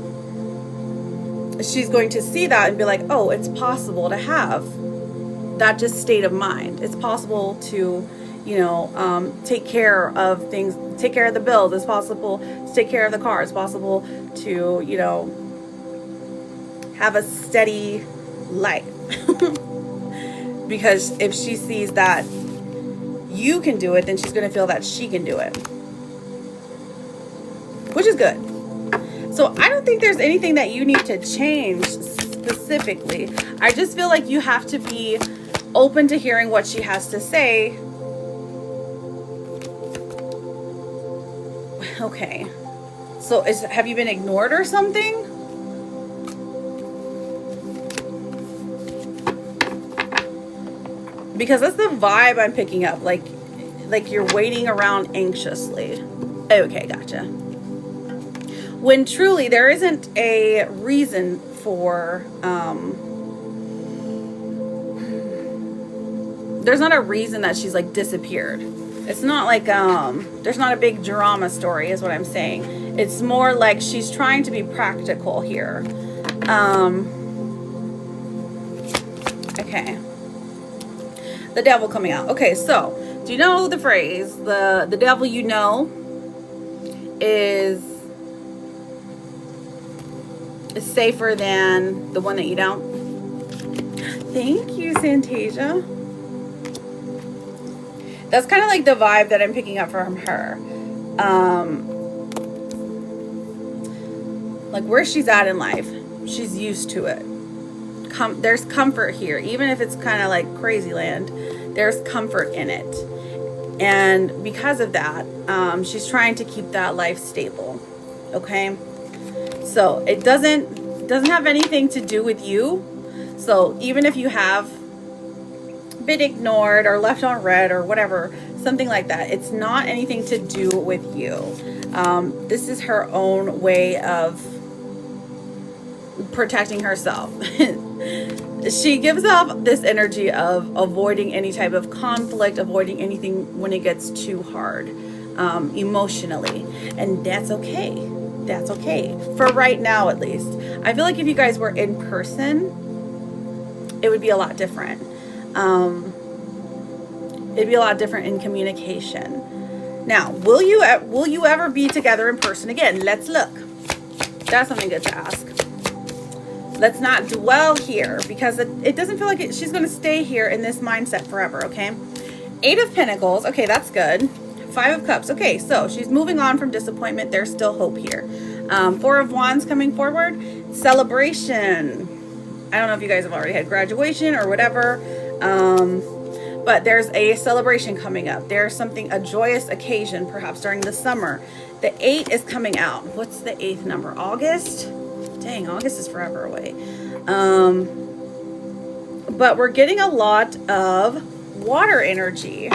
she's going to see that and be like, oh, it's possible to have that just state of mind. It's possible to, you know, take care of things, take care of the bills. It's possible to take care of the car. It's possible to, you know, have a steady life. Because if she sees that you can do it, then she's going to feel that she can do it, which is good. So I don't think there's anything that you need to change specifically. I just feel like you have to be open to hearing what she has to say. Okay. So have you been ignored or something? Because that's the vibe I'm picking up. Like you're waiting around anxiously. Okay, gotcha. When truly there isn't a reason for, there's not a reason that she's like disappeared. It's not like, there's not a big drama story is what I'm saying. It's more like she's trying to be practical here. Okay. The devil coming out. Okay, so do you know the phrase, the devil you know is safer than the one that you don't? Thank you, Santasia. That's kind of like the vibe that I'm picking up from her. Like where she's at in life, she's used to it. There's comfort here, even if it's kind of like crazy land. There's comfort in it, and because of that, she's trying to keep that life stable. Okay, so it doesn't have anything to do with you. So even if you have been ignored or left on red or whatever, something like that, it's not anything to do with you. This is her own way of protecting herself. She gives off this energy of avoiding any type of conflict, avoiding anything when it gets too hard, emotionally, and that's okay. That's okay for right now, at least. I feel like if you guys were in person, it would be a lot different. It'd be a lot different in communication. Now, will you ever be together in person again? Let's look. That's something good to ask. Let's not dwell here, because it doesn't feel like she's going to stay here in this mindset forever, okay? 8 of Pentacles. Okay, that's good. 5 of Cups. Okay, so she's moving on from disappointment. There's still hope here. 4 of Wands coming forward. Celebration. I don't know if you guys have already had graduation or whatever, but there's a celebration coming up. There's a joyous occasion, perhaps during the summer. The 8 is coming out. What's the 8th number? August? Dang, August is forever away. But we're getting a lot of water energy.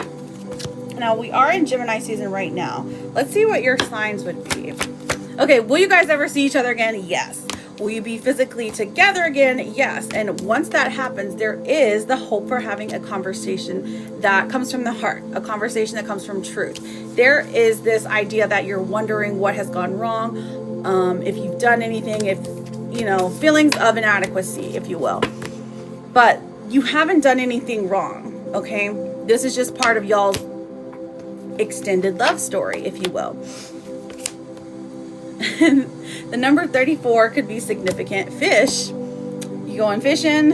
Now, we are in Gemini season right now. Let's see what your signs would be. Okay, will you guys ever see each other again? Yes. Will you be physically together again? Yes. And once that happens, there is the hope for having a conversation that comes from the heart, a conversation that comes from truth. There is this idea that you're wondering what has gone wrong, if you've done anything, if, you know, feelings of inadequacy, if you will. But you haven't done anything wrong, okay? This is just part of y'all's extended love story, if you will. The number 34 could be significant. Fish. You going fishing,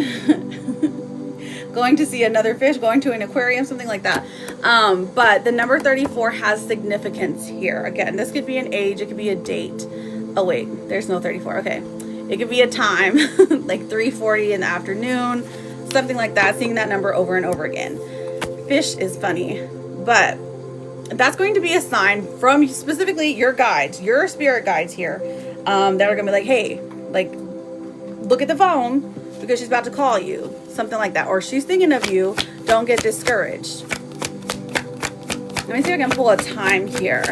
going to see another fish, going to an aquarium, something like that. But the number 34 has significance here. Again, this could be an age, it could be a date. Oh wait, there's no 34. Okay, it could be a time, like 3:40 in the afternoon, something like that. Seeing that number over and over again. Fish is funny, but that's going to be a sign from specifically your guides, your spirit guides here, that are gonna be like, hey, like, look at the phone because she's about to call you, something like that, or she's thinking of you. Don't get discouraged. Let me see if I can pull a time here.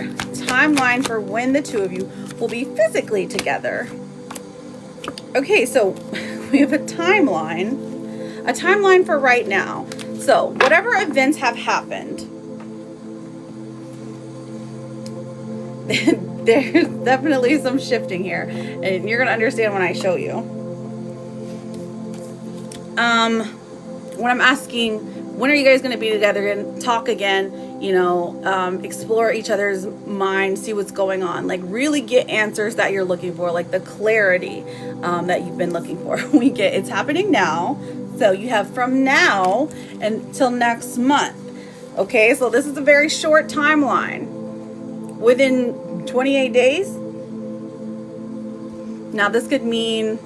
Timeline for when the two of you will be physically together. Okay, so we have a timeline for right now. So whatever events have happened, There's definitely some shifting here, and you're going to understand when I show you. When I'm asking, when are you guys going to be together and talk again, you know, explore each other's mind, see what's going on, like really get answers that you're looking for, like the clarity that you've been looking for. We get, it's happening now. So you have from now until next month. Okay, so this is a very short timeline. Within 28 days. Now this could mean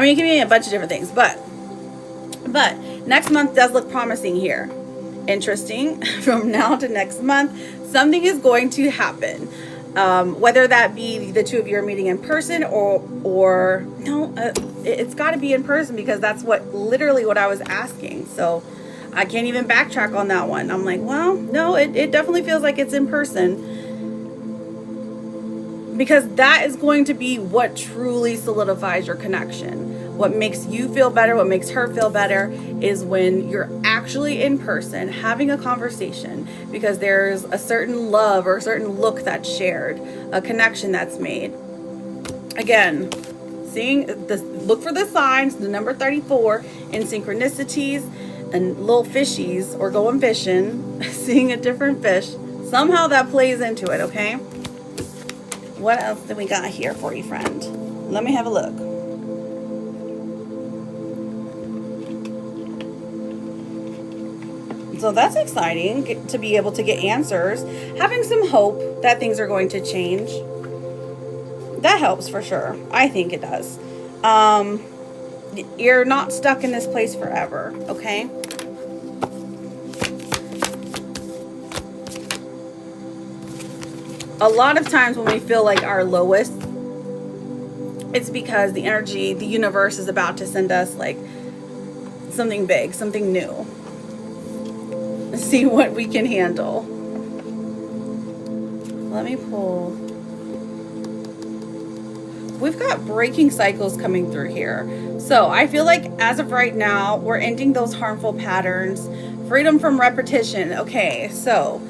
it can mean a bunch of different things, but next month does look promising here. Interesting. From now to next month, something is going to happen. Whether that be the two of you are meeting in person or no, it's got to be in person, because that's literally what I was asking. So I can't even backtrack on that one. I'm like, well, no, it definitely feels like it's in person, because that is going to be what truly solidifies your connection. What makes you feel better, what makes her feel better, is when you're actually in person having a conversation, because there's a certain love or a certain look that's shared, a connection that's made. Again, seeing this, look for the signs, the number 34 in synchronicities and little fishies, or going fishing, seeing a different fish. Somehow that plays into it, okay? What else do we got here for you, friend? Let me have a look. So that's exciting, to be able to get answers, having some hope that things are going to change. That helps for sure. I think it does. You're not stuck in this place forever, okay? A lot of times when we feel like our lowest, it's because the energy, the universe is about to send us like something big, something new. See what we can handle. Let me pull. We've got breaking cycles coming through here. So I feel like as of right now, we're ending those harmful patterns. Freedom from repetition. Okay, so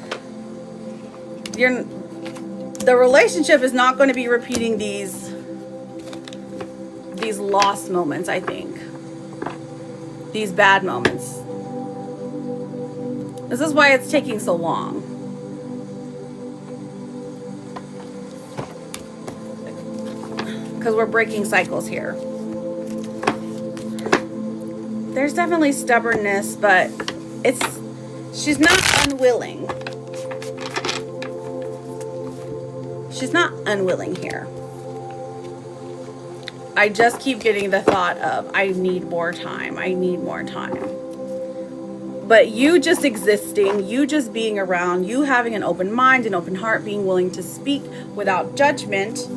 the relationship is not going to be repeating these lost moments, I think. These bad moments. This is why it's taking so long. Because we're breaking cycles here. There's definitely stubbornness, but she's not unwilling. She's not unwilling here. I just keep getting the thought of, I need more time. I need more time. But you just existing, you just being around, you having an open mind, an open heart, being willing to speak without judgment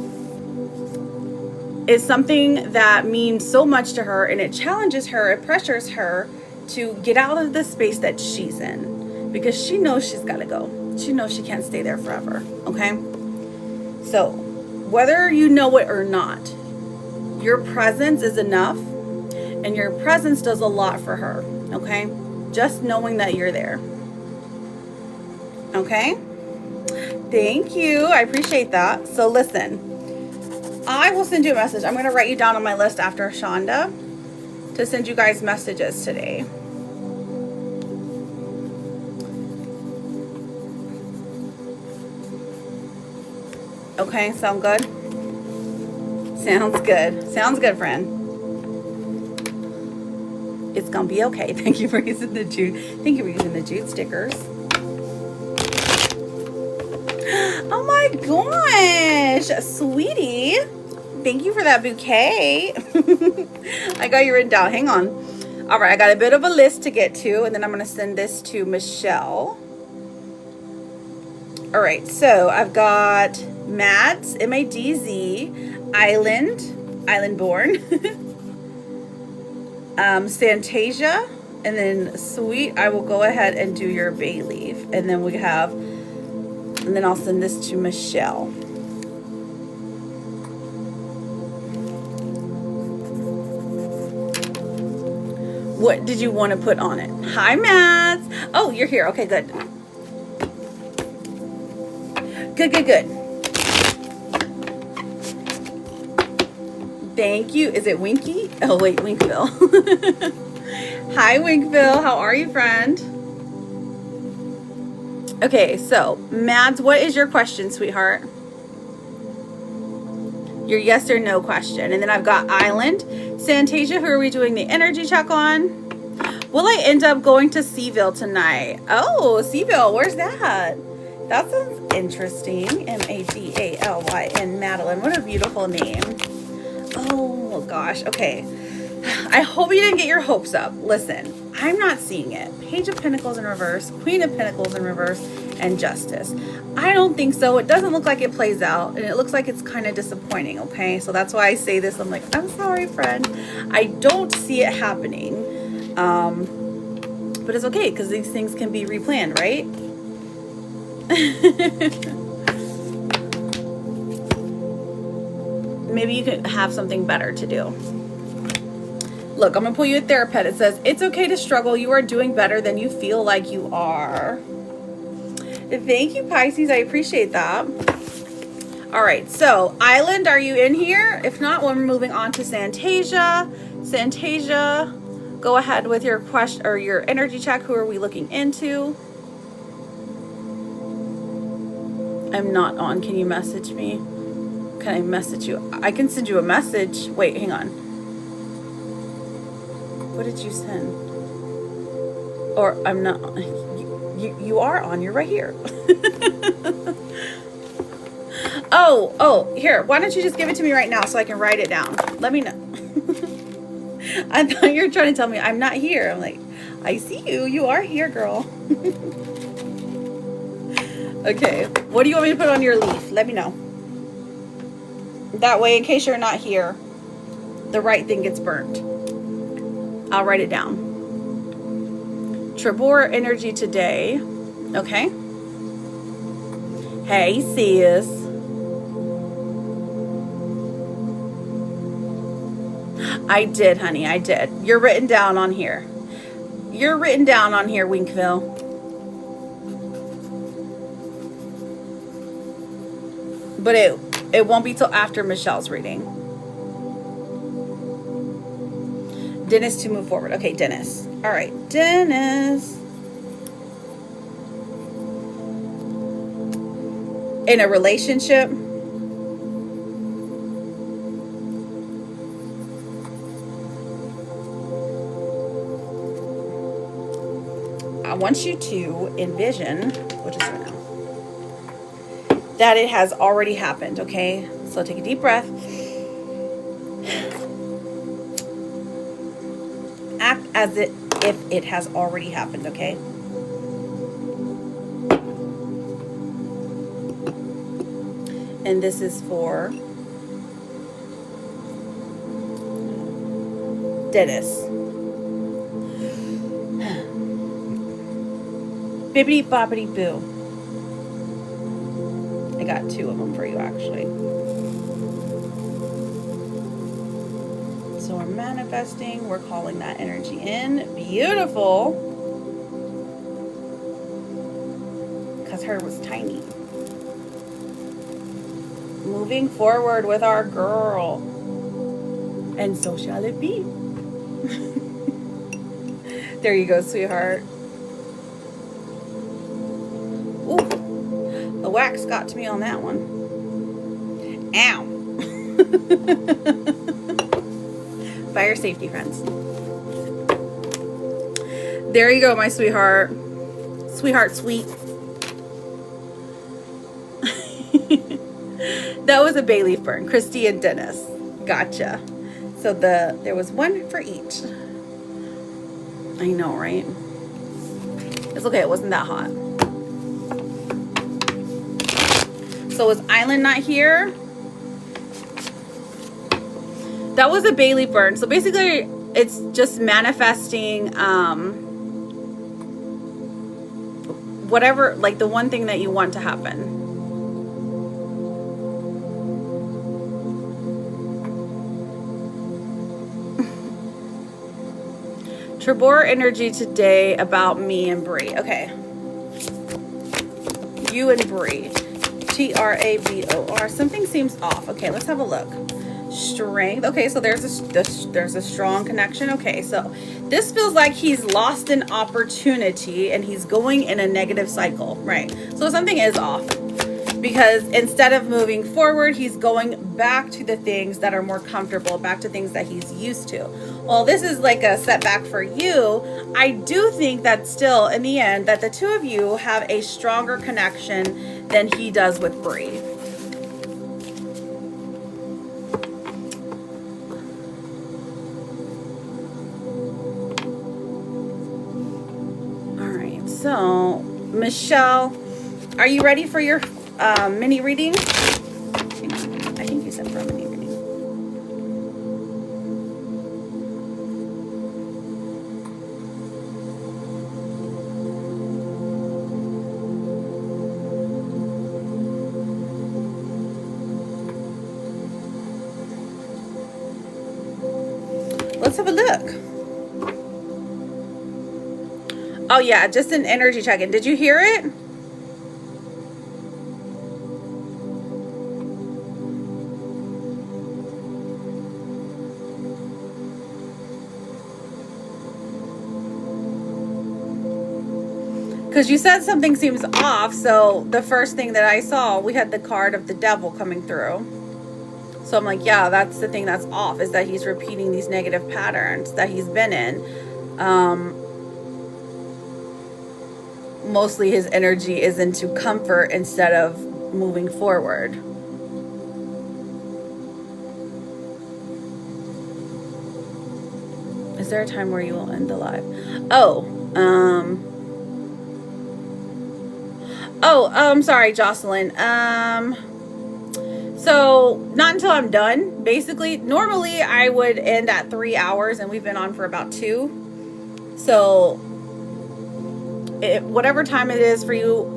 is something that means so much to her, and it challenges her, it pressures her to get out of the space that she's in, because she knows she's got to go. She knows she can't stay there forever, okay? So whether you know it or not, your presence is enough, and your presence does a lot for her, okay? Just knowing that you're there. Okay? Thank you. I appreciate that. So listen, I will send you a message. I'm going to write you down on my list after Shonda to send you guys messages today. Okay, sound good? Sounds good. Sounds good, friend. It's gonna be okay. Thank you for using the Jude. Thank you for using the Jude stickers. Oh my gosh, sweetie. Thank you for that bouquet. I got you written down. Hang on. All right, I got a bit of a list to get to, and then I'm gonna send this to Michelle. All right, so I've got Mads, M-A-D-Z, Island Born. Santasia, and then Sweet, I will go ahead and do your bay leaf, and then and then I'll send this to Michelle. What did you want to put on it? Hi, Mads. Oh, you're here. Okay, good. Good. Thank you. Is it Winky? Oh, wait, Winkville. Hi, Winkville. How are you, friend? Okay, so, Mads, what is your question, sweetheart? Your yes or no question. And then I've got Island. Santasia, who are we doing the energy check on? Will I end up going to Seaville tonight? Oh, Seaville, where's that? That sounds interesting. M-A-D-A-L-Y-N, Madeline. What a beautiful name. Oh, gosh. Okay. I hope you didn't get your hopes up. Listen, I'm not seeing it. Page of Pentacles in reverse, Queen of Pentacles in reverse, and Justice. I don't think so. It doesn't look like it plays out, and it looks like it's kind of disappointing, okay? So that's why I say this. I'm like, I'm sorry, friend. I don't see it happening. But it's okay, because these things can be replanned, right? Maybe you could have something better to do. Look, I'm gonna pull you a therapist. It says, it's okay to struggle. You are doing better than you feel like you are. Thank you, Pisces. I appreciate that. All right, so Island, are you in here? If not, we're moving on to Santasia. Santasia, go ahead with your question or your energy check. Who are we looking into? I'm not on. Can you message me? Can I message you? I can send you a message. Wait, hang on. What did you send? Or I'm not. You are on. You're right here. Oh, here. Why don't you just give it to me right now so I can write it down? Let me know. I thought you were trying to tell me I'm not here. I'm like, I see you. You are here, girl. Okay. What do you want me to put on your leaf? Let me know. That way, in case you're not here, the right thing gets burnt. I'll write it down. Trebor energy today. Okay. Hey, sis. I did, honey. I did. You're written down on here. You're written down on here, Winkville. But it won't be till after Michelle's reading. Dennis to move forward. Okay, Dennis. All right, Dennis. In a relationship. I want you to envision, which is right now, that it has already happened, okay? So take a deep breath. Act as if it has already happened, okay? And this is for Dennis. Bibbidi bobbidi boo. I got two of them for you, actually. So we're manifesting. We're calling that energy in. Beautiful. Because her was tiny. Moving forward with our girl. And so shall it be. There you go, sweetheart. Ooh. The wax got to me on that one. Ow. Fire safety, friends. There you go, my sweetheart. Sweetheart sweet. That was a bay leaf burn. Christy and Dennis. Gotcha. So there was one for each. I know, right? It's okay. It wasn't that hot. So was Island not here? That was a bay leaf burn. So basically, it's just manifesting whatever, like the one thing that you want to happen. Trebor energy today about me and Bree. Okay. You and Bree. Travor. Something seems off. Okay, let's have a look. Strength. Okay, so there's a strong connection. Okay, so this feels like he's lost an opportunity and he's going in a negative cycle, right? So something is off, because instead of moving forward, he's going back to the things that are more comfortable, back to things that he's used to. Well, this is like a setback for you. I do think that still, in the end, that the two of you have a stronger connection than he does with Bree. All right, so Michelle, are you ready for your mini reading? I think you said for a mini reading. Let's have a look. Oh yeah, just an energy check-in. Did you hear it? Because you said something seems off, so the first thing that I saw, we had the card of the devil coming through. So I'm like, yeah, that's the thing that's off, is that he's repeating these negative patterns that he's been in. Mostly his energy is into comfort instead of moving forward. Is there a time where you will end the live? I'm sorry, Jocelyn. So not until I'm done, basically. Normally I would end at 3 hours and we've been on for about 2. So whatever time it is for you,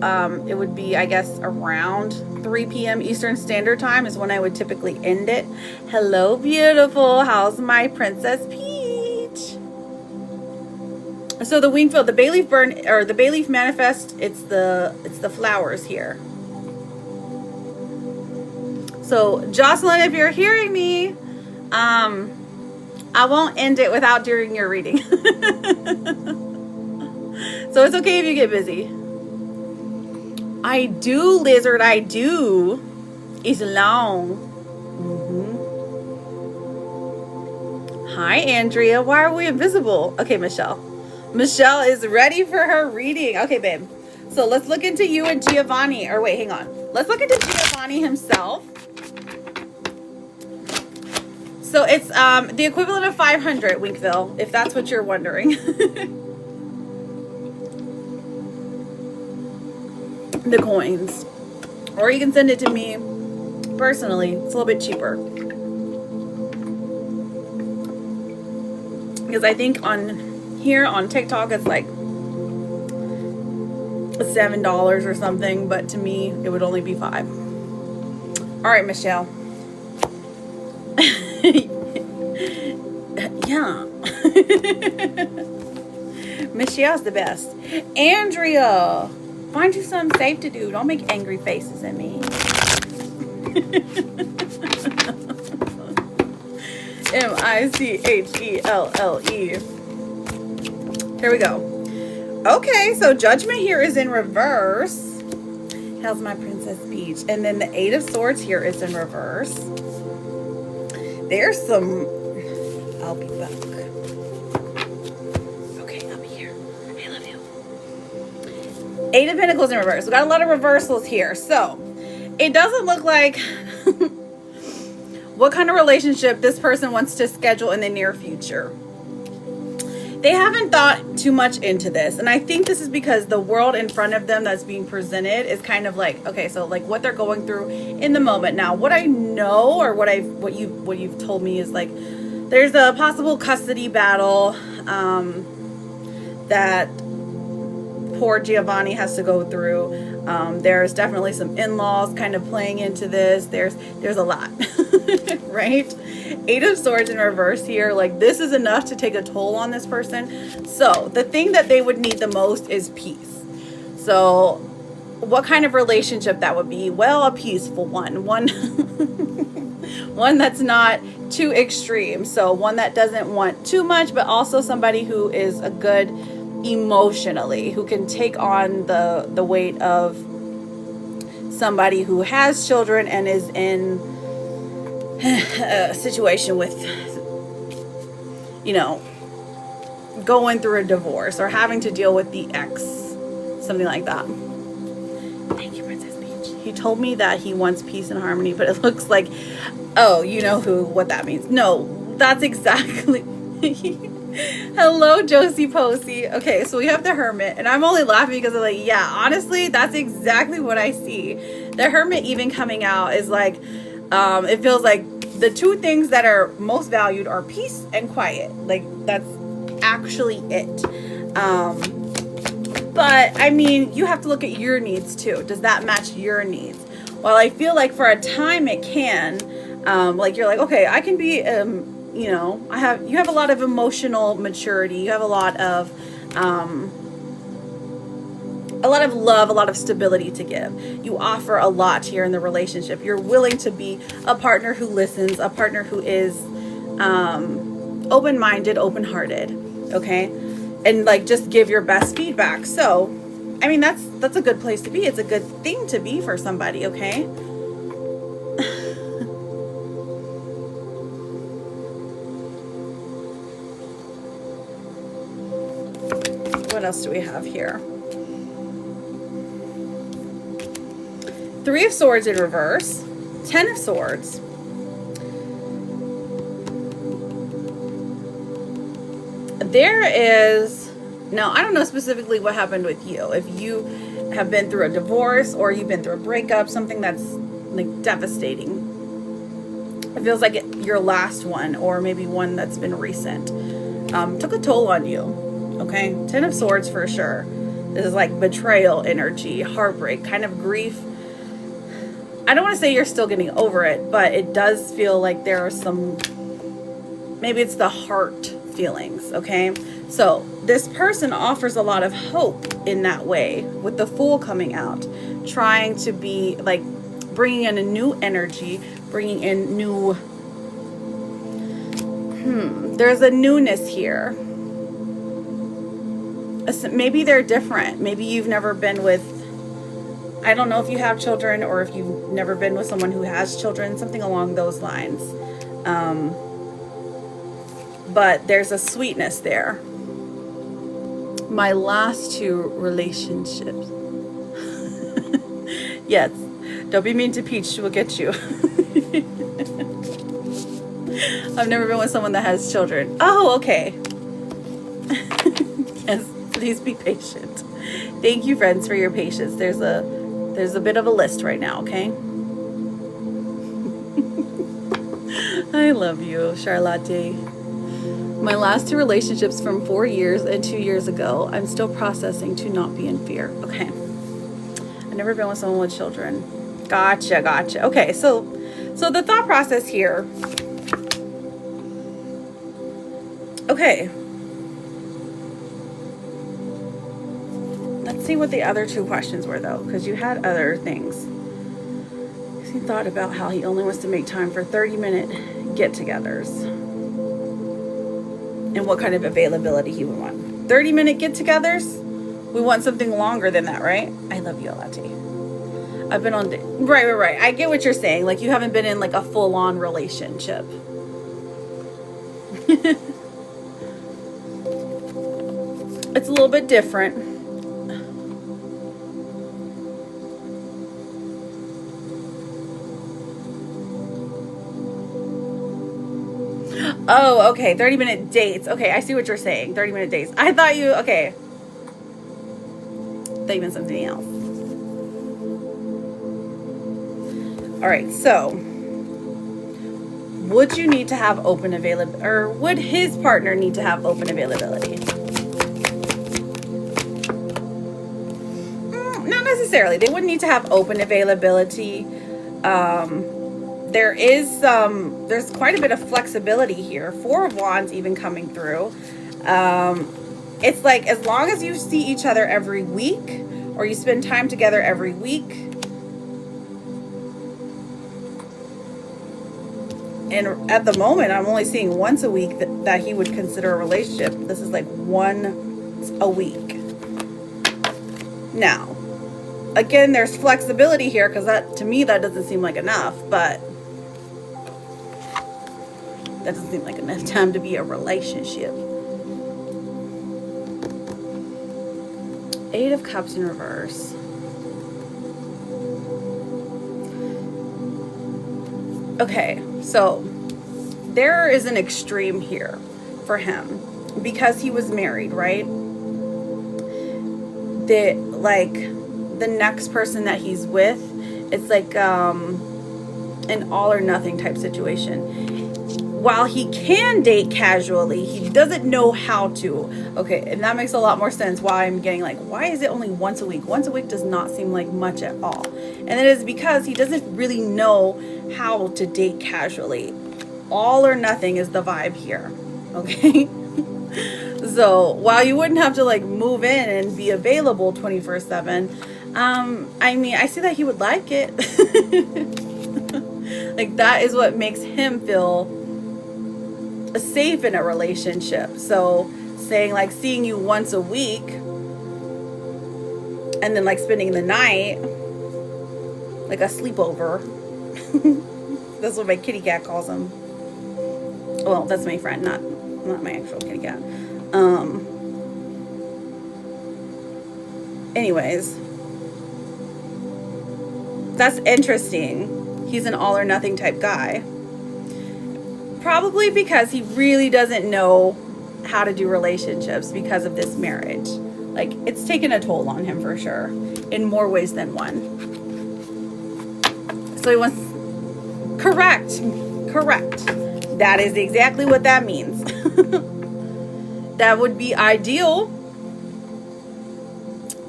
it would be, I guess, around 3 p.m. Eastern Standard Time is when I would typically end it. Hello, beautiful. How's my Princess Peach? So the Wingfield, the bay leaf burn, or the bay leaf manifest, it's the flowers here. So Jocelyn, if you're hearing me, I won't end it without doing your reading. So it's okay if you get busy. I do, lizard, I do. It's long. Hi, Andrea. Why are we invisible? Okay, Michelle. Michelle is ready for her reading. Okay, babe. So let's look into you and Giovanni. Or wait, hang on. Let's look into Giovanni himself. So it's the equivalent of 500, Winkville, if that's what you're wondering. The coins. Or you can send it to me personally. It's a little bit cheaper. Because I think on here on TikTok it's like $7 or something, but to me it would only be $5. All right, Michelle. Yeah. Michelle's the best. Andrea, find you something safe to do. Don't make angry faces at me. Michelle. Here we go. Okay, so Judgment here is in reverse. How's my Princess Peach? And then the 8 of Swords here is in reverse. There's some... I'll be back. Okay, I'll be here. I love you. 8 of Pentacles in reverse. We got a lot of reversals here. So, it doesn't look like what kind of relationship this person wants to schedule in the near future. They haven't thought too much into this. And I think this is because the world in front of them that's being presented is kind of like, okay, so like what they're going through in the moment. Now, what I know, or what you've told me is like, there's a possible custody battle that poor Giovanni has to go through. There's definitely some in-laws kind of playing into this. There's a lot. right? Eight of Swords in reverse here. Like, this is enough to take a toll on this person. So the thing that they would need the most is peace. So what kind of relationship that would be? Well, a peaceful one. One that's not too extreme. So one that doesn't want too much, but also somebody who is a good emotionally, who can take on the weight of somebody who has children and is in a situation with, you know, going through a divorce or having to deal with the ex, something like that. Thank you, Princess Peach. He told me that he wants peace and harmony, but it looks like, oh, you know what that means. No, that's exactly. Hello, Josie Posey. Okay, so we have the Hermit, and I'm only laughing because I'm like, yeah, honestly, that's exactly what I see. The Hermit even coming out is like, it feels like the two things that are most valued are peace and quiet. Like, that's actually it. But I mean, you have to look at your needs too. Does that match your needs? Well, I feel like for a time it can, like you're like, okay, I can be, you know, you have a lot of emotional maturity. You have a lot of love, a lot of stability to give. You offer a lot here in the relationship. You're willing to be a partner who listens, a partner who is open-minded, open-hearted, okay? And like, just give your best feedback. So, I mean, that's a good place to be. It's a good thing to be for somebody, okay? What else do we have here? Three of Swords in reverse, 10 of Swords. There is, now I don't know specifically what happened with you. If you have been through a divorce or you've been through a breakup, something that's like devastating. It feels like your last one, or maybe one that's been recent, took a toll on you. Okay, 10 of Swords for sure. This is like betrayal energy, heartbreak, kind of grief. I don't want to say you're still getting over it, but it does feel like there are some, maybe it's the heart feelings, okay? So this person offers a lot of hope in that way, with the Fool coming out, trying to be like bringing in a new energy, bringing in new, there's a newness here. Maybe they're different. Maybe you've never been with, I don't know if you have children or if you've never been with someone who has children, something along those lines. But there's a sweetness there. My last two relationships. Yes, don't be mean to Peach, she will get you. I've never been with someone that has children. Oh, okay. Yes, please be patient. Thank you, friends, for your patience. There's a bit of a list right now, okay? I love you, Charlotte. My last two relationships from 4 years and 2 years ago, I'm still processing to not be in fear. Okay. I've never been with someone with children. Gotcha. Okay, so the thought process here. Okay. Let's see what the other two questions were, though, because you had other things. He thought about how he only wants to make time for 30-minute get-togethers. And what kind of availability he would want. 30-minute get-togethers? We want something longer than that, right? I love you, Alati. I've been on... Right. I get what you're saying. Like, you haven't been in, like, a full-on relationship. It's a little bit different. Oh, okay. 30-minute dates. Okay, I see what you're saying. 30-minute dates. I thought you... Okay. Thought you meant something else. All right, so... Would you need to have open availability... Or would his partner need to have open availability? Not necessarily. They wouldn't need to have open availability. there is there's quite a bit of flexibility here. 4 of Wands even coming through. It's like, as long as you see each other every week, or you spend time together every week, and at the moment I'm only seeing once a week that he would consider a relationship. This is like once a week. Now, again, there's flexibility here, because that, to me, that doesn't seem like enough, but that doesn't seem like enough time to be a relationship. 8 of Cups in reverse. Okay, so there is an extreme here for him, because he was married, right? That, like, the next person that he's with, it's like an all or nothing type situation. While he can date casually, he doesn't know how to. Okay, and that makes a lot more sense why I'm getting like, why is it only once a week? Once a week does not seem like much at all. And it is because he doesn't really know how to date casually. All or nothing is the vibe here, okay? So while you wouldn't have to like move in and be available 24/7, I mean, I see that he would like it. Like, that is what makes him feel safe in a relationship. So saying like seeing you once a week and then like spending the night, like a sleepover. That's what my kitty cat calls him. Well, that's my friend, not my actual kitty cat. Anyways, that's interesting. He's an all or nothing type guy. Probably because he really doesn't know how to do relationships because of this marriage. Like, it's taken a toll on him for sure, in more ways than one. So he wants, correct. That is exactly what that means. That would be ideal.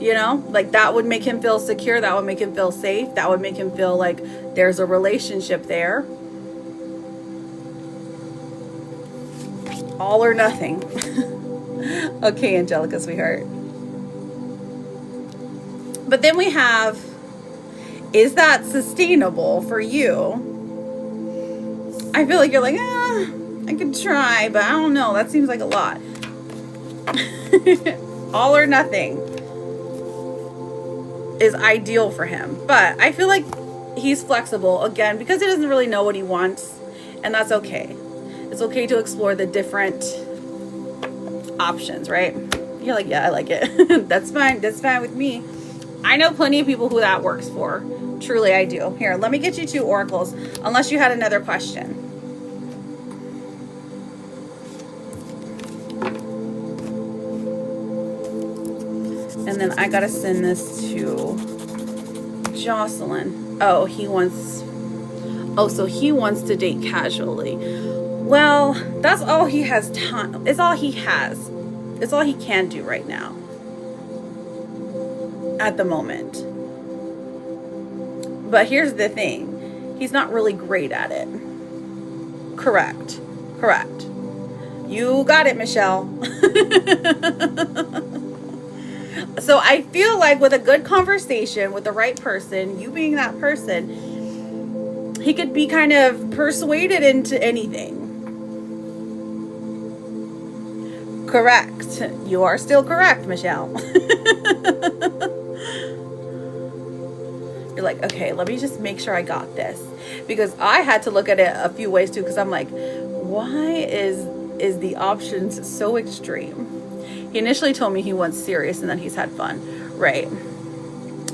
You know, like, that would make him feel secure. That would make him feel safe. That would make him feel like there's a relationship there. All or nothing. Okay, Angelica, sweetheart. But then we have, is that sustainable for you? I feel like you're like, I could try, but I don't know. That seems like a lot. All or nothing is ideal for him. But I feel like he's flexible, again, because he doesn't really know what he wants. And that's okay. It's okay to explore the different options, right? You're like, yeah, I like it. That's fine. That's fine with me. I know plenty of people who that works for. Truly, I do. Here, let me get you 2 oracles, unless you had another question. And then I gotta send this to Jocelyn. Oh, so he wants to date casually. Well, that's all he has time. It's all he has. It's all he can do right now. At the moment. But here's the thing. He's not really great at it. Correct. You got it, Michelle. So I feel like with a good conversation with the right person, you being that person, he could be kind of persuaded into anything. Correct. You are still correct, Michelle. You're like, okay, let me just make sure I got this. Because I had to look at it a few ways too, because I'm like, why is the options so extreme? He initially told me he wants serious and then he's had fun. Right.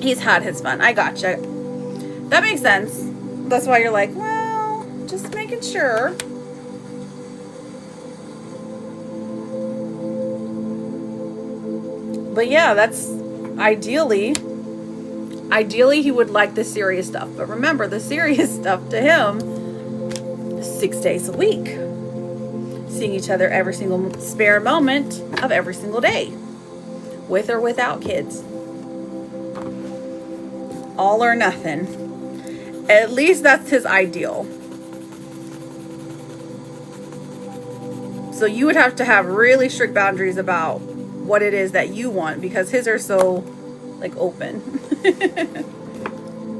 He's had his fun. I gotcha. That makes sense. That's why you're like, well, just making sure. But yeah, that's ideally he would like the serious stuff. But remember, the serious stuff to him is 6 days a week. Seeing each other every single spare moment of every single day. With or without kids. All or nothing. At least that's his ideal. So you would have to have really strict boundaries about what it is that you want, because his are so like open.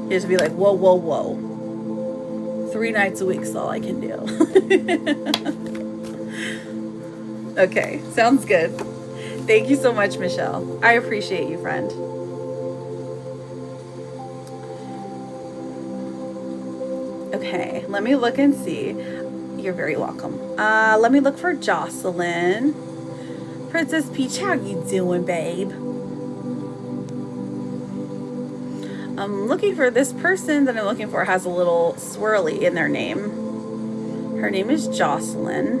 His would be like, whoa, whoa, whoa. 3 nights a week's all I can do. Okay, sounds good. Thank you so much, Michelle. I appreciate you, friend. Okay, let me look and see. You're very welcome. Let me look for Jocelyn. Princess Peach, how you doing, babe? I'm looking for this person that I'm looking for has a little swirly in their name. Her name is Jocelyn.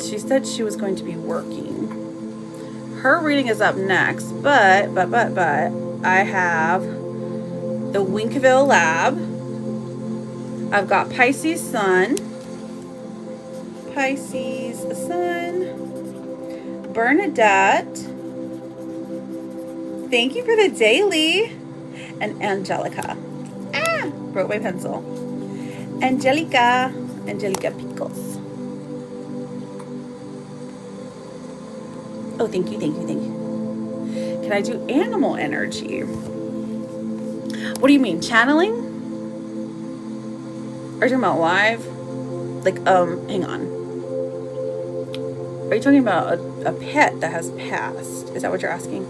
She said she was going to be working. Her reading is up next, but I have the Winkville Lab. I've got Pisces Sun. Pisces Sun. Bernadette. Thank you for the daily. And Angelica. Ah, broke my pencil. Angelica Pickles. Oh, thank you. Can I do animal energy? What do you mean, channeling? Are you talking about live? Like, hang on. Are you talking about a pet that has passed? Is that what you're asking?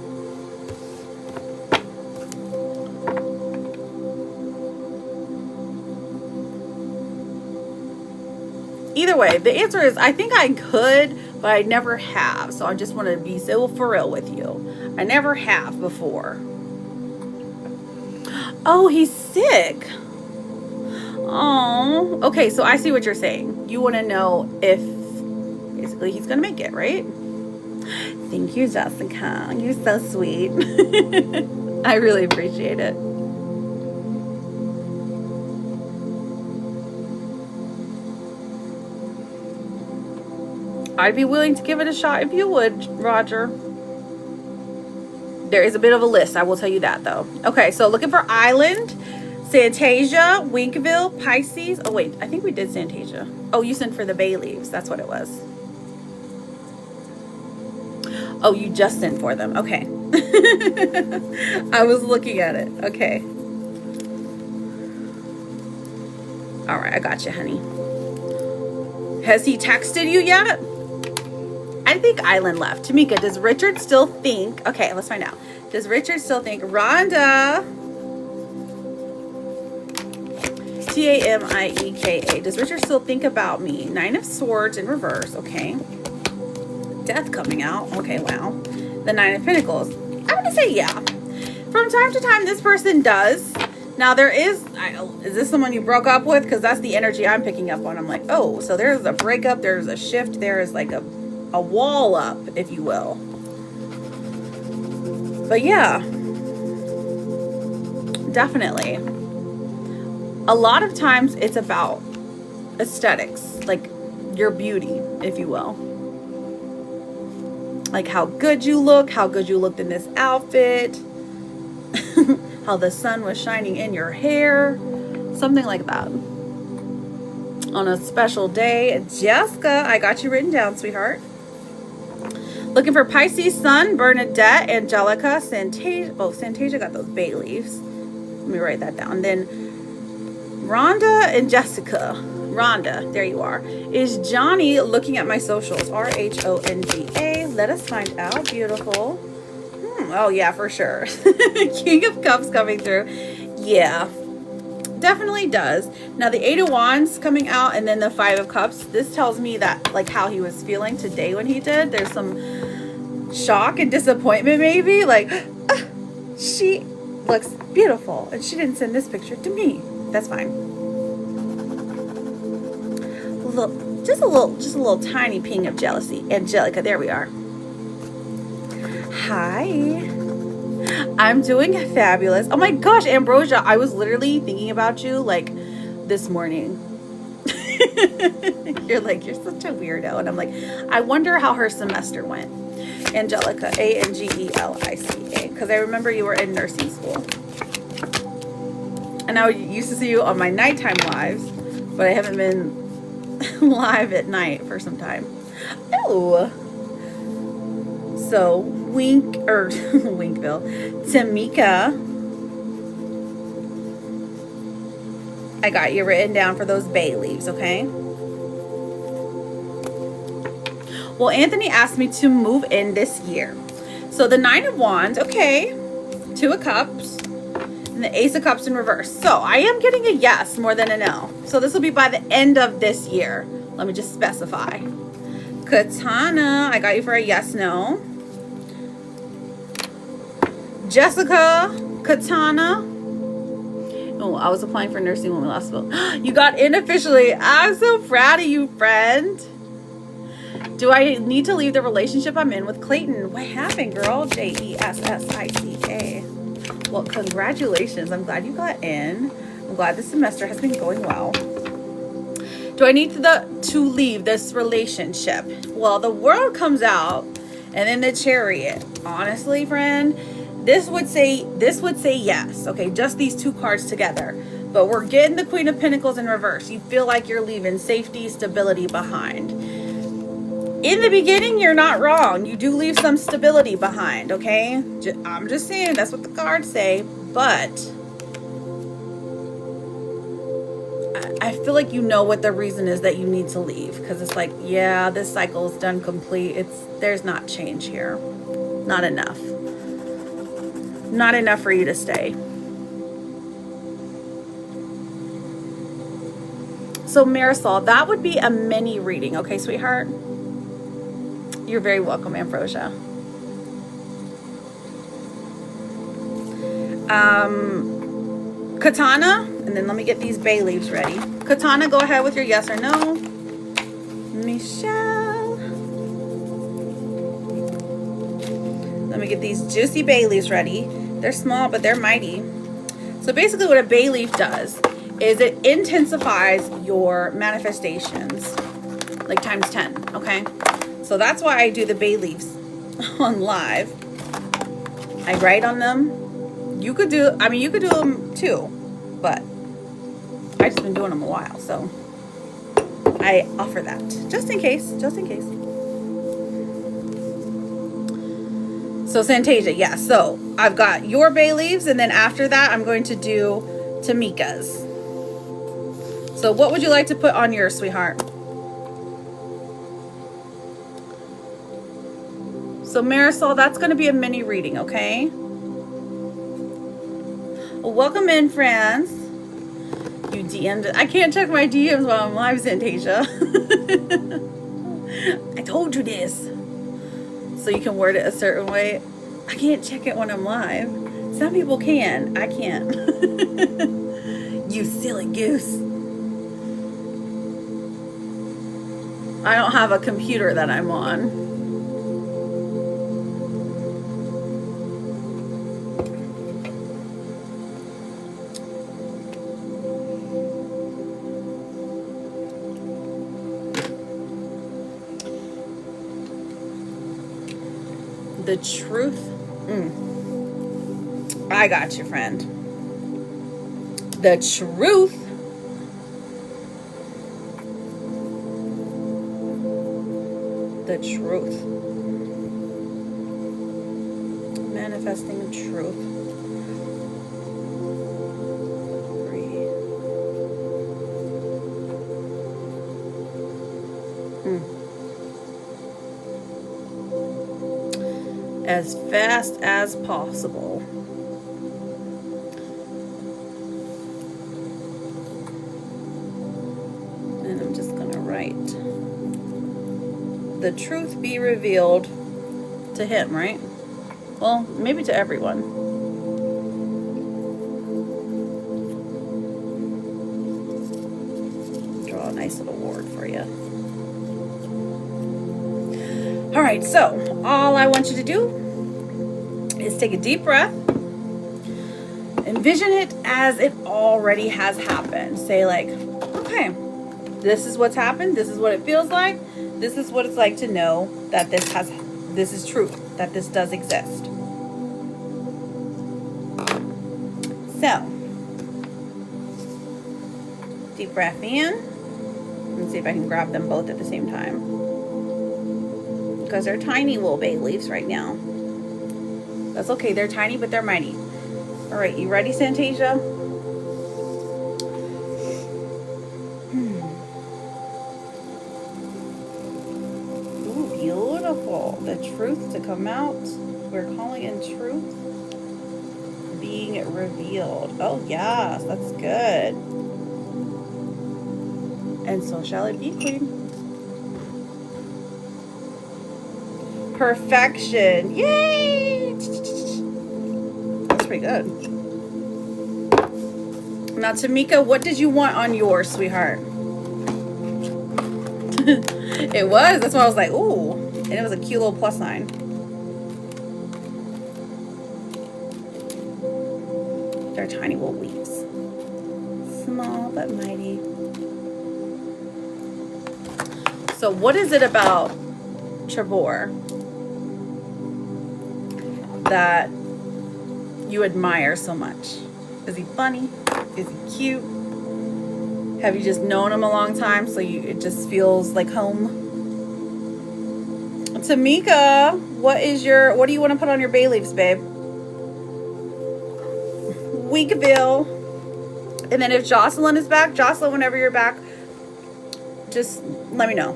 Either way, the answer is I think I could, but I never have. So I just want to be so for real with you. I never have before. Oh, he's sick. Oh, okay. So I see what you're saying. You want to know if basically he's going to make it, right? Thank you, Jessica. You're so sweet. I really appreciate it. I'd be willing to give it a shot if you would, Roger. There is a bit of a list, I will tell you that, though. Okay, so looking for Island, Santasia, Winkville, Pisces. Oh, wait, I think we did Santasia. Oh, you sent for the bay leaves. That's what it was. Oh, you just sent for them. Okay. I was looking at it. Okay. All right, I got you, honey. Has he texted you yet? I think Island left. Tamika, does Richard still think... Okay, let's find out. Does Richard still think... Rhonda... T-A-M-I-E-K-A. Does Richard still think about me? 9 of Swords in reverse. Okay. Death coming out. Okay, wow. The 9 of Pentacles. I'm going to say yeah. From time to time, this person does. Now, there is this someone you broke up with? Because that's the energy I'm picking up on. I'm like, oh, so there's a breakup. There's a shift. There is like a wall up, if you will. But yeah, definitely. A lot of times it's about aesthetics, like your beauty, if you will. Like how good you looked in this outfit, how the sun was shining in your hair, something like that. On a special day. Jessica, I got you written down, sweetheart. Looking for Pisces Sun, Bernadette, Angelica, Santasia. Oh, Santasia got those bay leaves. Let me write that down. Then Rhonda and Jessica. Rhonda, there you are. Is Johnny looking at my socials? R-H-O-N-G-A. Let us find out. Beautiful. Oh, yeah, for sure. King of Cups coming through. Yeah, definitely does. Now, the 8 of Wands coming out and then the 5 of Cups. This tells me that, like, how he was feeling today when he did. There's some shock and disappointment, maybe. Like, she looks beautiful and she didn't send this picture to me. That's fine. Look, just a little tiny ping of jealousy. Angelica, there we are. Hi. I'm doing fabulous. Oh my gosh, Ambrosia, I was literally thinking about you like this morning. You're such a weirdo. And I'm like, I wonder how her semester went. Angelica, A-N-G-E-L-I-C-A. Because I remember you were in nursing school. And I used to see you on my nighttime lives, but I haven't been live at night for some time. Oh. So, Winkville, Tamika, I got you written down for those bay leaves, okay? Well, Anthony asked me to move in this year. So the 9 of Wands, okay. 2 of Cups, and the Ace of Cups in reverse. So I am getting a yes more than a no. So this will be by the end of this year. Let me just specify. Katana, I got you for a yes, no. Jessica, Katana. Oh, I was applying for nursing when we last spoke. You got in officially. I'm so proud of you, friend. Do I need to leave the relationship I'm in with Clayton? What happened, girl? Jessicka. Well, congratulations. I'm glad you got in. I'm glad this semester has been going well. Do I need to leave this relationship? Well, the World comes out, and then the Chariot. Honestly, friend, this would say yes. Okay, just these 2 cards together. But we're getting the Queen of Pentacles in reverse. You feel like you're leaving safety, stability behind. In the beginning, you're not wrong. You do leave some stability behind, okay? I'm just saying, that's what the cards say. But I feel like you know what the reason is that you need to leave. Because it's like, yeah, this cycle is done complete. There's not change here. Not enough. Not enough for you to stay. So Marisol, that would be a mini reading, okay, sweetheart? You're very welcome, Ambrosia. Katana, and then let me get these bay leaves ready. Katana, go ahead with your yes or no. Michelle. Let me get these juicy bay leaves ready. They're small, but they're mighty. So basically what a bay leaf does is it intensifies your manifestations, like times 10, okay? So that's why I do the bay leaves on live. I write on them. You could do them too, but I've just been doing them a while, so I offer that just in case. So Santasia, yeah. So I've got your bay leaves, and then after that, I'm going to do Tamika's. So what would you like to put on yours, sweetheart? So Marisol, that's going to be a mini reading, okay? Well, welcome in, friends. You DM'd it. I can't check my DMs while I'm live, Santasia. I told you this. So you can word it a certain way. I can't check it when I'm live. Some people can. I can't. You silly goose. I don't have a computer that I'm on. The truth. I got you, friend. The truth. The truth. Manifesting truth. Breathe. As fast as possible. And I'm just going to write, the truth be revealed to him, right? Well, maybe to everyone. Draw a nice little word for you. All right, so all I want you to do is take a deep breath. Envision it as it already has happened. Say like, okay, this is what's happened. This is what it feels like. This is what it's like to know that this is true, that this does exist. So, deep breath in. and see if I can grab them both at the same time. Because they're tiny little bay leaves right now. That's okay. They're tiny, but they're mighty. All right, you ready, Santasia? Ooh, beautiful. The truth to come out. We're calling in truth being revealed. Oh, yes, that's good. And so shall it be, Queen. Perfection. Yay! That's pretty good. Now, Tamika, what did you want on yours, sweetheart? It was. That's why I was like, ooh. And it was a cute little plus sign. They're tiny little leaves. Small but mighty. So what is it about Trevor that you admire so much? Is he funny? Is he cute? Have you just known him a long time so it just feels like home? Tamika, what do you want to put on your bay leaves, babe? Weekville. And then if Jocelyn is back, Jocelyn, whenever you're back, just let me know.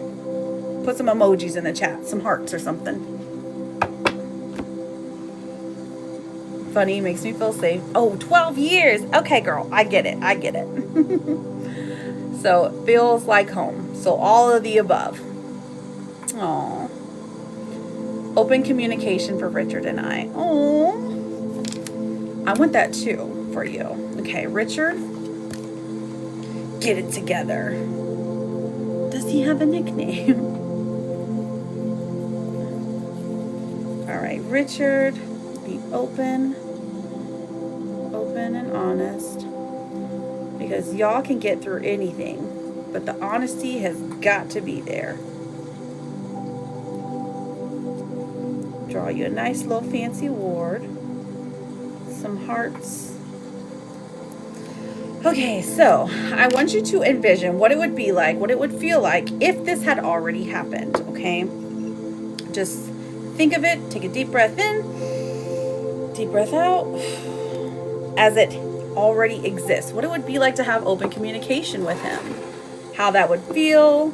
Put some emojis in the chat, some hearts or something. Funny, makes me feel safe. Oh, 12 years. Okay, girl, I get it. I get it. So it feels like home. So all of the above. Aww. Open communication for Richard and I. Aww. I want that too for you. Okay, Richard. Get it together. Does he have a nickname? All right, Richard, be open and honest, because y'all can get through anything, but the honesty has got to be there. Draw you a nice little fancy award, some hearts. Okay, so I want you to envision what it would be like, what it would feel like if this had already happened, okay? Just think of it, take a deep breath in, deep breath out, as it already exists. What it would be like to have open communication with him. How that would feel,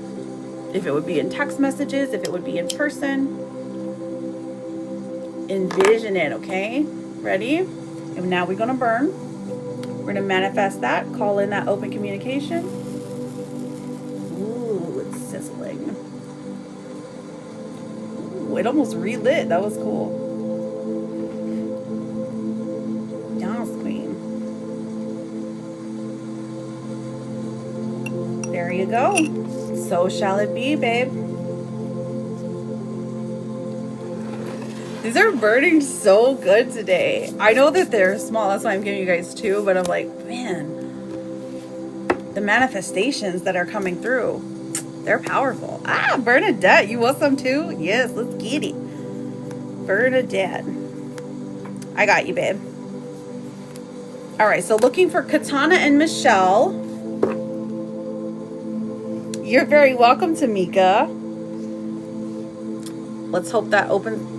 if it would be in text messages, if it would be in person. Envision it, okay? Ready? And now we're gonna burn. We're gonna manifest that, call in that open communication. Ooh, it's sizzling. Ooh, it almost relit. That was cool. Yes, queen. There you go. So shall it be, babe. These are burning so good today. I know that they're small, that's why I'm giving you guys two, but I'm like, man, the manifestations that are coming through, they're powerful. Ah, Bernadette, you want some too? Yes, let's get it. Bernadette. I got you, babe. All right, so looking for Katana and Michelle. You're very welcome, Tamika. Let's hope that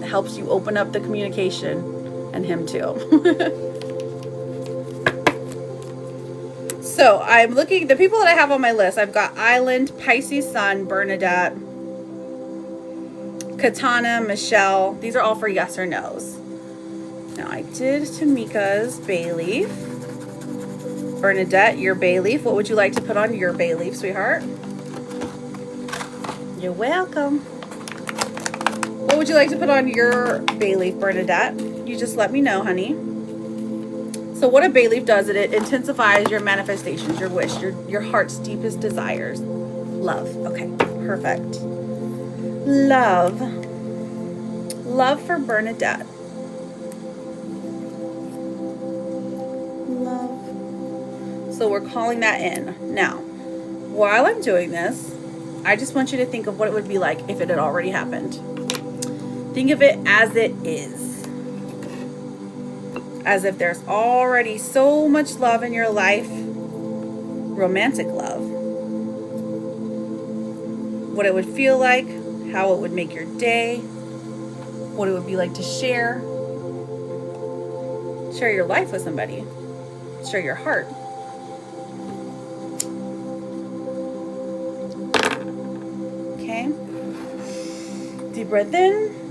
helps you open up the communication, and him too. So I'm looking, the people that I have on my list, I've got Island, Pisces Sun, Bernadette, Katana, Michelle. These are all for yes or no's. Now I did Tamika's bay leaf. Bernadette, your bay leaf. What would you like to put on your bay leaf, sweetheart? You're welcome. What would you like to put on your bay leaf, Bernadette? You just let me know, honey. So what a bay leaf does, it intensifies your manifestations, your wish, your heart's deepest desires. Love. Okay, perfect. Love. Love for Bernadette. Love. So we're calling that in. Now, while I'm doing this, I just want you to think of what it would be like if it had already happened. Think of it as it is. As if there's already so much love in your life. Romantic love. what it would feel like, how it would make your day, what it would be like to share your life with somebody, share your heart. Okay, deep breath in.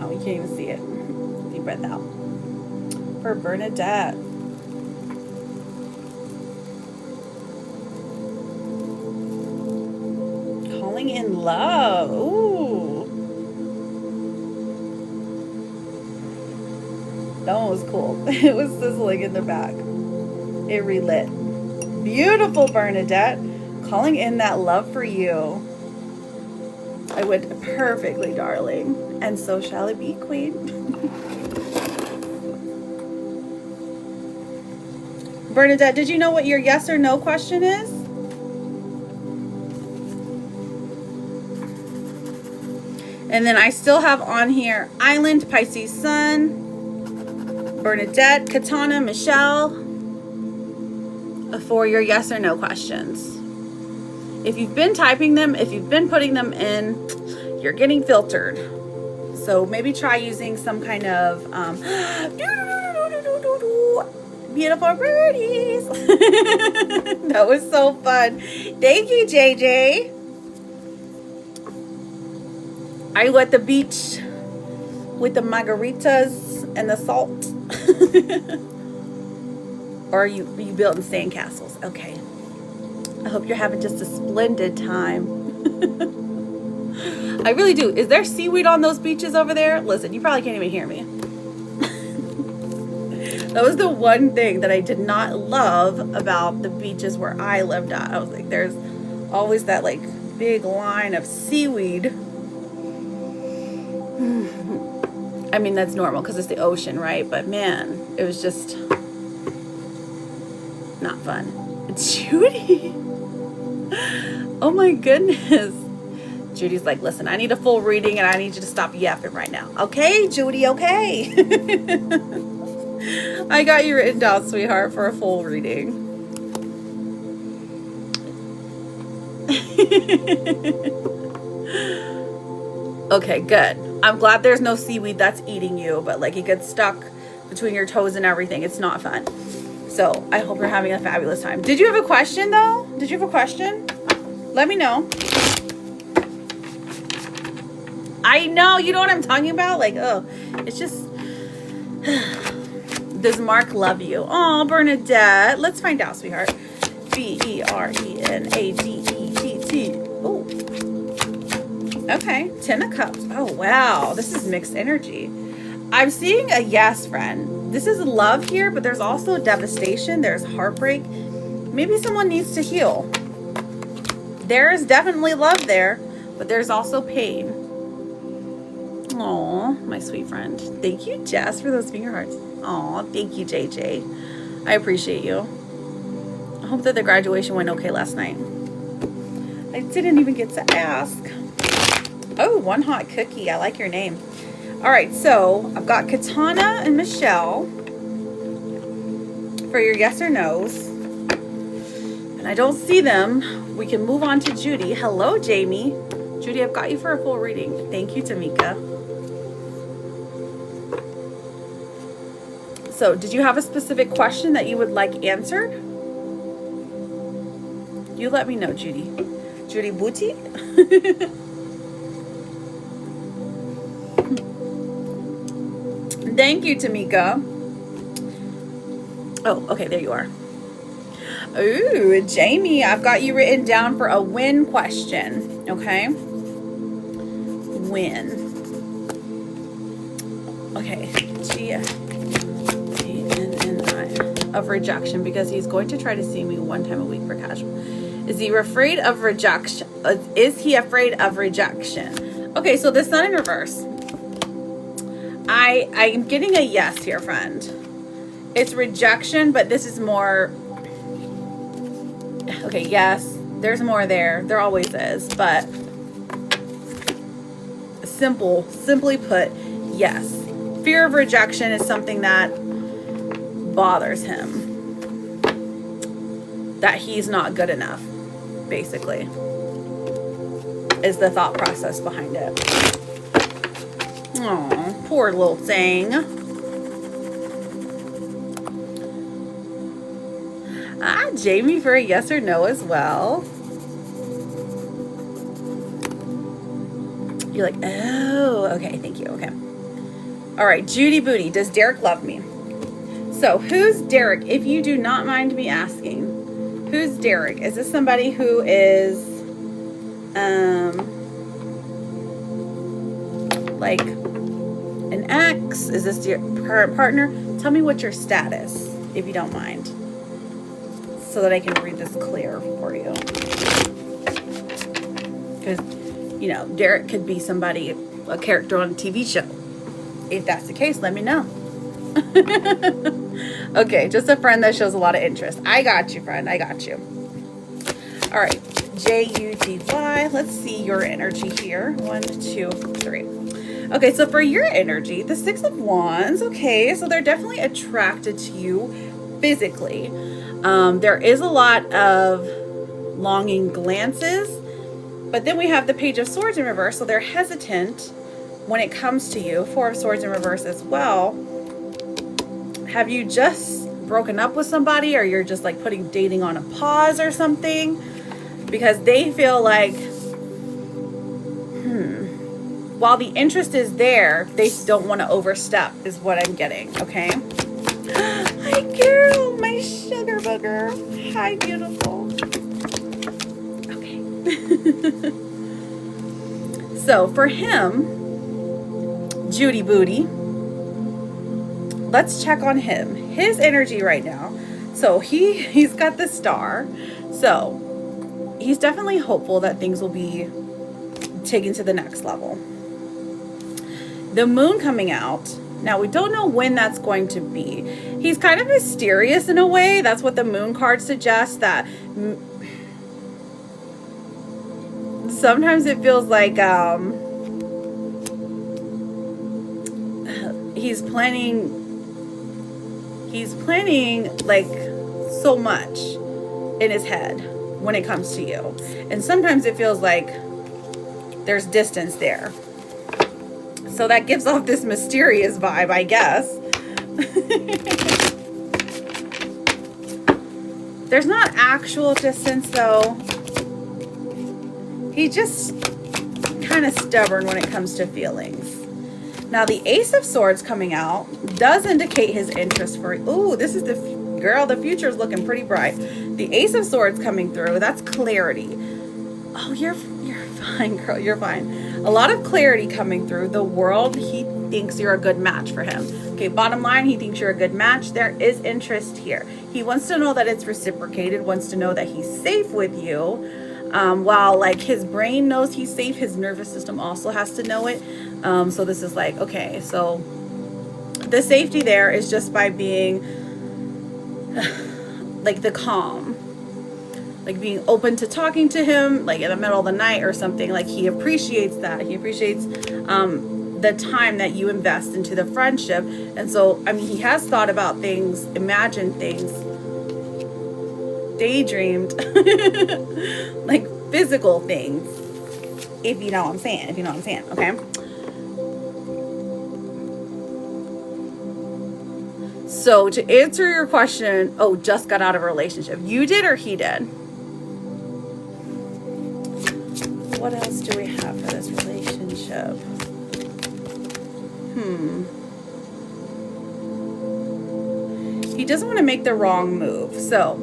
Oh, you can't even see it. Deep breath out. For Bernadette. Calling in love. Ooh. That one was cool. It was sizzling in the back. It relit. Beautiful, Bernadette. Calling in that love for you. I would perfectly, darling. And so shall it be, queen. Bernadette, did you know what your yes or no question is? And then I still have on here Island, Pisces Sun, Bernadette, Katana, Michelle, for your yes or no questions. If you've been typing them, if you've been putting them in, you're getting filtered. So maybe try using some kind of beautiful birdies. That was so fun. Thank you, JJ. Are you at the beach with the margaritas and the salt? Or are you building sandcastles? Okay. I hope you're having just a splendid time. I really do. Is there seaweed on those beaches over there? Listen, you probably can't even hear me. That was the one thing that I did not love about the beaches where I lived at. I was like, there's always that like big line of seaweed. I mean, that's normal because it's the ocean, right? But man, it was just not fun. Judy. Oh my goodness. Judy's like, listen, I need a full reading and I need you to stop yapping right now. Okay, Judy, okay. I got you written down, sweetheart, for a full reading. Okay, good. I'm glad there's no seaweed that's eating you, but like it gets stuck between your toes and everything. It's not fun. So I hope you're having a fabulous time. Did you have a question though? Did you have a question? Let me know. I know, you know what I'm talking about? Like, oh, it's just, does Mark love you? Oh, Bernadette. Let's find out, sweetheart. B-E-R-E-N-A-D-E-T-T. Oh. Okay, 10 of Cups. Oh, wow. This is mixed energy. I'm seeing a yes, friend. This is love here, but there's also devastation. There's heartbreak. Maybe someone needs to heal. There is definitely love there, but there's also pain. Aw, my sweet friend. Thank you, Jess, for those finger hearts. Aw, thank you, JJ. I appreciate you. I hope that the graduation went okay last night. I didn't even get to ask. Oh, One Hot Cookie. I like your name. All right, so I've got Katana and Michelle for your yes or no's. And I don't see them. We can move on to Judy. Hello, Jamie. Judy, I've got you for a full reading. Thank you, Tamika. So, did you have a specific question that you would like answered? You let me know, Judy. Judy Booty? Thank you, Tamika. Oh, okay, there you are. Ooh, Jamie, I've got you written down for a win question, okay? Win. Okay, G-N-N-I of rejection, because he's going to try to see me one time a week for casual. Is he afraid of rejection? Is he afraid of rejection? Okay, so the Sun in reverse. I'm getting a yes here, friend. It's rejection, but this is more... Okay, yes, there's more there. There always is, but simply put, yes. Fear of rejection is something that bothers him. That he's not good enough. basically, is the thought process behind it. Oh, poor little thing. Jamie for a yes or no as well. You're like, oh, okay, thank you, okay. All right, Judy Booty, does Derek love me? So who's Derek, if you do not mind me asking? Who's Derek? Is this somebody who is, like an ex? Is this your current partner? Tell me what your status, if you don't mind, so that I can read this clear for you. Because, you know, Derek could be somebody, a character on a TV show. If that's the case, let me know. Okay, just a friend that shows a lot of interest. I got you, friend. I got you. All right, Judy. Let's see your energy here. 1, 2, 3. Okay, so for your energy, the 6 of Wands. Okay, so they're definitely attracted to you physically. There is a lot of longing glances, but then we have the Page of Swords in reverse, so they're hesitant when it comes to you. 4 of Swords in reverse as well. Have you just broken up with somebody, or you're just like putting dating on a pause or something? Because they feel like, while the interest is there, they don't want to overstep, is what I'm getting, okay? Hi, girl, my sugar booger. Hi, beautiful. Okay. So for him, Judy Booty, let's check on him. His energy right now. So he's got the star. So he's definitely hopeful that things will be taken to the next level. The moon coming out. Now, we don't know when that's going to be. He's kind of mysterious in a way. That's what the moon card suggests, that sometimes it feels like he's planning like so much in his head when it comes to you. And sometimes it feels like there's distance there. So that gives off this mysterious vibe, I guess. There's not actual distance though. He's just kind of stubborn when it comes to feelings. Now the Ace of Swords coming out does indicate his interest for, ooh, this is the girl, the future is looking pretty bright. The Ace of Swords coming through, that's clarity. Oh, you're fine, girl, you're fine. A lot of clarity coming through. The world, he thinks you're a good match for him. Okay, bottom line, he thinks you're a good match. There is interest here. He wants to know that it's reciprocated, wants to know that he's safe with you. While like his brain knows he's safe, his nervous system also has to know it. So this is like, okay, so the safety there is just by being like the calm, like being open to talking to him, like in the middle of the night or something. Like he appreciates that. He appreciates the time that you invest into the friendship. And so, I mean, he has thought about things, imagined things, daydreamed, like physical things, if you know what I'm saying, okay? So to answer your question, oh, just got out of a relationship. You did or he did? What else do we have for this relationship? He doesn't want to make the wrong move. So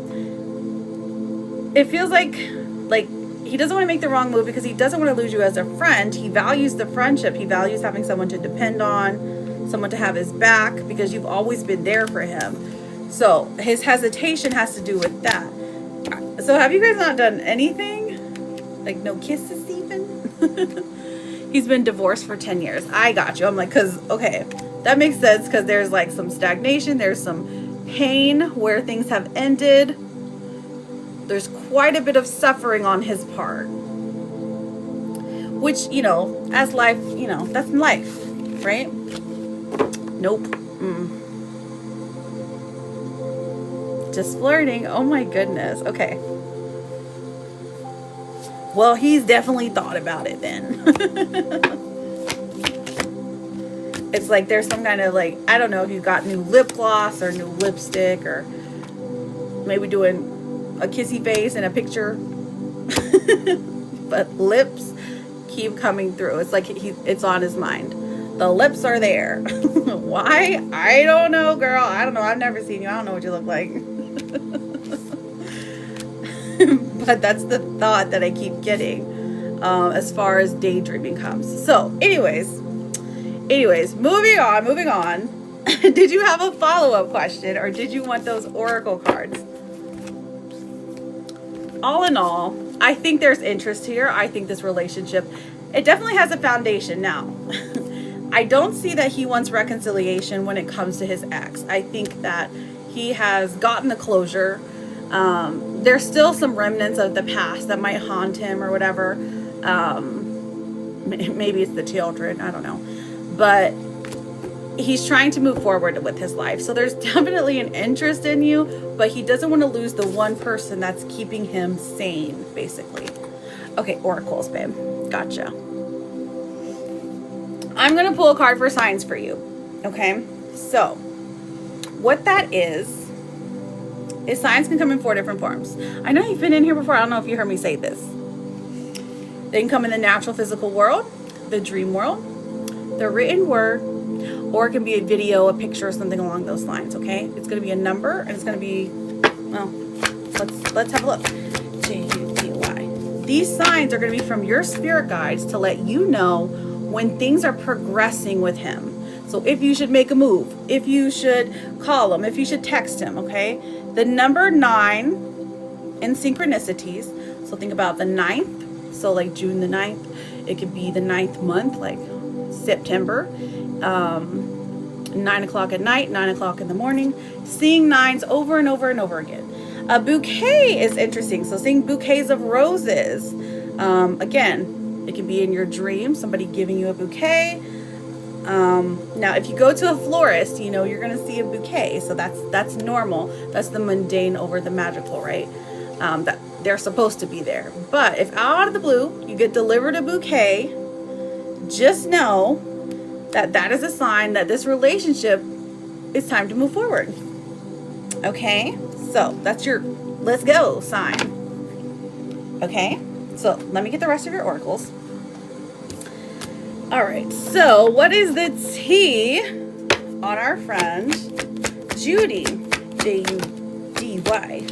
it feels like he doesn't want to make the wrong move because he doesn't want to lose you as a friend. He values the friendship. He values having someone to depend on, someone to have his back, because you've always been there for him. So his hesitation has to do with that. So have you guys not done anything? Like no kisses even? He's been divorced for 10 years. I got you. I'm like, okay, that makes sense, because there's like some stagnation. There's some pain where things have ended. There's quite a bit of suffering on his part, which, you know, as life, you know, that's life, right? Nope. Just flirting. Oh my goodness. Okay. Well, he's definitely thought about it then. It's like there's some kind of like, I don't know if you got new lip gloss or new lipstick, or maybe doing a kissy face in a picture. But lips keep coming through. It's like it's on his mind. The lips are there. Why? I don't know, girl. I don't know. I've never seen you. I don't know what you look like. But that's the thought that I keep getting as far as daydreaming comes. So anyways, moving on. Did you have a follow-up question, or did you want those oracle cards? All in all, I think there's interest here. I think this relationship, it definitely has a foundation now. I don't see that he wants reconciliation when it comes to his ex. I think that he has gotten the closure. There's still some remnants of the past that might haunt him or whatever. Maybe it's the children, I don't know. But he's trying to move forward with his life. So there's definitely an interest in you, but he doesn't want to lose the one person that's keeping him sane, basically. Okay, oracles, babe. Gotcha. I'm going to pull a card for signs for you. Okay? So, what that is signs can come in 4 different forms. I know you've been in here before. I don't know if you heard me say this. They can come in the natural physical world, the dream world, the written word, or it can be a video, a picture, or something along those lines, okay? It's going to be a number, and it's going to be, well, let's have a look. J-U-D-Y. These signs are going to be from your spirit guides to let you know when things are progressing with him. So if you should make a move, if you should call him, if you should text him, okay? The number 9 in synchronicities, so think about the 9th, so like June the 9th. It could be the 9th month, like September. 9 o'clock at night, 9 o'clock in the morning, seeing 9s over and over and over again. A bouquet is interesting. So seeing bouquets of roses. Again, it can be in your dream, somebody giving you a bouquet. Now, if you go to a florist, you know, you're going to see a bouquet. So that's normal. That's the mundane over the magical, right? That they're supposed to be there. But if out of the blue, you get delivered a bouquet, just know that is a sign that this relationship is time to move forward. Okay, so that's your let's go sign. Okay, so let me get the rest of your oracles. All right, so what is the tea on our friend Judy? J-U-D-Y.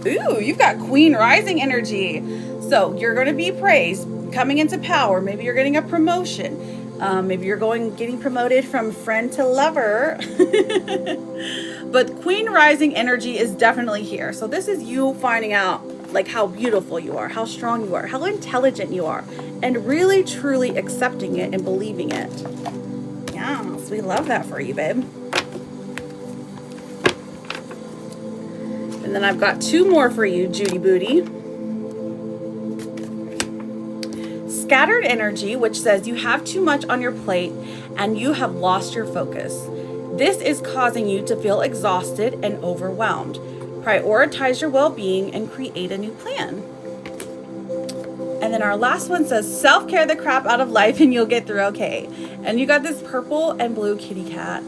Ooh, you've got Queen Rising energy. So you're going to be praised, coming into power. Maybe you're getting a promotion. Maybe you're getting promoted from friend to lover. But Queen Rising energy is definitely here. So this is you finding out like how beautiful you are, how strong you are, how intelligent you are, and really truly accepting it and believing it. Yes, we love that for you, babe. And then I've got 2 more for you, Judy Booty. Scattered energy, which says you have too much on your plate and you have lost your focus. This is causing you to feel exhausted and overwhelmed. Prioritize your well-being and create a new plan. And then our last one says self-care the crap out of life and you'll get through okay. And you got this purple and blue kitty cat.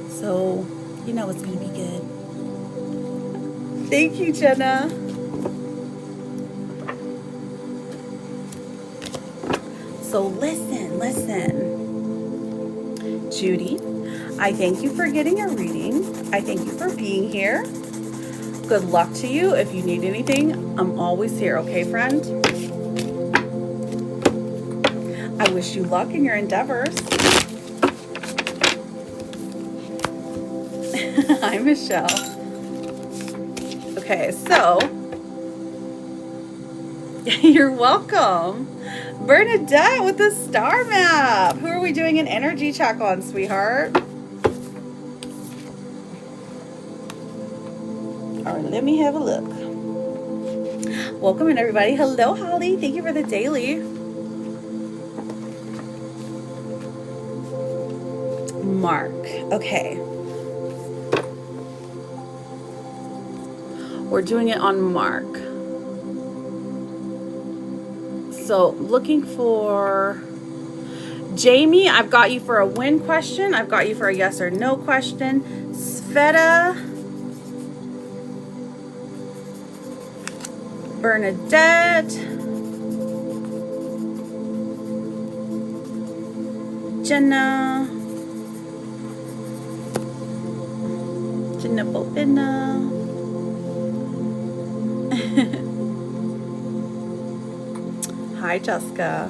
So you know it's going to be good. Thank you, Jenna. So listen, Judy, I thank you for getting a reading. I thank you for being here. Good luck to you. If you need anything, I'm always here, okay, friend? I wish you luck in your endeavors. Hi, Michelle. Okay, so you're welcome. Bernadette with the star map. Who are we doing an energy check on, sweetheart? All right, let me have a look. Welcome in, everybody. Hello, Holly. Thank you for the daily. Mark. Okay. We're doing it on Mark. So looking for Jamie, I've got you for a win question. I've got you for a yes or no question. Sveta, Bernadette, Jenna Bobina, hi Jessica.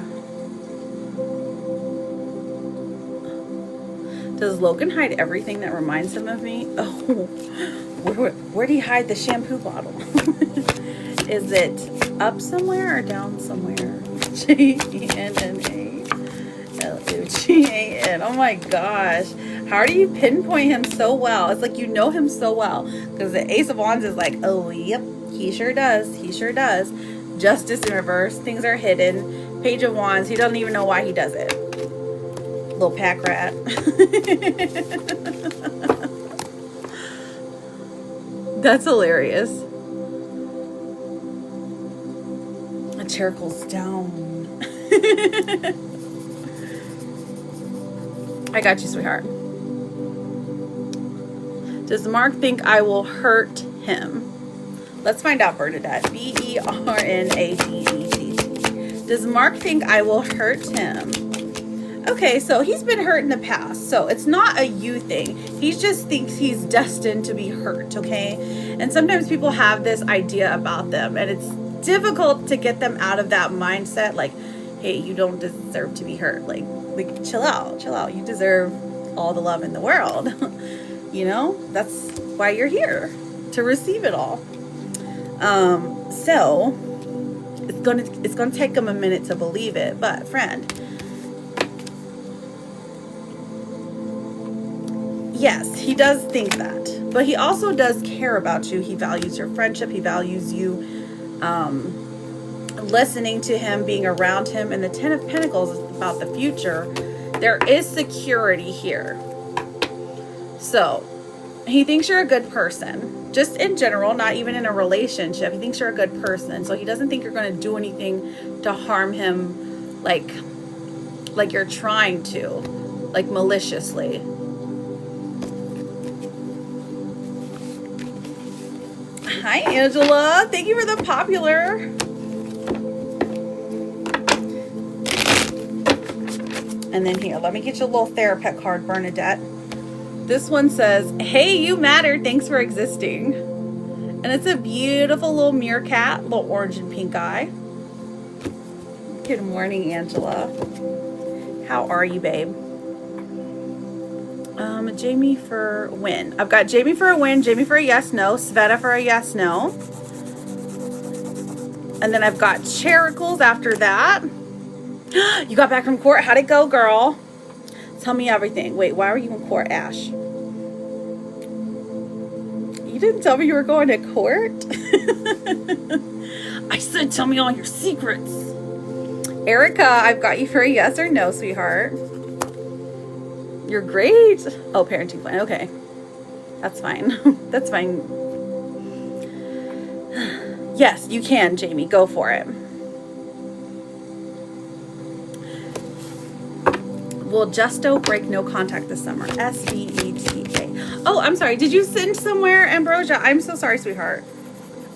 Does Logan hide everything that reminds him of me? Oh, where do you hide the shampoo bottle? Is it up somewhere or down somewhere? Jenna. Oh my gosh. How do you pinpoint him so well? It's like you know him so well. Because the Ace of Wands is like, oh, yep, he sure does. He sure does. Justice in reverse. Things are hidden. Page of Wands. He doesn't even know why he does it. Little pack rat. That's hilarious. A chair goes down. I got you, sweetheart. Does Mark think I will hurt him? Let's find out, Bernadette. Bernadette. Does Mark think I will hurt him? Okay, so he's been hurt in the past. So it's not a you thing. He just thinks he's destined to be hurt, okay? And sometimes people have this idea about them, and it's difficult to get them out of that mindset. Like, hey, you don't deserve to be hurt. Like chill out. You deserve all the love in the world. You know, that's why you're here, to receive it all. So it's gonna take him a minute to believe it, but friend, yes, he does think that, but he also does care about you. He values your friendship. He values you listening to him, being around him. And the Ten of Pentacles is about the future. There is security here. So he thinks you're a good person, just in general, not even in a relationship. He thinks you're a good person. So he doesn't think you're going to do anything to harm him, like you're trying to, like maliciously. Hi, Angela. Thank you for the popular. And then here, let me get you a little therapist card, Bernadette. This one says, hey, you matter. Thanks for existing. And it's a beautiful little meerkat, little orange and pink eye. Good morning, Angela. How are you, babe? Jamie for win. I've got Jamie for a win, Jamie for a yes, no, Sveta for a yes, no. And then I've got Chericles after that. You got back from court. How'd it go, girl? Tell me everything. Wait, why were you in court, Ash? You didn't tell me you were going to court? I said tell me all your secrets. Erica, I've got you for a yes or no, sweetheart. You're great. Oh, parenting plan. Okay. That's fine. That's fine. Yes, you can, Jamie. Go for it. Will Justo break no contact this summer? SVETA. Oh, I'm sorry. Did you send somewhere, Ambrosia? I'm so sorry, sweetheart.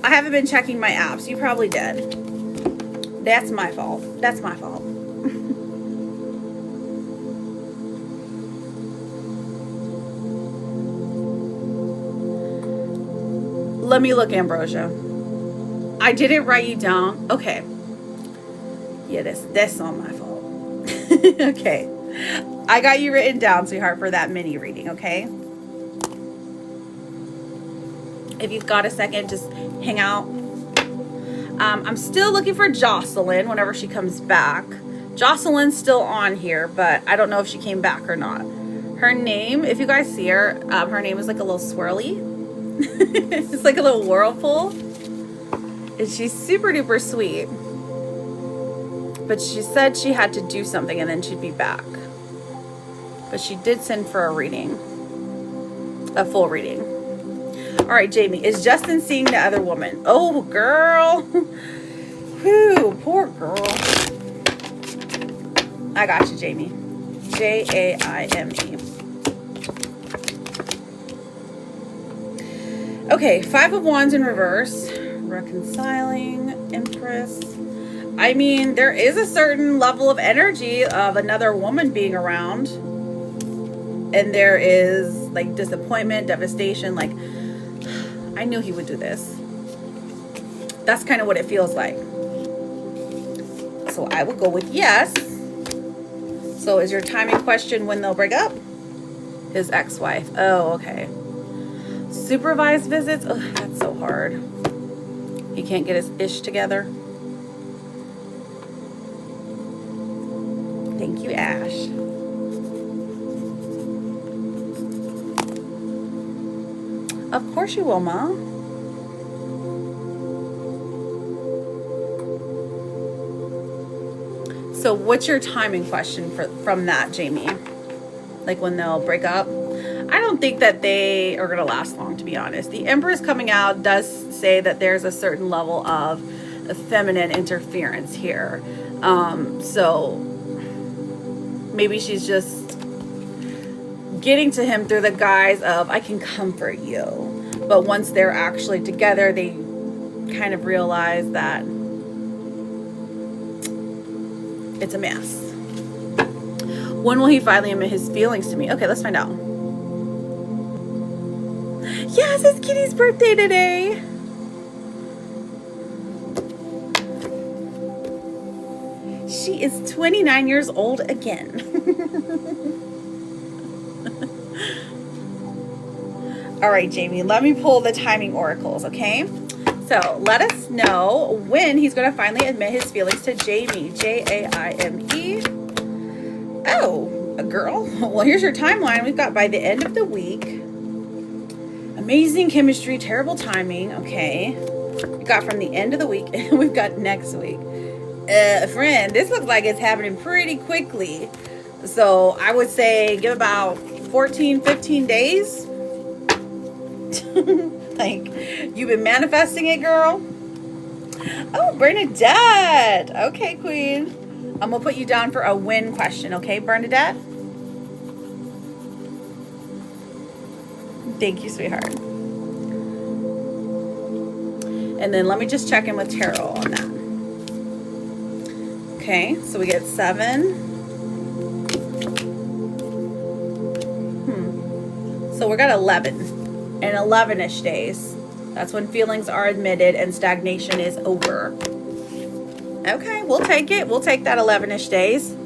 I haven't been checking my apps. You probably did. That's my fault. That's my fault. Let me look, Ambrosia. I didn't write you down. Okay. Yeah, that's all my fault. Okay. I got you written down, sweetheart, for that mini reading, okay? If you've got a second, just hang out. I'm still looking for Jocelyn whenever she comes back. Jocelyn's still on here, but I don't know if she came back or not. Her name, if you guys see her, her name is like a little swirly. It's like a little whirlpool. And she's super duper sweet. But she said she had to do something and then she'd be back. But she did send for a reading. A full reading. All right, Jamie. Is Justin seeing the other woman? Oh, girl. Whew, poor girl. I got you, Jamie. Jaime. Okay, 5 of Wands in reverse. Reconciling, Empress. I mean, there is a certain level of energy of another woman being around. And there is like disappointment, devastation. Like, I knew he would do this. That's kind of what it feels like. So I would go with yes. So is your timing question when they'll break up? His ex-wife. Oh, okay. Supervised visits. Oh, that's so hard. He can't get his ish together. Thank you, Ash. Of course you will, Ma. So what's your timing question from that, Jamie? Like when they'll break up? I don't think that they are going to last long, to be honest. The Empress coming out does say that there's a certain level of feminine interference here. So maybe she's just getting to him through the guise of, I can comfort you. But once they're actually together, they kind of realize that it's a mess. When will he finally admit his feelings to me? Okay, let's find out. Yes, it's Kitty's birthday today. She is 29 years old again. All right, Jamie, let me pull the timing oracles, okay? So let us know when he's going to finally admit his feelings to Jamie. Jaime. Oh, a girl. Well, here's your timeline. We've got by the end of the week. Amazing chemistry, terrible timing. Okay. We got from the end of the week, and we've got next week. Friend, this looks like it's happening pretty quickly. So I would say give about 14, 15 days. Like, you've been manifesting it, girl. Oh, Bernadette. Okay, queen. I'm going to put you down for a win question. Okay, Bernadette? Thank you, sweetheart. And then let me just check in with tarot on that. Okay, so we get 7. So we got 11. And 11-ish days. That's when feelings are admitted and stagnation is over. Okay, we'll take it. We'll take that 11-ish days.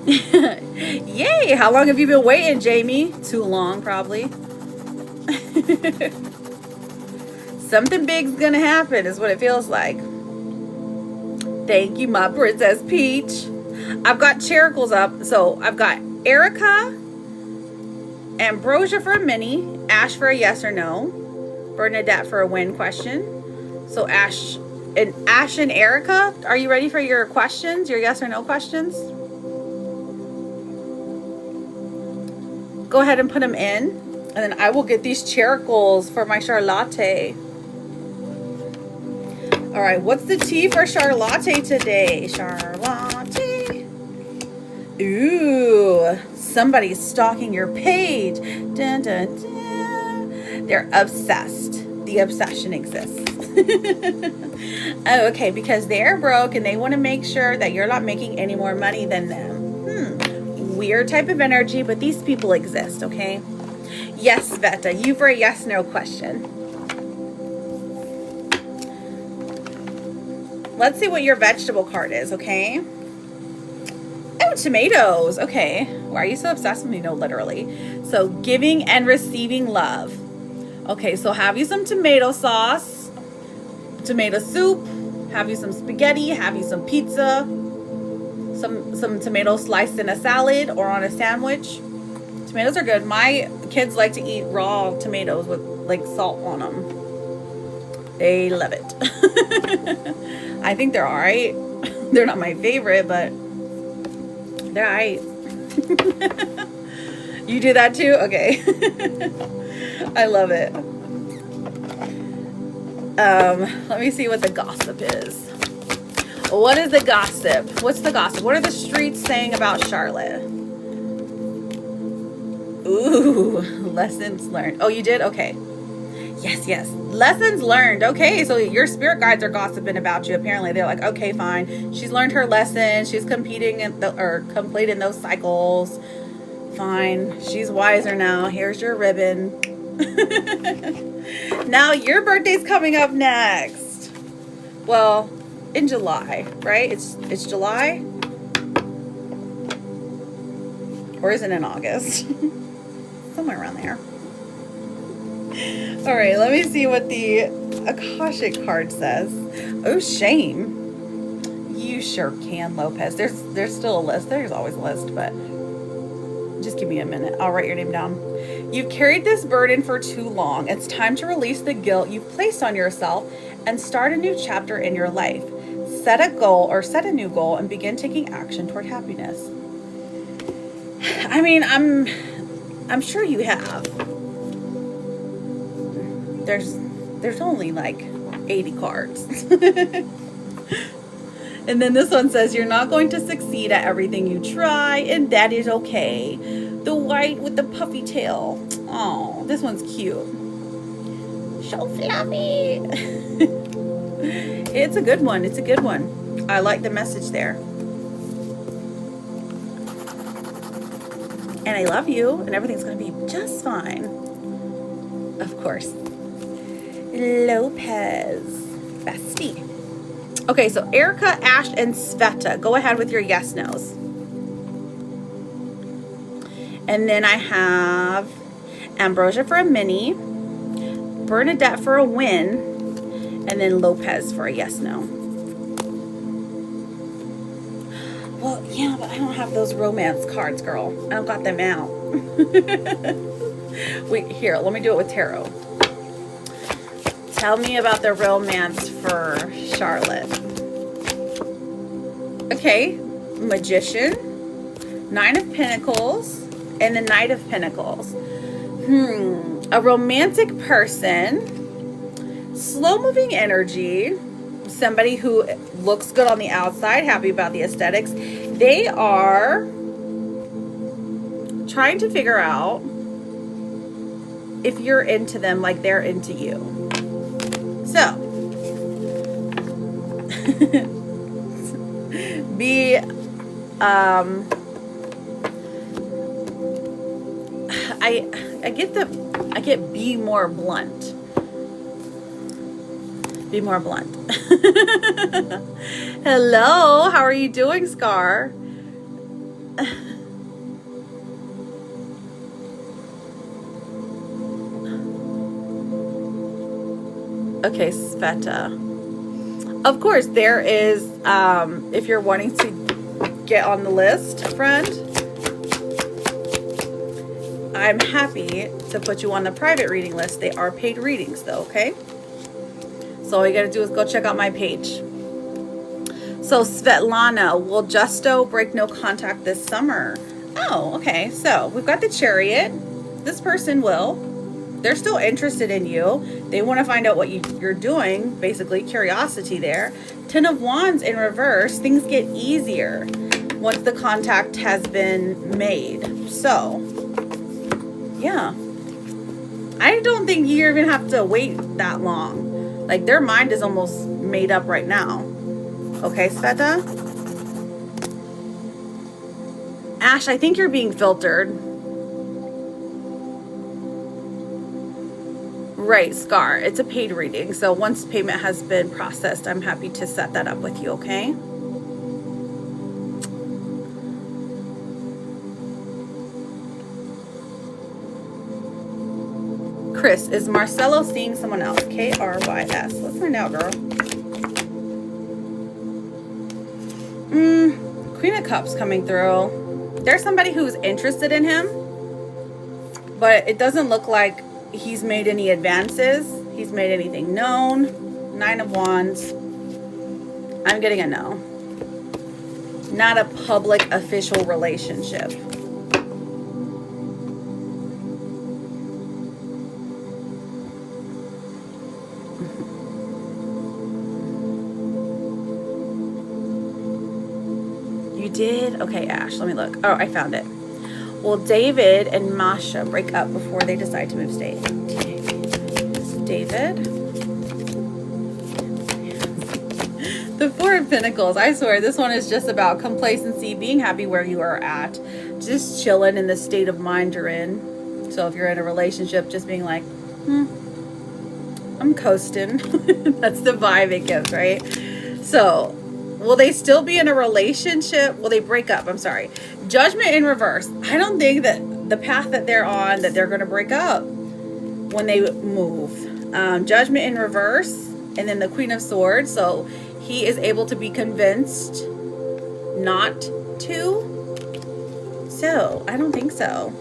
Yay! How long have you been waiting, Jamie? Too long, probably. Something big's gonna happen is what it feels like. Thank you, my Princess Peach. I've got characles up. So I've got Erica, Ambrosia for a mini, Ash for a yes or no, Bernadette for a win question. So Ash and Erica, are you ready for your questions, your yes or no questions? Go ahead and put them in, and then I will get these characles for my Charlotte. All right, what's the tea for Charlotte today? Charlotte. Ooh, somebody's stalking your page. Dun, dun, dun. They're obsessed. The obsession exists. Oh, okay, because they're broke and they want to make sure that you're not making any more money than them. Weird type of energy, but these people exist, okay? Yes, Veta, you for a yes/no question. Let's see what your vegetable card is, okay? Oh, tomatoes. Okay. Why are you so obsessed with me? No, literally. So giving and receiving love. Okay, so have you some tomato sauce, tomato soup, have you some spaghetti, have you some pizza, some tomatoes sliced in a salad or on a sandwich. Tomatoes are good. My kids like to eat raw tomatoes with like salt on them. They love it. I think they're all right. They're not my favorite, but they're all right. You do that too? Okay. I love it. Let me see what the gossip is. What is the gossip? What's the gossip? What are the streets saying about Charlotte? Ooh, lessons learned. Oh, you did? Okay. Yes, yes. Lessons learned. Okay, so your spirit guides are gossiping about you. Apparently, they're like, okay, fine. She's learned her lesson. She's completing those cycles. Fine. She's wiser now. Here's your ribbon. Now your birthday's coming up next. Well, in July, right? It's July? Or is it in August? Somewhere around there. All right, let me see what the Akashic card says. Oh, shame. You sure can, Lopez. There's still a list. There's always a list, but just give me a minute. I'll write your name down. You've carried this burden for too long. It's time to release the guilt you've placed on yourself and start a new chapter in your life. Set a goal or set a new goal and begin taking action toward happiness. I mean, I'm sure you have. There's only like 80 cards. And then this one says, you're not going to succeed at everything you try, and that is okay. The white with the puffy tail. Oh, this one's cute. So fluffy. It's a good one. It's a good one. I like the message there. And I love you, and everything's going to be just fine. Of course. Lopez. Bestie. Okay, so Erica, Ash, and Sveta. Go ahead with your yes, no's. And then I have Ambrosia for a mini, Bernadette for a win, and then Lopez for a yes, no. Well, yeah, but I don't have those romance cards, girl. I don't got them out. Wait, here, let me do it with tarot. Tell me about the romance for Charlotte. Okay, Magician, Nine of Pentacles, and the Knight of Pentacles. A romantic person, slow-moving energy, somebody who looks good on the outside, happy about the aesthetics. They are trying to figure out if you're into them like they're into you. So, I get be more blunt. Be more blunt. Hello, how are you doing, Scar? Okay, Sveta. Of course, there is, if you're wanting to get on the list, friend, I'm happy to put you on the private reading list. They are paid readings, though, okay? So all you gotta do is go check out my page. So Svetlana, will Justo break no contact this summer? Oh, okay. So we've got the Chariot. This person will. They're still interested in you. They want to find out what you're doing. Basically, curiosity there. Ten of Wands in reverse. Things get easier once the contact has been made. So, yeah. I don't think you even have to wait that long. Like, their mind is almost made up right now. Okay, Sveta? Ash, I think you're being filtered. Right, Scar. It's a paid reading. So once payment has been processed, I'm happy to set that up with you, okay? Chris, is Marcelo seeing someone else? K-R-Y-S. Let's find out, girl. Queen of Cups coming through. There's somebody who's interested in him, but it doesn't look like he's made any advances. He's made anything known. Nine of Wands. I'm getting a no. Not a public official relationship. You did? Okay, Ash, let me look. Oh, I found it. Will David and Masha break up before they decide to move state? David? The Four of Pentacles. I swear, this one is just about complacency, being happy where you are at, just chilling in the state of mind you're in. So if you're in a relationship, just being like, I'm coasting. That's the vibe it gives, right? So, will they still be in a relationship? Will they break up? I'm sorry. Judgment in reverse. I don't think that the path that they're on, that they're going to break up when they move. Judgment in reverse, and then the Queen of Swords. So he is able to be convinced not to. So I don't think so.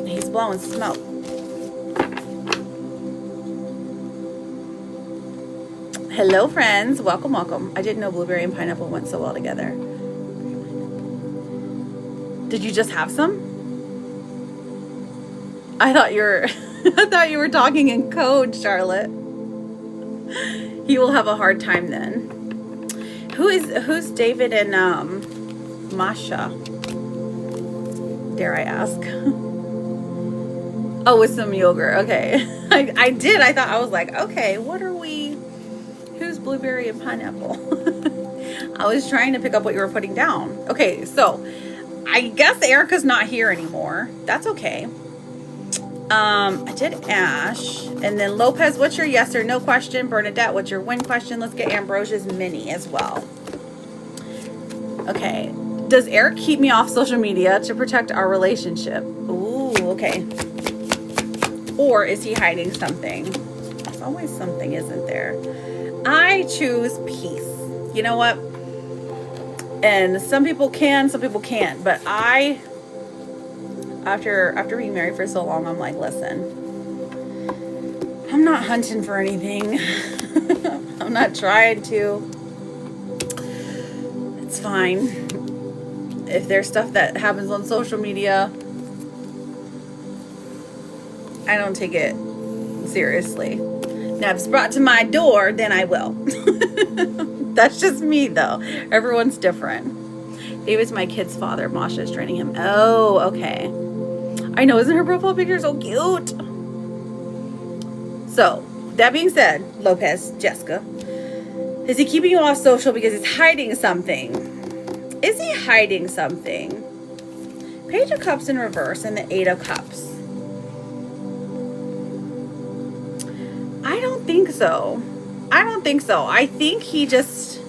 He's blowing smoke. Hello, friends. Welcome, welcome. I didn't know blueberry and pineapple went so well together. Did you just have some? I thought you were I thought you were talking in code, Charlotte. He will have a hard time then. Who's David and Masha? Dare I ask? Oh, with some yogurt. Okay. I did. I thought, I was like, okay, what are we? Who's blueberry and pineapple? I was trying to pick up what you were putting down. Okay, so I guess Erica's not here anymore. That's okay. I did Ash. And then Lopez, what's your yes or no question? Bernadette, what's your win question? Let's get Ambrosia's mini as well. Okay. Does Eric keep me off social media to protect our relationship? Ooh, okay. Or is he hiding something? There's always something, isn't there? I choose peace. You know what? And some people can, some people can't. But I, after being married for so long, I'm like, listen, I'm not hunting for anything. I'm not trying to. It's fine. If there's stuff that happens on social media, I don't take it seriously. Now, if it's brought to my door, then I will. That's just me, though. Everyone's different. David's my kid's father. Masha is training him. Oh, okay. I know. Isn't her profile picture so cute? So, that being said, Lopez, Jessica, is he keeping you off social because he's hiding something? Is he hiding something? Page of Cups in reverse and the Eight of Cups. I don't think so. I don't think so. I think he just,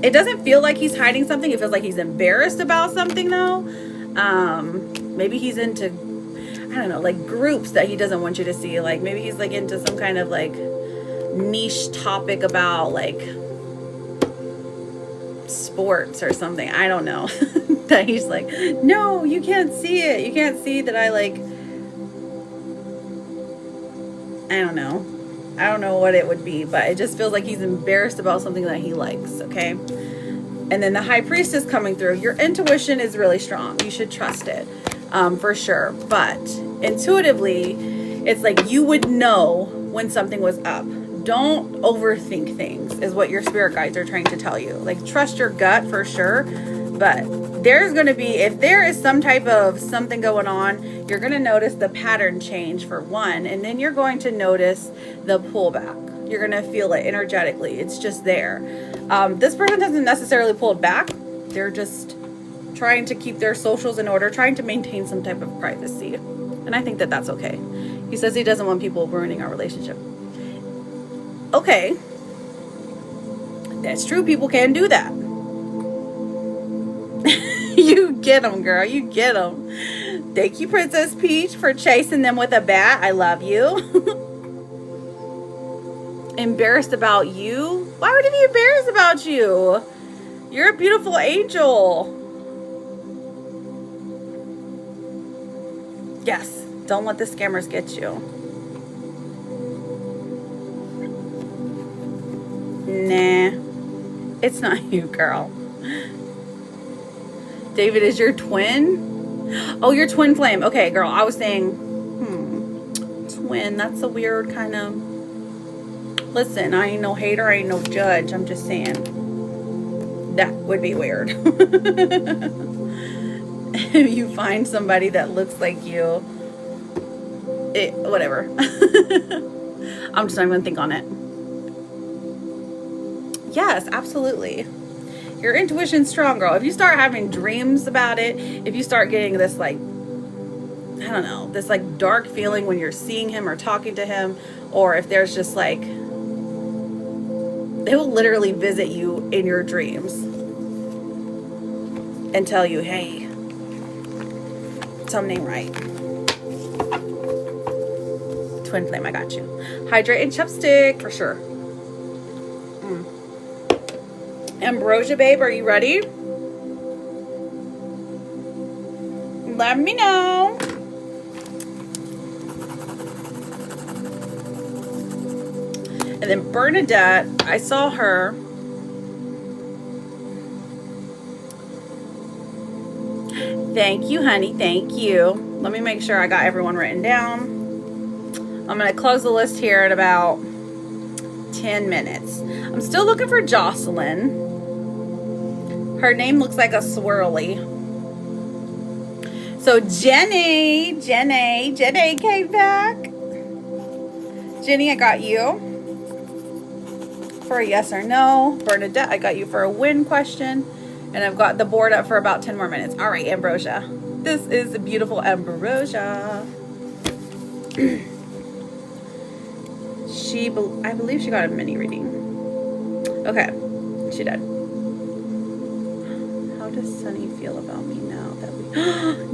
it doesn't feel like he's hiding something. It feels like he's embarrassed about something, though. Maybe he's into, I don't know, like groups that he doesn't want you to see. Like maybe he's like into some kind of like niche topic about like sports or something. I don't know. That he's like, no, you can't see it. You can't see that I like, I don't know. I don't know what it would be, but it just feels like he's embarrassed about something that he likes, okay? And then the High Priestess coming through. Your intuition is really strong. You should trust it, for sure. But intuitively, it's like you would know when something was up. Don't overthink things is what your spirit guides are trying to tell you. Like, trust your gut for sure. But there's going to be, if there is some type of something going on, you're going to notice the pattern change for one. And then you're going to notice the pullback. You're going to feel it energetically. It's just there. This person doesn't necessarily pull it back. They're just trying to keep their socials in order, trying to maintain some type of privacy. And I think that that's okay. He says he doesn't want people ruining our relationship. Okay. That's true. People can do that. You get them, girl. You get them. Thank you, Princess Peach, for chasing them with a bat. I love you. Embarrassed about you? Why would he be embarrassed about you? You're a beautiful angel. Yes. Don't let the scammers get you. Nah. It's not you, girl. David is your twin? Oh, your twin flame. Okay, girl. I was saying, twin. That's a weird kind of... Listen, I ain't no hater, I ain't no judge. I'm just saying that would be weird. If you find somebody that looks like you, whatever. I'm just not even think on it. Yes, absolutely. Your intuition's strong, girl. If you start having dreams about it, if you start getting this, like, I don't know, this like dark feeling when you're seeing him or talking to him, or if there's just like, they will literally visit you in your dreams and tell you, hey, something right. Twin flame, I got you. Hydrate and chapstick for sure. Ambrosia, babe, are you ready? Let me know. And then Bernadette, I saw her. Thank you, honey. Thank you. Let me make sure I got everyone written down. I'm going to close the list here in about 10 minutes. I'm still looking for Jocelyn. Her name looks like a swirly. So Jenny came back. Jenny, I got you for a yes or no. Bernadette, I got you for a win question. And I've got the board up for about 10 more minutes. All right, Ambrosia. This is a beautiful Ambrosia. I believe she got a mini reading. Okay, she did. How does Sunny feel about me now that we...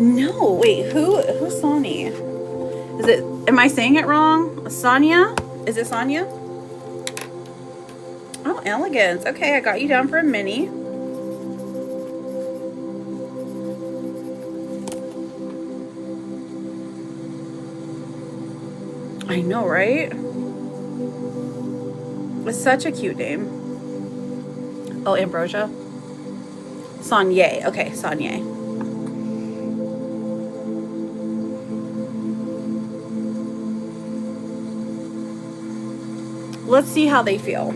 No, wait, who's Sonny? Is it, am I saying it wrong? Sonia? Is it Sonia? Oh, Elegance. Okay, I got you down for a mini. I know, right? It's such a cute name. Oh, Ambrosia. Sonia. Okay, Sonia. Let's see how they feel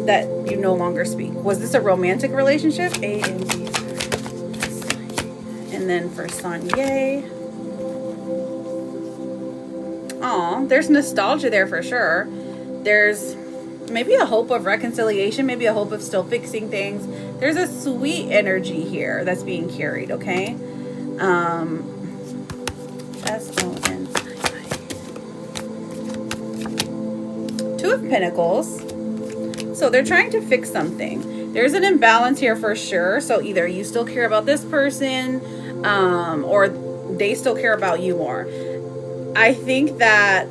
that you no longer speak. Was this a romantic relationship? A and B. And then for Sonia. Aw, there's nostalgia there for sure. There's maybe a hope of reconciliation, maybe a hope of still fixing things. There's a sweet energy here that's being carried, okay? S-O-N-I-I. Two of Pentacles. So they're trying to fix something. There's an imbalance here for sure. So either you still care about this person, or they still care about you more. I think that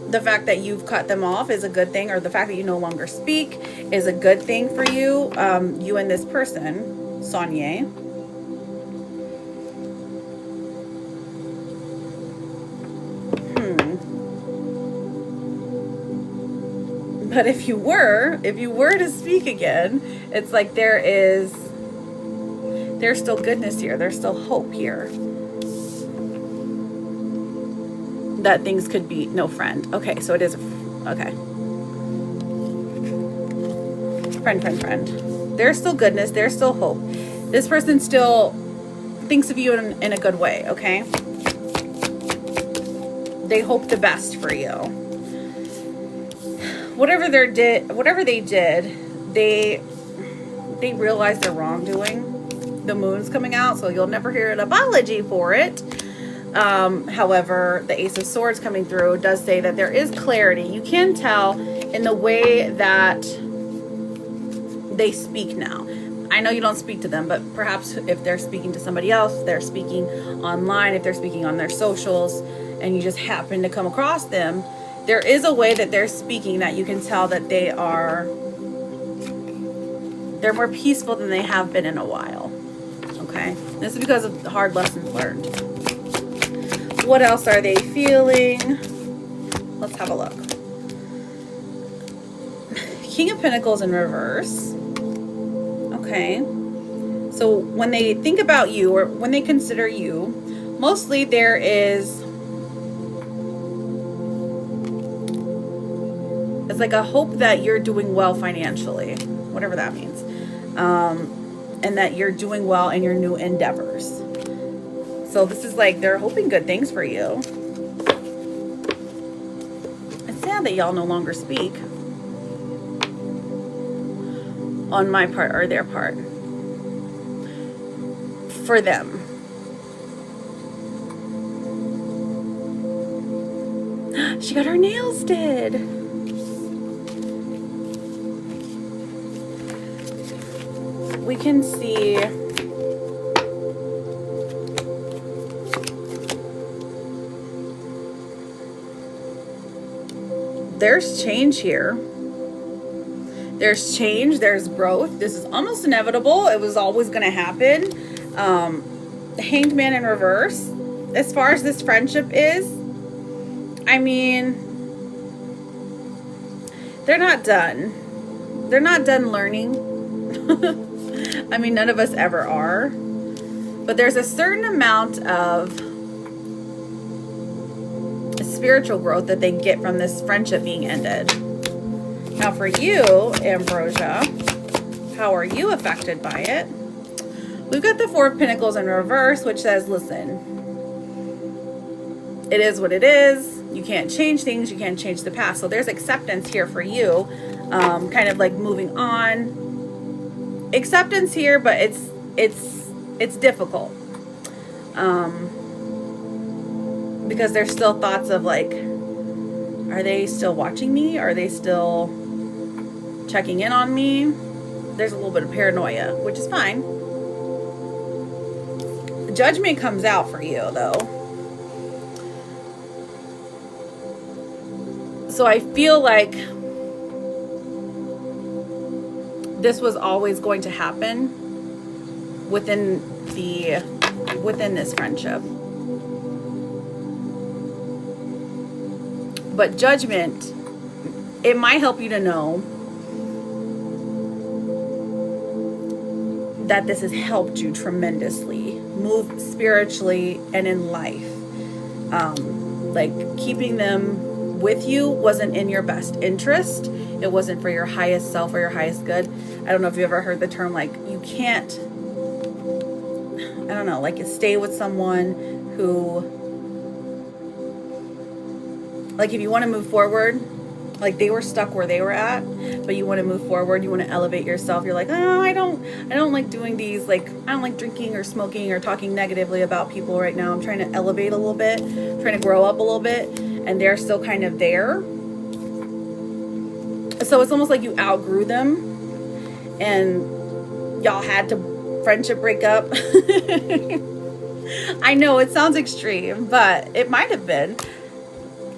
the fact that you've cut them off is a good thing, or the fact that you no longer speak is a good thing for you, you and this person, Sonia. But if you were to speak again, it's like there's still goodness here. There's still hope here. That things could be no friend. Okay, so it is okay. Friend. There's still goodness. There's still hope. This person still thinks of you in a good way, okay? They hope the best for you. Whatever they did, they realized their wrongdoing. The moon's coming out, so you'll never hear an apology for it. However, the Ace of Swords coming through does say that there is clarity. You can tell in the way that they speak now. I know you don't speak to them, but perhaps if they're speaking to somebody else, they're speaking online, if they're speaking on their socials, and you just happen to come across them, there is a way that they're speaking that you can tell that they're more peaceful than they have been in a while. Okay? This is because of hard lessons learned. What else are they feeling? Let's have a look. King of Pentacles in reverse. Okay. So when they think about you, or when they consider you, mostly there is It's like a hope that you're doing well financially, whatever that means. And that you're doing well in your new endeavors. So this is like, they're hoping good things for you. It's sad that y'all no longer speak. On my part or their part. For them. She got her nails did. We can see there's change here. There's change, there's growth. This is almost inevitable. It was always going to happen. The Hanged Man in reverse. As far as this friendship is, I mean, they're not done. They're not done learning. I mean, none of us ever are. But there's a certain amount of spiritual growth that they get from this friendship being ended. Now for you, Ambrosia, how are you affected by it? We've got the Four of Pentacles in reverse, which says, listen, it is what it is. You can't change things. You can't change the past. So there's acceptance here for you, kind of like moving on. Acceptance here, but it's difficult. Because there's still thoughts of like, are they still watching me? Are they still checking in on me? There's a little bit of paranoia, which is fine. Judgment comes out for you, though. So I feel like this was always going to happen within this friendship. But judgment, it might help you to know that this has helped you tremendously move spiritually and in life. Like keeping them with you wasn't in your best interest. It wasn't for your highest self or your highest good. I don't know if you ever heard the term, like, you can't, I don't know, like, you stay with someone who, like, if you want to move forward, like they were stuck where they were at, but you want to move forward, you want to elevate yourself. You're like, oh, I don't like doing these, like, I don't like drinking or smoking or talking negatively about people right now. I'm trying to elevate a little bit, trying to grow up a little bit, and they're still kind of there. So it's almost like you outgrew them and y'all had to friendship break up. I know it sounds extreme, but it might have been.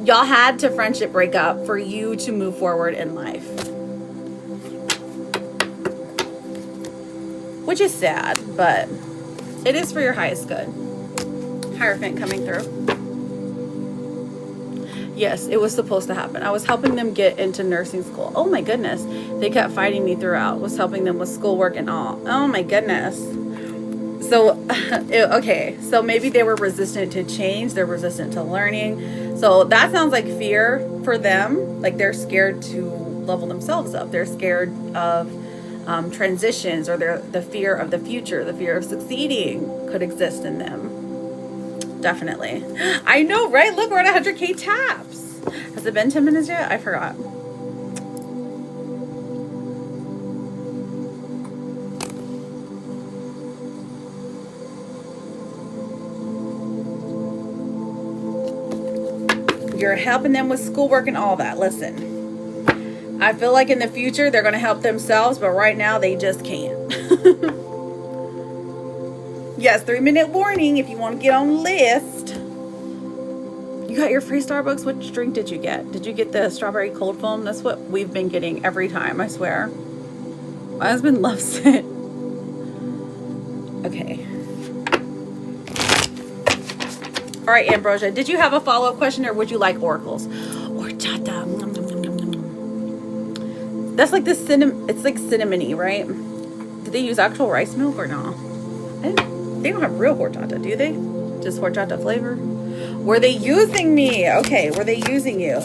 Y'all had to friendship break up for you to move forward in life. Which is sad, but it is for your highest good. Hierophant coming through. Yes, it was supposed to happen. I was helping them get into nursing school. Oh my goodness. They kept fighting me throughout. Was helping them with schoolwork and all. Oh my goodness. So, okay. So maybe they were resistant to change. They're resistant to learning. So that sounds like fear for them. Like they're scared to level themselves up. They're scared of transitions, or the fear of the future, the fear of succeeding could exist in them. Definitely. I know, right? Look, we're at 100K taps. Has it been 10 minutes yet? I forgot. You're helping them with schoolwork and all that. Listen, I feel like in the future they're going to help themselves, but right now they just can't. Yes, 3-minute warning if you want to get on the list. You got your free Starbucks. Which drink did you get? Did you get the strawberry cold foam? That's what we've been getting every time, I swear. My husband loves it. Okay. All right, Ambrosia, did you have a follow-up question, or would you like oracles? Horchata. Nom, nom, nom, nom, nom. That's like the cinnamon. It's like cinnamony, right? Did they use actual rice milk or no? They don't have real horchata, do they? Just horchata flavor? Were they using me? Okay, were they using you?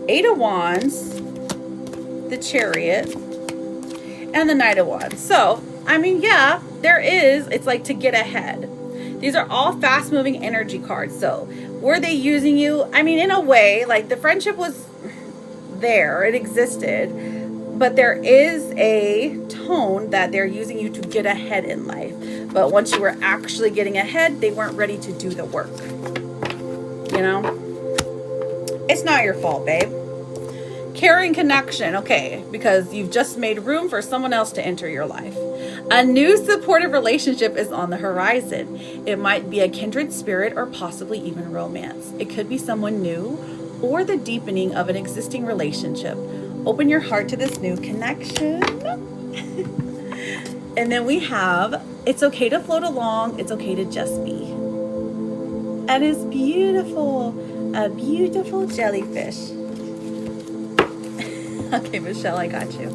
Eight of Wands, the Chariot, and the Knight of Wands. So, I mean, yeah, there is, it's like to get ahead. These are all fast moving energy cards. So were they using you? I mean, in a way, like the friendship was there, it existed, but there is a tone that they're using you to get ahead in life. But once you were actually getting ahead, they weren't ready to do the work. You know, it's not your fault, babe. Caring connection, okay, because you've just made room for someone else to enter your life. A new supportive relationship is on the horizon. It might be a kindred spirit or possibly even romance. It could be someone new or the deepening of an existing relationship. Open your heart to this new connection. And then we have, it's okay to float along. It's okay to just be. That is beautiful. A beautiful jellyfish. Okay, Michelle, I got you.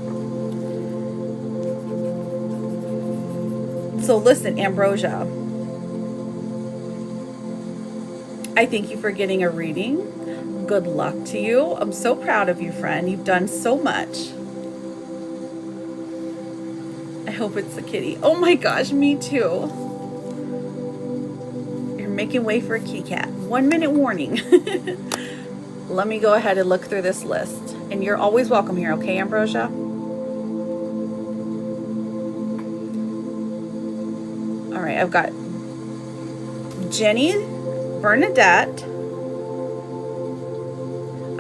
So listen, Ambrosia, I thank you for getting a reading. Good luck to you. I'm so proud of you, friend. You've done so much. I hope it's a kitty. Oh my gosh, me too. You're making way for a kitty cat. 1 minute warning. Let me go ahead and look through this list. And you're always welcome here, okay, Ambrosia? All right, I've got Jenny, Bernadette.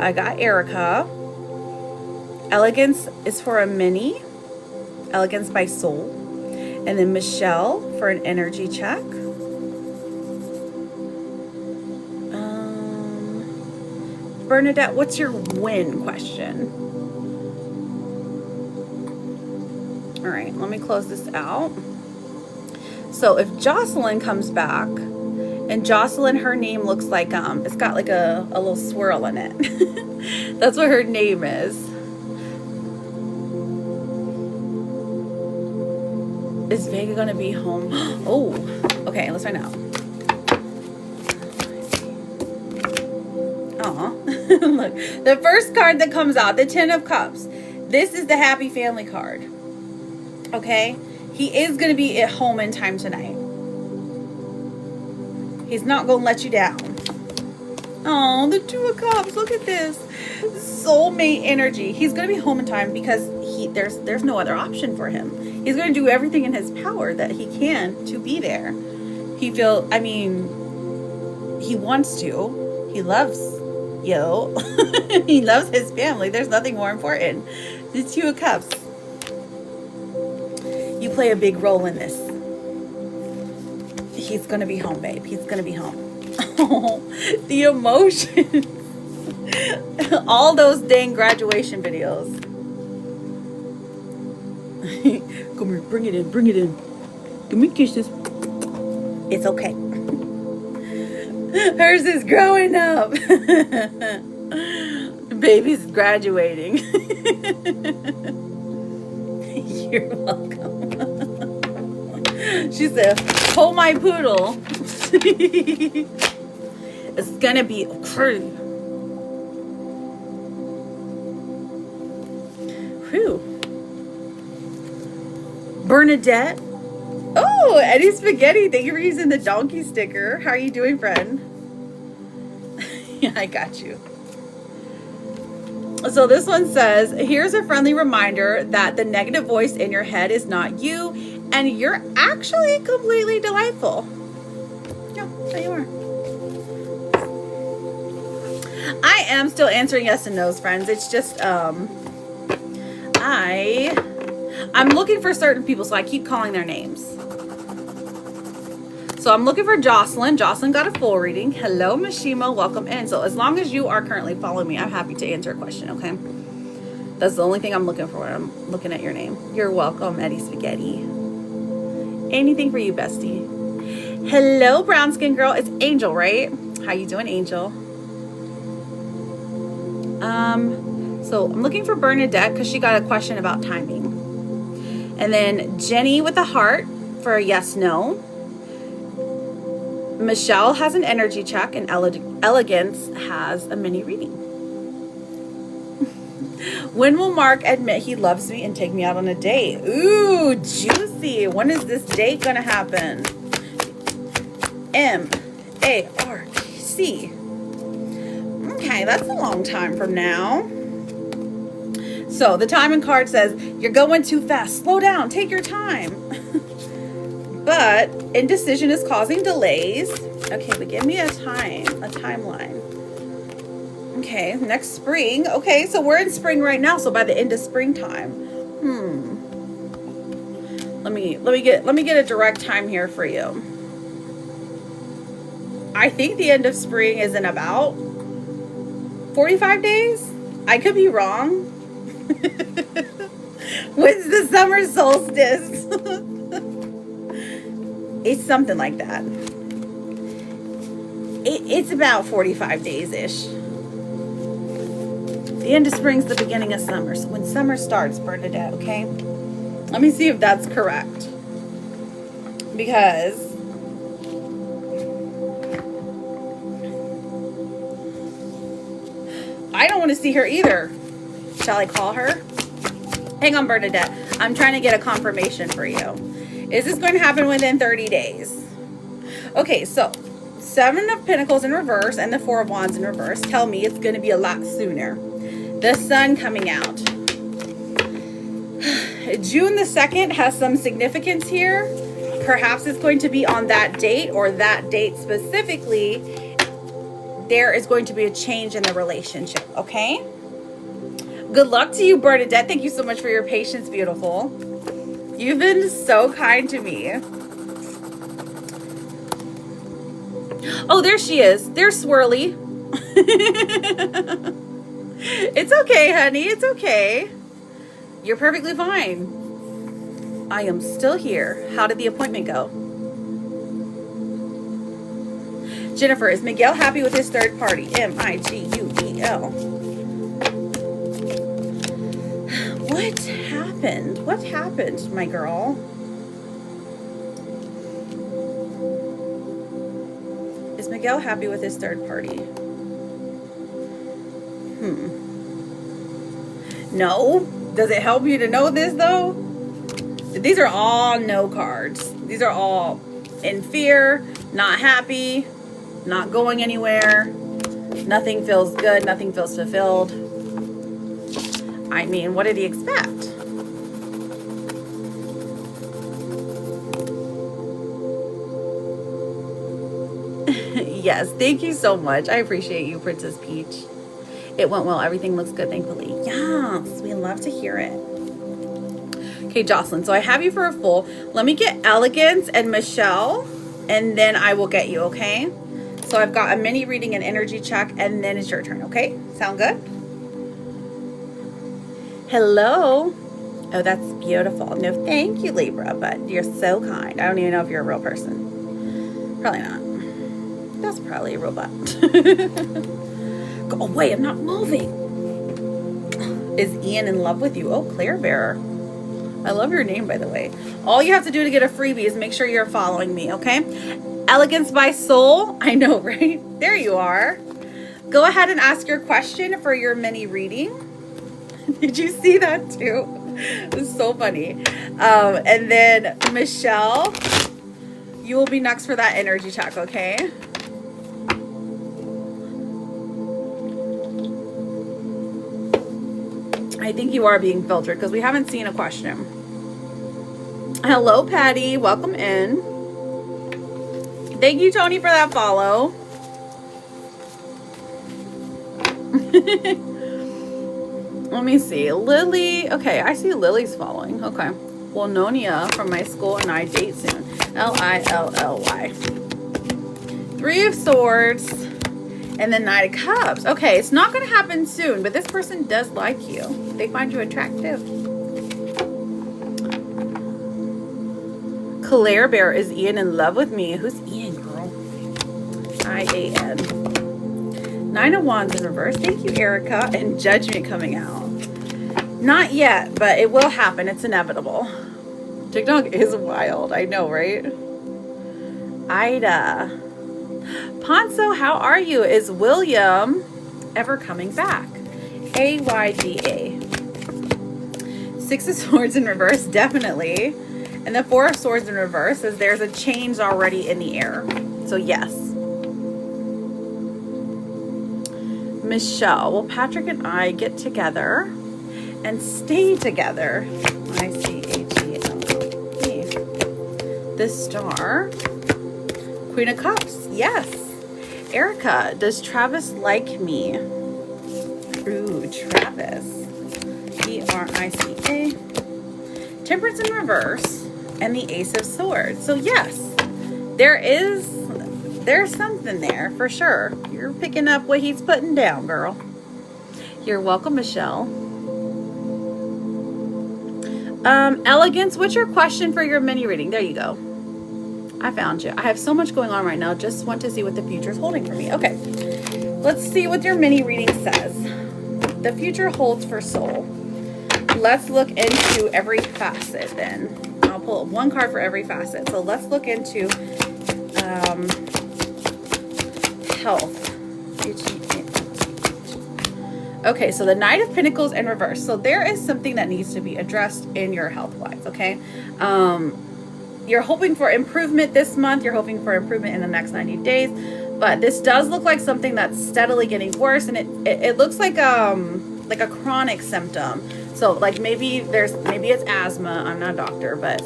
I got Erica. Elegance is for a mini. Elegance by Soul. And then Michelle for an energy check. Bernadette, what's your win question? All right, let me close this out. So if Jocelyn comes back, and Jocelyn, her name looks like, it's got like a little swirl in it. That's what her name is. Is Vega gonna be home? Oh, okay, let's find out. Aw. Look, the first card that comes out, the 10 of Cups. This is the happy family card. Okay? He is going to be at home in time tonight. He's not going to let you down. Oh, the 2 of Cups. Look at this. Soulmate energy. He's going to be home in time because there's no other option for him. He's going to do everything in his power that he can to be there. He wants to. He loves you. He loves his family. There's nothing more important. The 2 of Cups. You play a big role in this. He's gonna be home, babe. He's gonna be home. Oh, the emotion. All those dang graduation videos. Come here, bring it in, bring it in. Give me kisses. It's okay. Hers is growing up. Baby's graduating. You're welcome. She said, hold my poodle. It's gonna be crazy. Whew. Bernadette. Oh, Eddie Spaghetti. Thank you for using the donkey sticker. How are you doing, friend? Yeah, I got you. So this one says, here's a friendly reminder that the negative voice in your head is not you, and you're actually completely delightful. Yeah, there you are. I am still answering yes and no's, friends. It's just, I'm looking for certain people, so I keep calling their names. So I'm looking for Jocelyn. Jocelyn got a full reading. Hello, Mishima. Welcome in. So as long as you are currently following me, I'm happy to answer a question, okay? That's the only thing I'm looking for when I'm looking at your name. You're welcome, Eddie Spaghetti. Anything for you, bestie. Hello, brown skin girl. It's Angel, right? How you doing, Angel? So I'm looking for Bernadette because she got a question about timing. And then Jenny with a heart for a yes, no. Michelle has an energy check, and Elegance has a mini reading. When will Mark admit he loves me and take me out on a date? Ooh, juicy. When is this date gonna happen? M-A-R-C. Okay, that's a long time from now. So the timing card says, you're going too fast. Slow down. Take your time. But indecision is causing delays. Okay, but give me a timeline. Okay, next spring. Okay, so we're in spring right now. So by the end of springtime. Let me get a direct time here for you. I think the end of spring is in about 45 days. I could be wrong. When's the summer solstice? It's something like that. It's about 45 days-ish. The end of spring's the beginning of summer. So when summer starts, Bernadette, okay? Let me see if that's correct. Because I don't want to see her either. Shall I call her? Hang on, Bernadette. I'm trying to get a confirmation for you. Is this going to happen within 30 days? Okay, so 7 of Pentacles in reverse and the 4 of Wands in reverse tell me it's going to be a lot sooner. The sun coming out. June the 2nd has some significance here. Perhaps it's going to be on that date, or that date specifically. There is going to be a change in the relationship, okay? Good luck to you, Bernadette. Thank you so much for your patience, beautiful. You've been so kind to me. Oh, there she is. There's Swirly. It's okay, honey. It's okay. You're perfectly fine. I am still here. How did the appointment go? Jennifer, is Miguel happy with his third party? M-I-G-U-E-L. What happened? What happened, my girl? Is Miguel happy with his third party? No? Does it help you to know this, though? These are all no cards. These are all in fear, not happy, not going anywhere. Nothing feels good. Nothing feels fulfilled. I mean, what did he expect? Yes, thank you so much. I appreciate you, Princess Peach. It went well. Everything looks good, thankfully. Yes, we love to hear it. Okay, Jocelyn, so I have you for a full. Let me get Elegance and Michelle, and then I will get you, okay? So I've got a mini reading and energy check, and then it's your turn, okay? Sound good? Hello. Oh, that's beautiful. No, thank you, Libra, but you're so kind. I don't even know if you're a real person. Probably not. That's probably a robot. Go away, I'm not moving. Is Ian in love with you? Oh, Claire Bearer. I love your name, by the way. All you have to do to get a freebie is make sure you're following me, okay? Elegance by Soul. I know, right? There you are. Go ahead and ask your question for your mini reading. Did you see that too? It was so funny. And then Michelle, you will be next for that energy check, okay? I think you are being filtered because we haven't seen a question. Hello, Patty. Welcome in. Thank you, Tony, for that follow. Let me see. Lily. Okay, I see Lily's following. Okay. Well, Nonia from my school and I date soon. L-I-L-L-Y. 3 of Swords. And then Knight of Cups. Okay, it's not going to happen soon, but this person does like you. They find you attractive. Claire Bear, is Ian in love with me? Who's Ian, girl? I-A-N. 9 of Wands in reverse. Thank you, Erica. And Judgment coming out. Not yet, but it will happen. It's inevitable. TikTok is wild. I know, right? Ida. Ponzo, how are you? Is William ever coming back? AYDA. Six of Swords in reverse, definitely. And the Four of Swords in reverse is there's a change already in the air. So yes. Michelle, will Patrick and I get together and stay together? I-C-H-E-L-E. The Star. Queen of Cups, yes. Erica, does Travis like me? Ooh, Travis. E-R-I-C-A. Temperance in reverse and the Ace of Swords. So yes, there's something there for sure. You're picking up what he's putting down, girl. You're welcome, Michelle. Elegance, what's your question for your mini reading? There you go. I found you. I have so much going on right now. Just want to see what the future is holding for me. Okay, let's see what your mini reading says. The future holds for soul. Let's look into every facet then. I'll pull one card for every facet. So let's look into health. Okay, so the Knight of Pentacles in reverse. So there is something that needs to be addressed in your health-wise, okay? You're hoping for improvement this month. You're hoping for improvement in the next 90 days. But this does look like something that's steadily getting worse. And it looks like a chronic symptom. So like maybe it's asthma. I'm not a doctor, but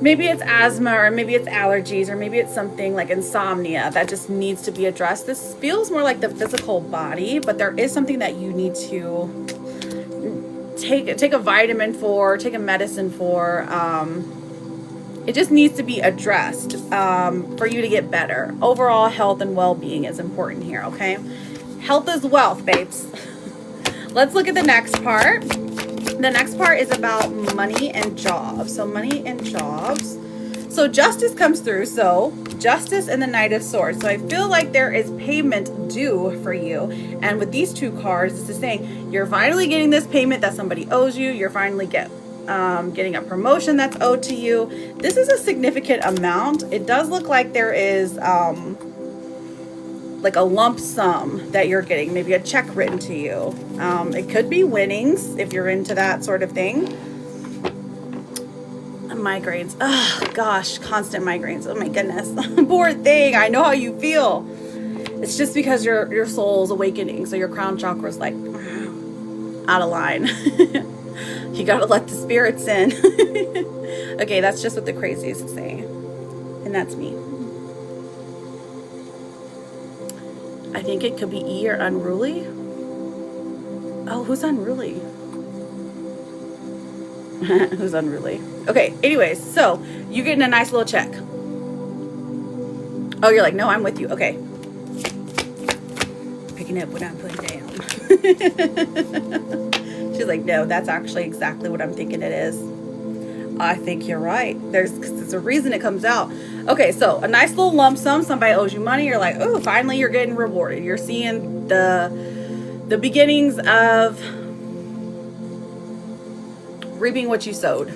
maybe it's asthma, or maybe it's allergies, or maybe it's something like insomnia that just needs to be addressed. This feels more like the physical body, but there is something that you need to take a vitamin for, take a medicine for. It just needs to be addressed for you to get better. Overall health and well-being is important here, okay? Health is wealth, babes. Let's look at the next part. The next part is about money and jobs. So money and jobs. So justice comes through. So justice and the Knight of Swords. So I feel like there is payment due for you. And with these two cards, this is saying you're finally getting this payment that somebody owes you. You're finally getting a promotion that's owed to you. This is a significant amount. It does look like there is like a lump sum that you're getting, maybe a check written to you. It could be winnings if you're into that sort of thing. Migraines, oh gosh, constant migraines. Oh my goodness. Poor thing. I know how you feel. It's just because your soul's awakening, so your crown chakra's like out of line. You gotta let the spirits in. Okay, that's just what the crazies say. And that's me. I think it could be E or unruly. Oh, who's unruly? Who's unruly? Okay, anyways, so you're getting a nice little check. Oh, you're like, no, I'm with you. Okay. Picking up what I'm putting down. She's like, no, that's actually exactly what I'm thinking it is. I think you're right. There's a reason it comes out. Okay, so a nice little lump sum. Somebody owes you money. You're like, oh, finally you're getting rewarded. You're seeing the beginnings of reaping what you sowed.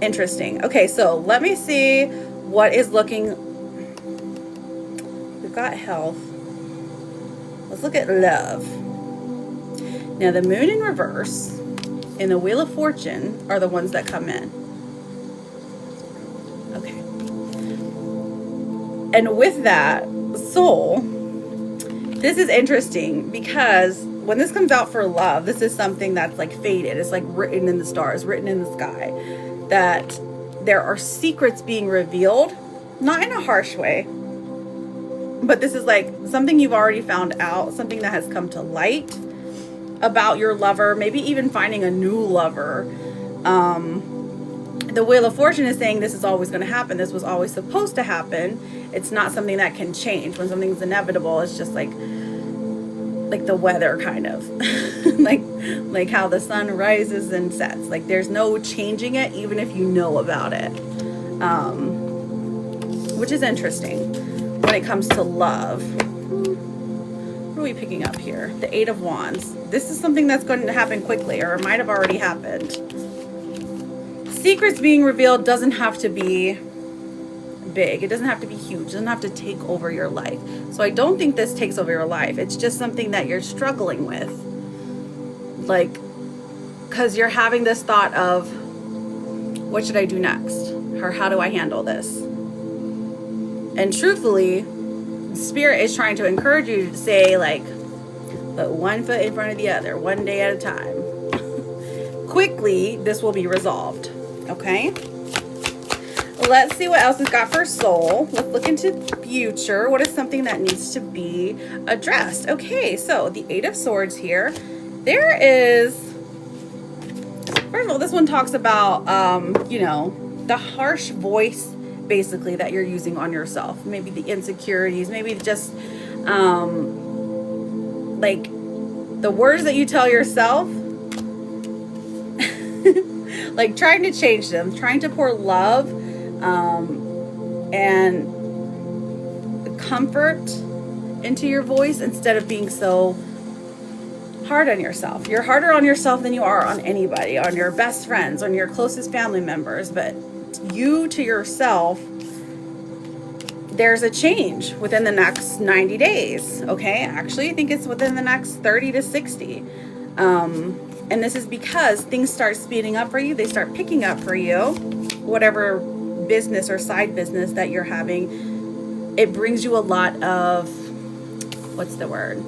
Interesting. Okay, so let me see what is looking. We've got health. Let's look at love. Now, the Moon in reverse and the Wheel of Fortune are the ones that come in. Okay. And with that, soul, this is interesting because when this comes out for love, this is something that's like faded. It's like written in the stars, written in the sky, that there are secrets being revealed, not in a harsh way, but this is like something you've already found out, something that has come to light about your lover, maybe even finding a new lover. The Wheel of Fortune is saying this is always going to happen. This was always supposed to happen. It's not something that can change. When something's inevitable, it's just like the weather, kind of like how the sun rises and sets. Like there's no changing it, even if you know about it, which is interesting when it comes to love. What are we picking up here? The Eight of Wands. This is something that's going to happen quickly, or it might have already happened. Secrets being revealed doesn't have to be big. It doesn't have to be huge. It doesn't have to take over your life. So I don't think this takes over your life. It's just something that you're struggling with. Like, because you're having this thought of, what should I do next? Or how do I handle this? And truthfully, Spirit is trying to encourage you to say, like, put one foot in front of the other, one day at a time. Quickly, this will be resolved. Okay? Let's see what else it's got for soul. Let's look into future. What is something that needs to be addressed? Okay, so the Eight of Swords here. There is, first of all, this one talks about, you know, the harsh voice, basically, that you're using on yourself. Maybe the insecurities, maybe just, like, the words that you tell yourself, like trying to change them, trying to pour love and comfort into your voice instead of being so hard on yourself. You're harder on yourself than you are on anybody, on your best friends, on your closest family members. But you to yourself, there's a change within the next 90 days. Okay, actually, I think it's within the next 30 to 60. And this is because things start speeding up for you. They start picking up for you. Whatever business or side business that you're having, it brings you a lot of, what's the word?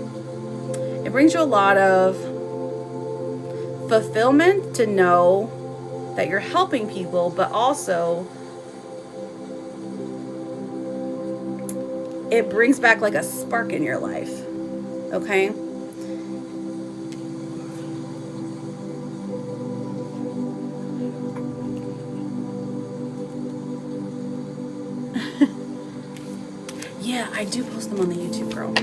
It brings you a lot of fulfillment to know that you're helping people, but also it brings back like a spark in your life. Okay? Yeah, I do post them on the YouTube, girl.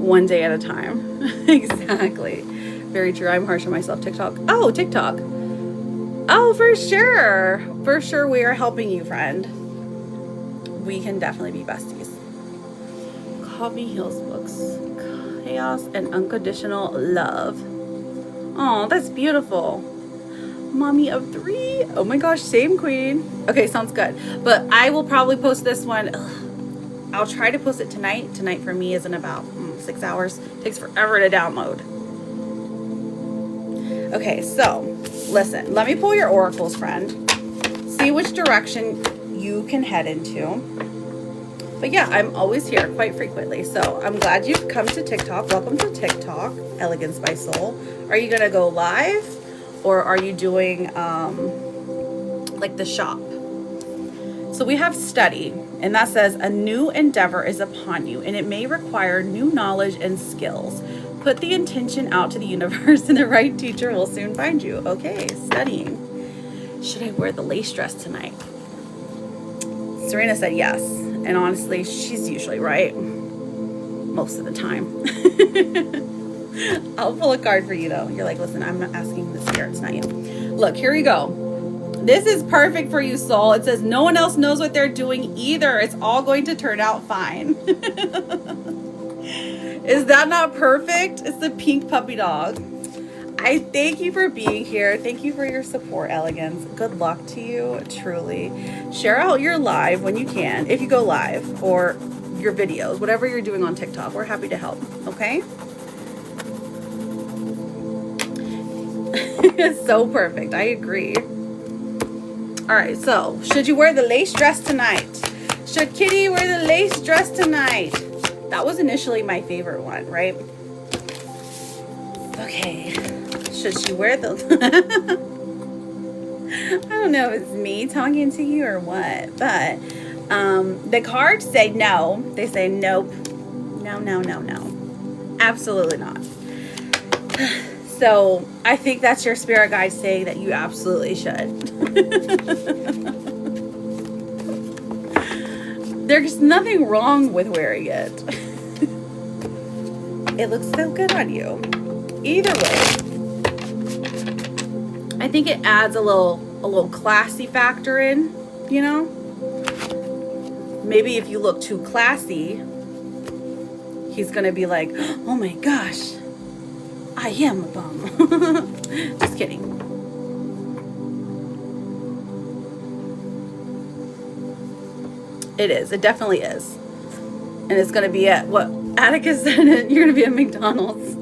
One day at a time. Exactly. Very true. I'm harsh on myself. TikTok. Oh, TikTok. Oh, for sure. For sure, we are helping you, friend. We can definitely be besties. Coffee Heals books. Chaos and unconditional love. Oh, that's beautiful. Mommy of 3. Oh my gosh, same queen. Okay, sounds good. But I will probably post this one. I'll try to post it tonight. Tonight for me is in about 6 hours. It takes forever to download. Okay, so listen. Let me pull your oracles, friend. See which direction you can head into. But yeah, I'm always here quite frequently. So I'm glad you've come to TikTok. Welcome to TikTok, Elegance by Soul. Are you going to go live? Or are you doing like the shop? So we have study, and that says a new endeavor is upon you, and it may require new knowledge and skills. Put the intention out to the universe, and the right teacher will soon find you. Okay, studying. Should I wear the lace dress tonight? Serena said yes, and honestly, she's usually right most of the time. I'll pull a card for you though. You're like, listen, I'm not asking the spirits, not you. Look, here we go. This is perfect for you, soul. It says no one else knows what they're doing either. It's all going to turn out fine. Is that not perfect? It's the pink puppy dog. I thank you for being here. Thank you for your support, Elegance. Good luck to you, truly. Share out your live when you can, if you go live, or your videos, whatever you're doing on TikTok. We're happy to help, okay? It's so perfect. I agree. All right, so should you wear the lace dress tonight? Should Kitty wear the lace dress tonight? That was initially my favorite one, right? Okay. Should she wear the... I don't know if it's me talking to you or what, but the cards say no. They say nope. No, no, no, no. Absolutely not. So I think that's your spirit guide saying that you absolutely should. There's nothing wrong with wearing it. It looks so good on you. Either way, I think it adds a little classy factor in, you know? Maybe if you look too classy, he's gonna be like, oh my gosh, I am a bum. Just kidding. It is. It definitely is. And it's going to be at what Atticus said you're gonna be at McDonald's.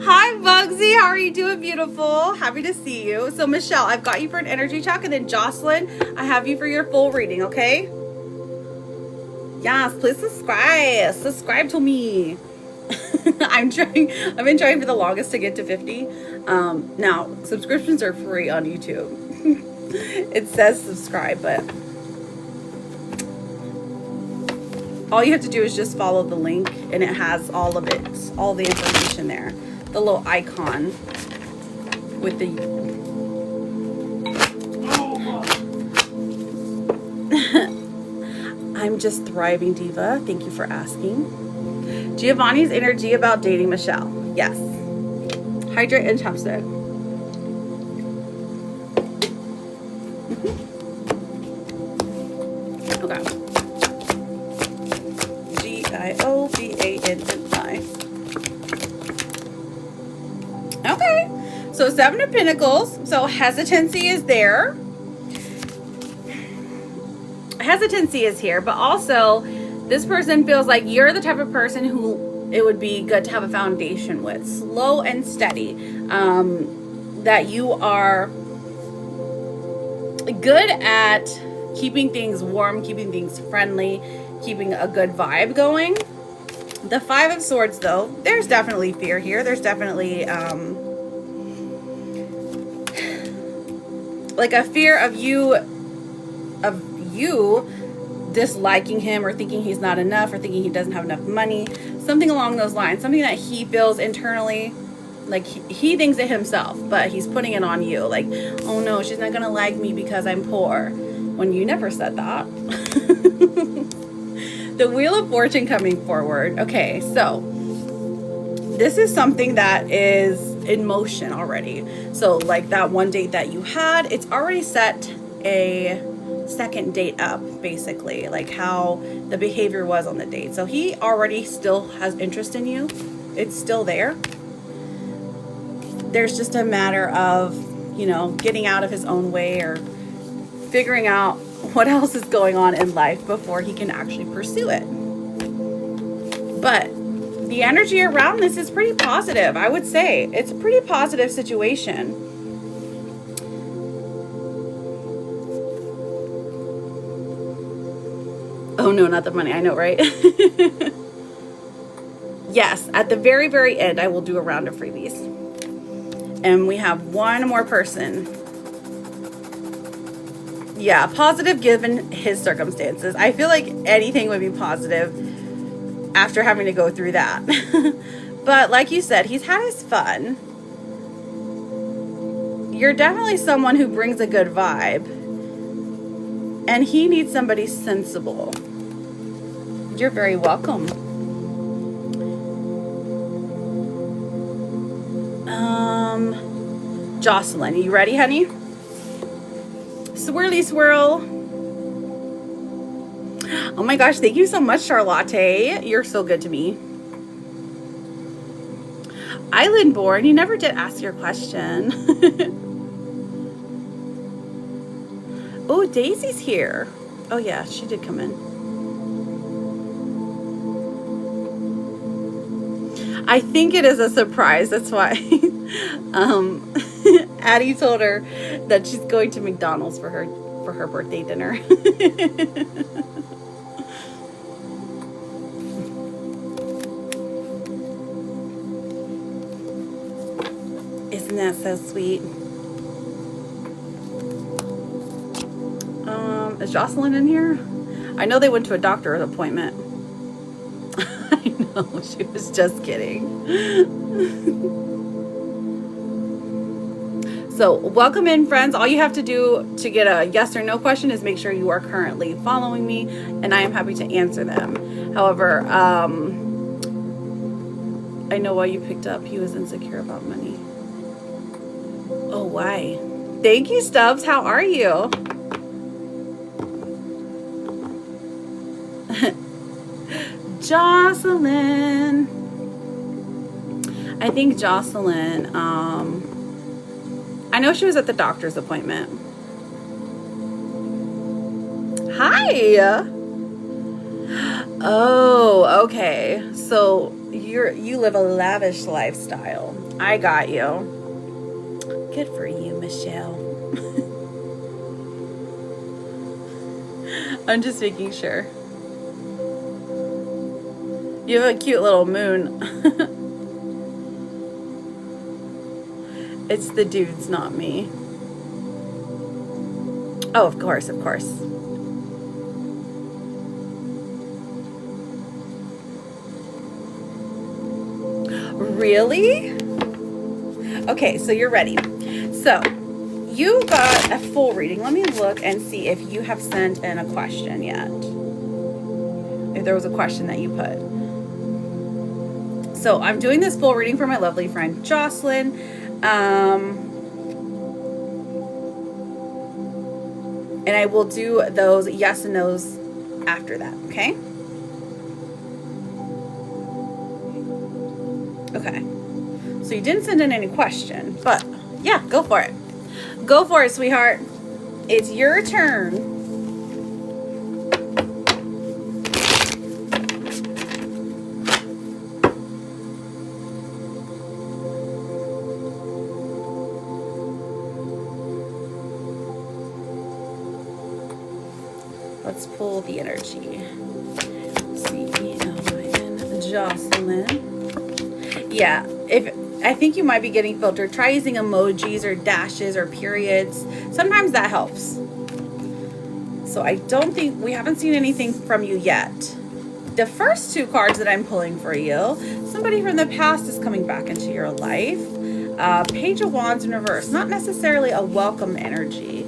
Hi Bugsy, how are you doing, beautiful? Happy to see you. So Michelle, I've got you for an energy check, and then Jocelyn, I have you for your full reading, okay? Yes, please subscribe. Subscribe to me. I've been trying for the longest to get to 50. Now, subscriptions are free on YouTube. It says subscribe, but all you have to do is just follow the link, and it has all of it, all the information there. The little icon with the... I'm just thriving, Diva. Thank you for asking. Giovanni's energy about dating Michelle. Yes. Hydrate and chapstick. Okay. Giovanni. Okay. So 7 of Pentacles. So hesitancy is there. Hesitancy is here, but also this person feels like you're the type of person who it would be good to have a foundation with. Slow and steady. That you are good at keeping things warm, keeping things friendly, keeping a good vibe going. The 5 of Swords, though, there's definitely fear here. There's definitely like a fear of you disliking him, or thinking he's not enough, or thinking he doesn't have enough money, something along those lines, something that he feels internally like he thinks it himself, but he's putting it on you, like, oh no, she's not gonna like me because I'm poor, when you never said that. The Wheel of Fortune coming forward. Okay, so this is something that is in motion already. So like that one date that you had, it's already set a second date up, basically, like how the behavior was on the date. So he already still has interest in you. It's still there. There's just a matter of, you know, getting out of his own way, or figuring out what else is going on in life before he can actually pursue it. But the energy around this is pretty positive. I would say it's a pretty positive situation. Oh no, not the money. I know, right? Yes, at the very, very end, I will do a round of freebies. And we have one more person. Yeah, positive given his circumstances. I feel like anything would be positive after having to go through that. But like you said, he's had his fun. You're definitely someone who brings a good vibe. And he needs somebody sensible. You're very welcome. Jocelyn, you ready, honey? Swirly swirl. Oh my gosh, thank you so much, Charlotte. You're so good to me. Island born, you never did ask your question. Oh, Daisy's here. Oh yeah, she did come in. I think it is a surprise. That's why Addie told her that she's going to McDonald's for her birthday dinner. Isn't that so sweet? Is Jocelyn in here? I know they went to a doctor's appointment. I know, she was just kidding. So welcome in, friends. All you have to do to get a yes or no question is make sure you are currently following me, and I am happy to answer them. However, I know why you picked up. He was insecure about money. Oh, why? Thank you, Stubbs. How are you? Jocelyn. I think Jocelyn, I know she was at the doctor's appointment. Hi. Oh, okay. So you live a lavish lifestyle. I got you. Good for you, Michelle. I'm just making sure. You have a cute little moon. It's the dudes, not me. Oh, of course, of course. Really? Okay, so you're ready. So you got a full reading. Let me look and see if you have sent in a question yet. If there was a question that you put. So I'm doing this full reading for my lovely friend Jocelyn. And I will do those yes and no's after that, okay? Okay. So you didn't send in any question, but yeah, go for it. Go for it, sweetheart. It's your turn. Let's pull the energy. C-E-L-I-N, Jocelyn. Yeah, I think you might be getting filtered. Try using emojis or dashes or periods. Sometimes that helps. So I don't think, we haven't seen anything from you yet. The first two cards that I'm pulling for you, somebody from the past is coming back into your life. Page of Wands in reverse. Not necessarily a welcome energy.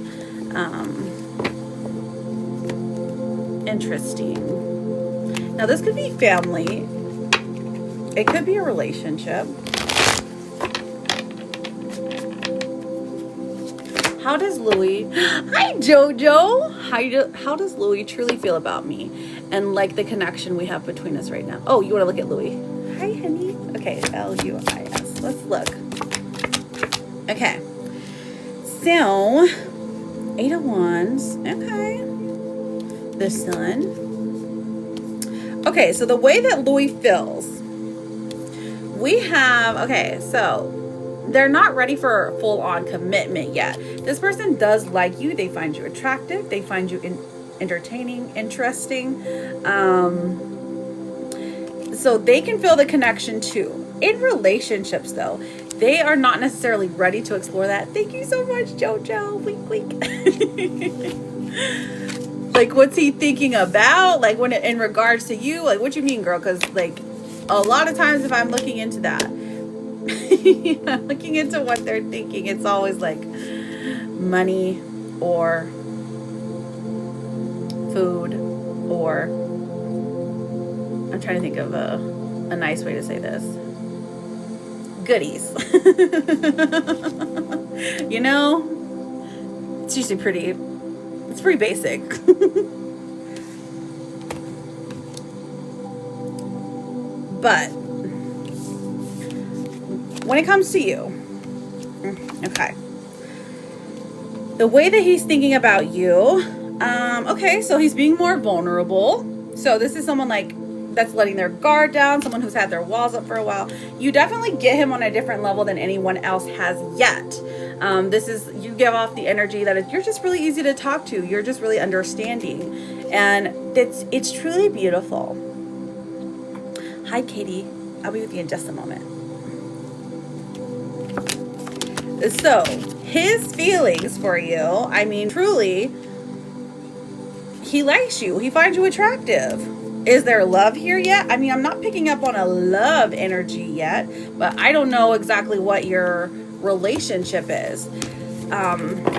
Interesting. Now this could be family. It could be a relationship. How does Louis, hi Jojo, how does Louis truly feel about me and like the connection we have between us right now? Oh, you want to look at Louis? Hi honey. Okay, L-U-I-S. Let's look. Okay. So, 8 of Wands. Okay. The Sun. Okay, so the way that Louis feels, we have, okay, so they're not ready for full-on commitment yet. This person does like you. They find you attractive. They find you entertaining, interesting. So they can feel the connection too. In relationships, though, they are not necessarily ready to explore that. Thank you so much, Jojo. Wink, wink. Like, what's he thinking about? Like, when in regards to you? Like, what you mean, girl? Because, like, a lot of times if I'm looking into that, looking into what they're thinking, it's always like money or food or, I'm trying to think of a nice way to say this, goodies. You know, it's usually pretty basic. But when it comes to you, okay, the way that he's thinking about you, okay, so he's being more vulnerable. So this is someone like that's letting their guard down, someone who's had their walls up for a while. You definitely get him on a different level than anyone else has yet. This is, you give off the energy that you're just really easy to talk to. You're just really understanding, and it's truly beautiful. Hi, Katie. I'll be with you in just a moment. So, his feelings for you, I mean, truly, he likes you. He finds you attractive. Is there love here yet? I mean, I'm not picking up on a love energy yet, but I don't know exactly what your relationship is.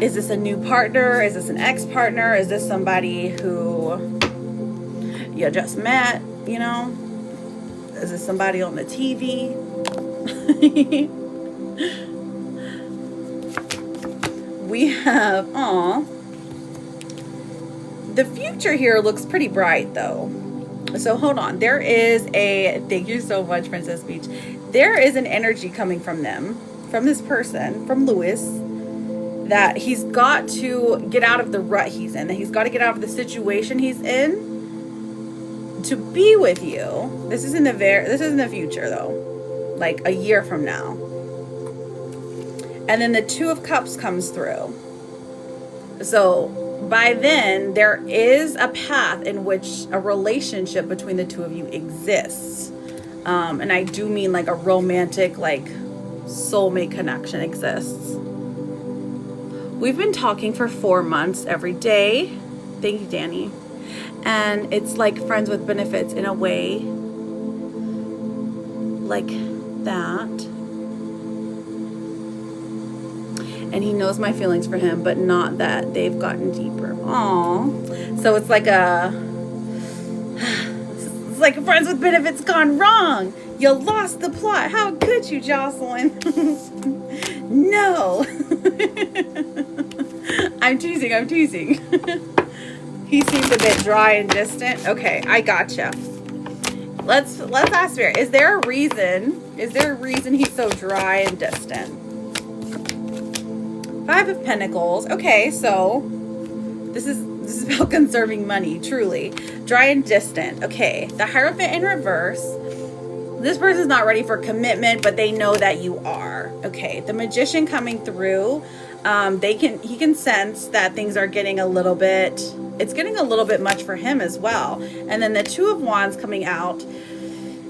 Is this a new partner? Is this an ex-partner? Is this somebody who you just met, you know? Is this somebody on the TV? We have, the future here looks pretty bright though. So hold on, there is thank you so much, Princess Beach. There is an energy coming from them, from this person, from Louis, that he's got to get out of the rut he's in, that he's got to get out of the situation he's in to be with you. This is in the future though, like a year from now. And then the Two of Cups comes through. So by then, there is a path in which a relationship between the two of you exists. And I do mean like a romantic, like soulmate connection exists. We've been talking for 4 months every day. Thank you, Danny. And it's like friends with benefits in a way like that. And he knows my feelings for him, but not that they've gotten deeper. Aww. So it's like it's like friends with benefits gone wrong. You lost the plot. How could you, Jocelyn? No. I'm teasing. He seems a bit dry and distant. Okay, I gotcha. Let's ask Spirit. Is there a reason he's so dry and distant? 5 of Pentacles. Okay, so this is about conserving money, truly. Dry and distant. Okay, the Hierophant in reverse. This person's not ready for commitment, but they know that you are. Okay, the Magician coming through. He can sense that things are getting a little bit, it's getting a little bit much for him as well. And then the Two of Wands coming out.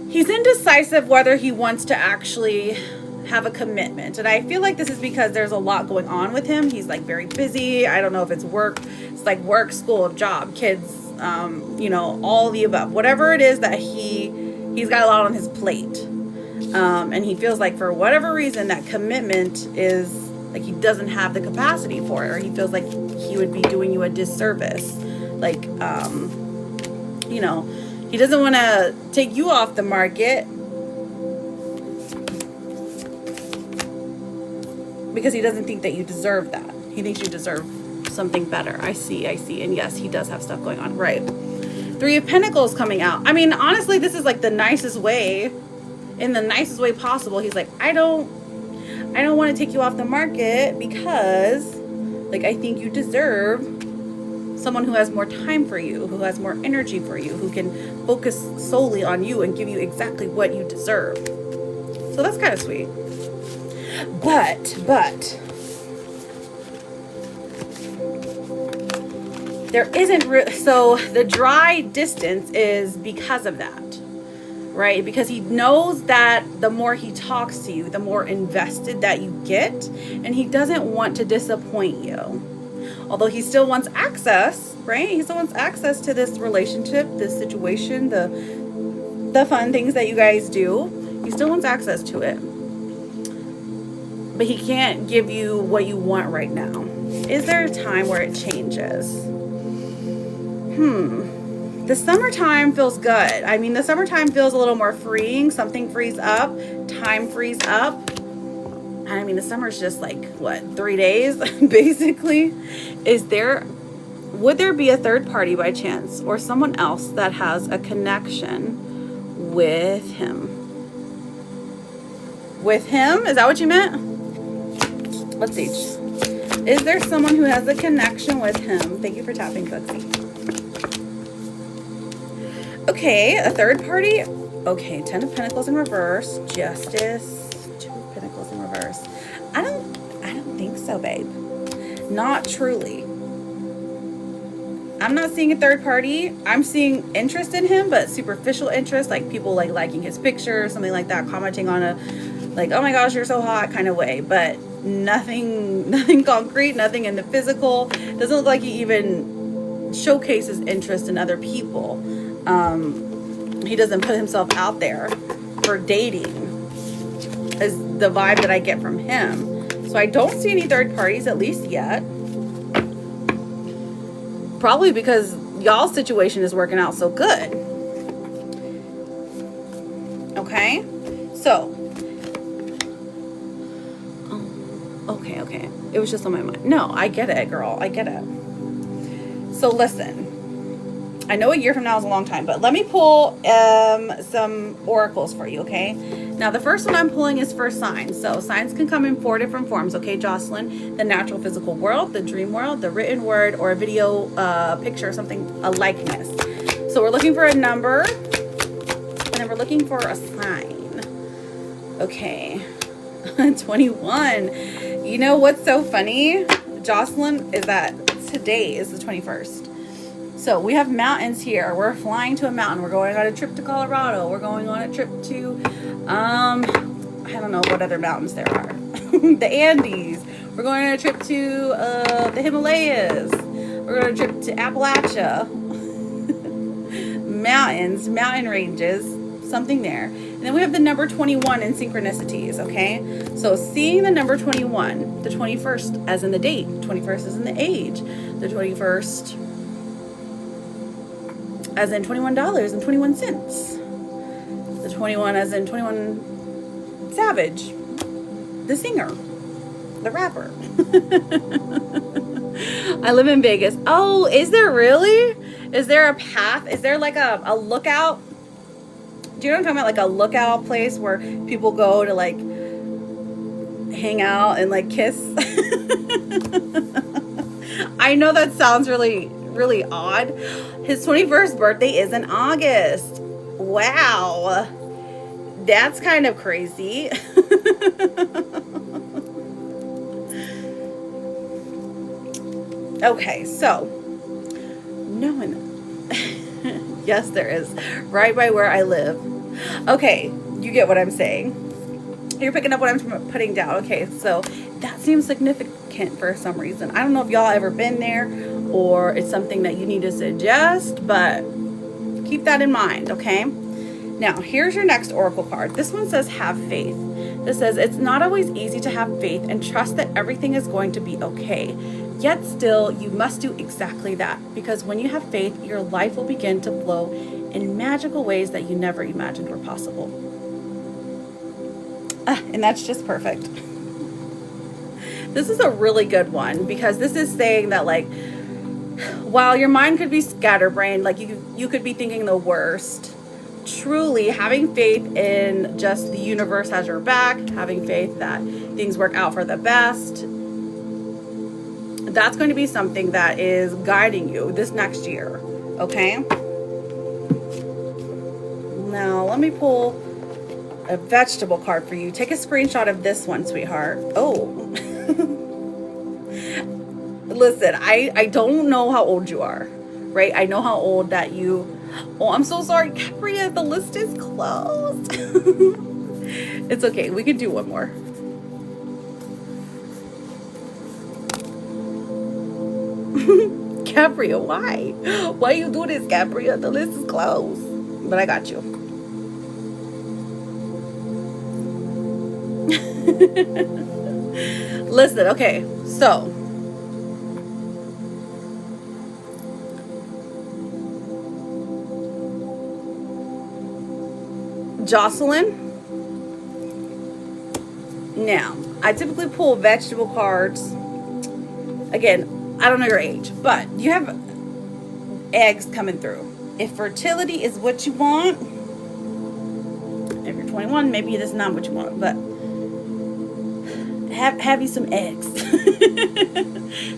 He's indecisive whether he wants to actually have a commitment. And I feel like this is because there's a lot going on with him. He's like very busy. I don't know if it's work. It's like work, school, job, kids, all the above. Whatever it is that he's got a lot on his plate. And he feels like for whatever reason that commitment is like he doesn't have the capacity for it, or he feels like he would be doing you a disservice. Like, he doesn't want to take you off the market because he doesn't think that you deserve that. He thinks you deserve something better. I see. And yes, he does have stuff going on. Right. 3 of Pentacles coming out. I mean, honestly, this is like the nicest way, in the nicest way possible. He's like, I don't want to take you off the market because like I think you deserve someone who has more time for you, who has more energy for you, who can focus solely on you and give you exactly what you deserve. So that's kind of sweet. But there isn't so the dry distance is because of that. Right? Because he knows that the more he talks to you, the more invested that you get, and he doesn't want to disappoint you. Although he still wants access, right? He still wants access to this relationship, this situation, the fun things that you guys do. He still wants access to it. But he can't give you what you want right now. Is there a time where it changes? The summertime feels good. I mean, the summertime feels a little more freeing. Something frees up. Time frees up. I mean, the summer's just like, what, 3 days, basically? Would there be a third party by chance, or someone else that has a connection with him? With him? Is that what you meant? Let's see. Is there someone who has a connection with him? Thank you for tapping, Cooksy. Okay, a third party. Okay, 10 of Pentacles in reverse. Justice. 2 of Pentacles in reverse. I don't think so, babe. Not truly. I'm not seeing a third party. I'm seeing interest in him, but superficial interest, like people like liking his picture, something like that, commenting on a like, oh my gosh, you're so hot kind of way, but nothing concrete, nothing in the physical. Doesn't look like he even showcases interest in other people. He doesn't put himself out there for dating, is the vibe that I get from him. So I don't see any third parties, at least yet. Probably because y'all's situation is working out so good. Okay, so okay, it was just on my mind. No, I get it, girl, I get it. So listen, I know a year from now is a long time, but let me pull some oracles for you, okay? Now, the first one I'm pulling is for signs. So signs can come in 4 different forms, okay, Jocelyn? The natural physical world, the dream world, the written word, or a video, picture, something, a likeness. So we're looking for a number, and then we're looking for a sign. Okay, 21. You know what's so funny, Jocelyn, is that today is the 21st. So we have mountains here. We're flying to a mountain. We're going on a trip to Colorado. We're going on a trip to, I don't know what other mountains there are. The Andes. We're going on a trip to the Himalayas. We're going on a trip to Appalachia. Mountains, mountain ranges, something there. And then we have the number 21 in synchronicities, okay? So seeing the number 21, the 21st as in the date, 21st as in the age, the 21st as in $21.21. The 21 as in 21 Savage, the singer, the rapper. I live in Vegas. Oh, is there really? Is there a path? Is there like a lookout? Do you know what I'm talking about? Like a lookout place where people go to like hang out and like kiss? I know that sounds really, really odd. His 21st birthday is in August. Wow. That's kind of crazy. Okay, so knowing yes, there is, right by where I live. Okay, you get what I'm saying. You're picking up what I'm putting down. Okay, so that seems significant for some reason. I don't know if y'all ever been there or it's something that you need to suggest, but keep that in mind, okay? Now, here's your next oracle card. This one says, have faith. This says, it's not always easy to have faith and trust that everything is going to be okay. Yet still, you must do exactly that, because when you have faith, your life will begin to flow in magical ways that you never imagined were possible. And that's just perfect. This is a really good one, because this is saying that, like, while your mind could be scatterbrained, like you could be thinking the worst, truly having faith in just the universe has your back, having faith that things work out for the best, that's going to be something that is guiding you this next year, okay? Now, let me pull a vegetable card for you. Take a screenshot of this one, sweetheart. Oh. Listen, I don't know how old you are, right? I know how old that you... Oh, I'm so sorry, Capria, the list is closed. It's okay, we can do one more. Capria, why? Why you do this, Capria? The list is closed. But I got you. Listen, okay, so Jocelyn, now I typically pull vegetable cards. Again, I don't know your age, but you have eggs coming through. If fertility is what you want, if you're 21, maybe this is not what you want, but have you some eggs.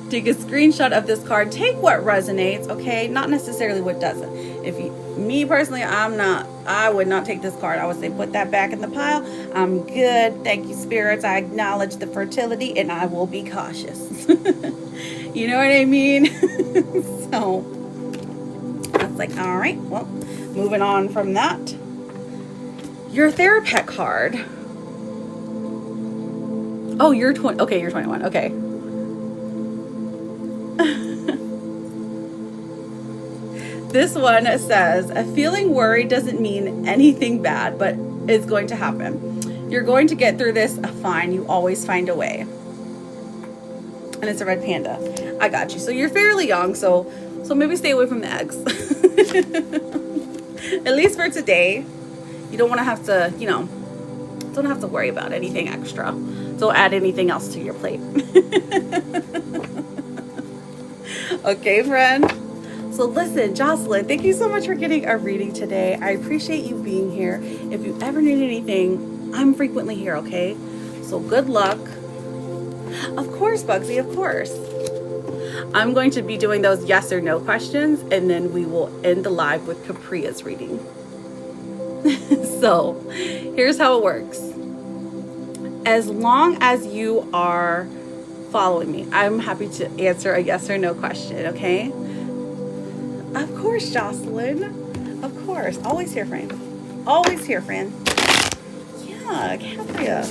Take a screenshot of this card. Take what resonates, okay? Not necessarily what doesn't. If you, me personally, I would not take this card. I would say put that back in the pile. I'm good. Thank you, spirits. I acknowledge the fertility and I will be cautious. You know what I mean? So I was like, all right, well, moving on from that. Your Therapet card. Oh, you're 20. Okay, you're 21. Okay. This one says, a feeling worried doesn't mean anything bad, but it's going to happen. You're going to get through this fine. You always find a way. And it's a red panda. I got you. So you're fairly young, so maybe stay away from the eggs. At least for today. You don't want to have to, you know, don't have to worry about anything extra. Don't add anything else to your plate. Okay, friend? So listen, Jocelyn, thank you so much for getting our reading today. I appreciate you being here. If you ever need anything, I'm frequently here, okay? So good luck. Of course, Bugsy, of course. I'm going to be doing those yes or no questions, and then we will end the live with Capria's reading. So here's how it works. As long as you are following me, I'm happy to answer a yes or no question, okay? Of course, Jocelyn. Of course. Always here, friend. Always here, friend. Yeah, Capria.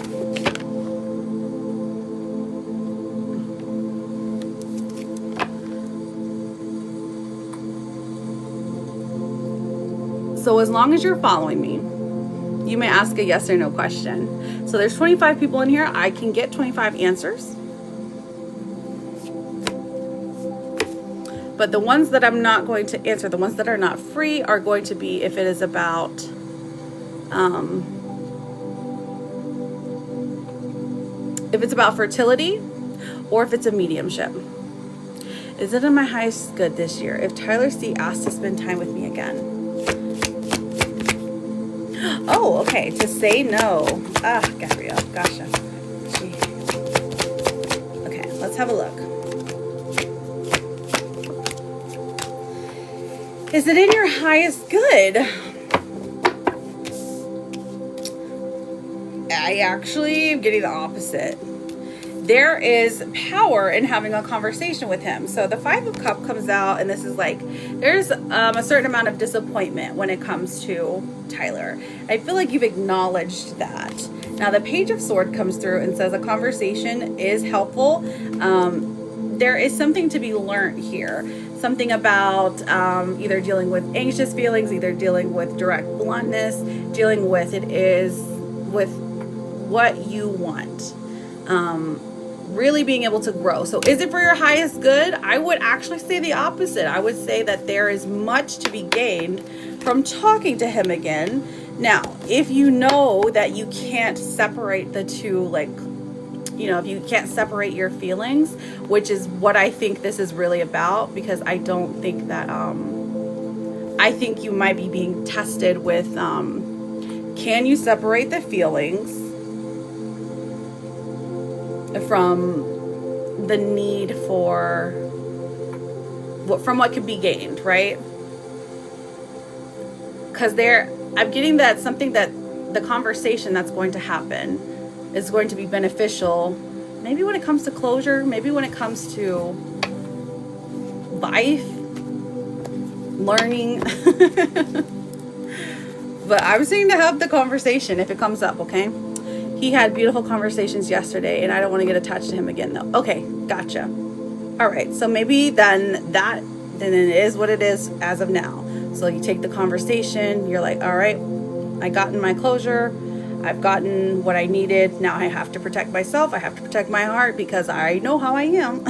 So as long as you're following me, you may ask a yes or no question. So there's 25 people in here. I can get 25 answers. But the ones that I'm not going to answer, the ones that are not free, are going to be if it is about if it's about fertility, or if it's a mediumship. Is it in my highest good this year if Tyler C asks to spend time with me again? Oh, okay. To say no. Ah, Gabrielle. Gotcha. Gee. Okay, let's have a look. Is it in your highest good? I actually am getting the opposite. There is power in having a conversation with him. So the Five of Cups comes out, and this is like, there's a certain amount of disappointment when it comes to Tyler. I feel like you've acknowledged that. Now the Page of Swords comes through and says a conversation is helpful. There is something to be learned here. Something about either dealing with anxious feelings, either dealing with direct bluntness, dealing with with what you want. Really being able to grow. So is it for your highest good? I would actually say the opposite. I would say that there is much to be gained from talking to him again. Now, if you know that you can't separate the two, like, you know, if you can't separate your feelings, which is what I think this is really about, because I don't think that, I think you might be being tested with, can you separate the feelings from the need for from what could be gained, right? Because I'm getting that something that the conversation that's going to happen is going to be beneficial, maybe when it comes to closure, maybe when it comes to life, learning. But I'm saying to have the conversation if it comes up, okay? He had beautiful conversations yesterday, and I don't want to get attached to him again, though. Okay, gotcha. All right, so maybe then it is what it is as of now. So you take the conversation, you're like, all right, I gotten my closure, I've gotten what I needed, now I have to protect myself, I have to protect my heart, because I know how I am.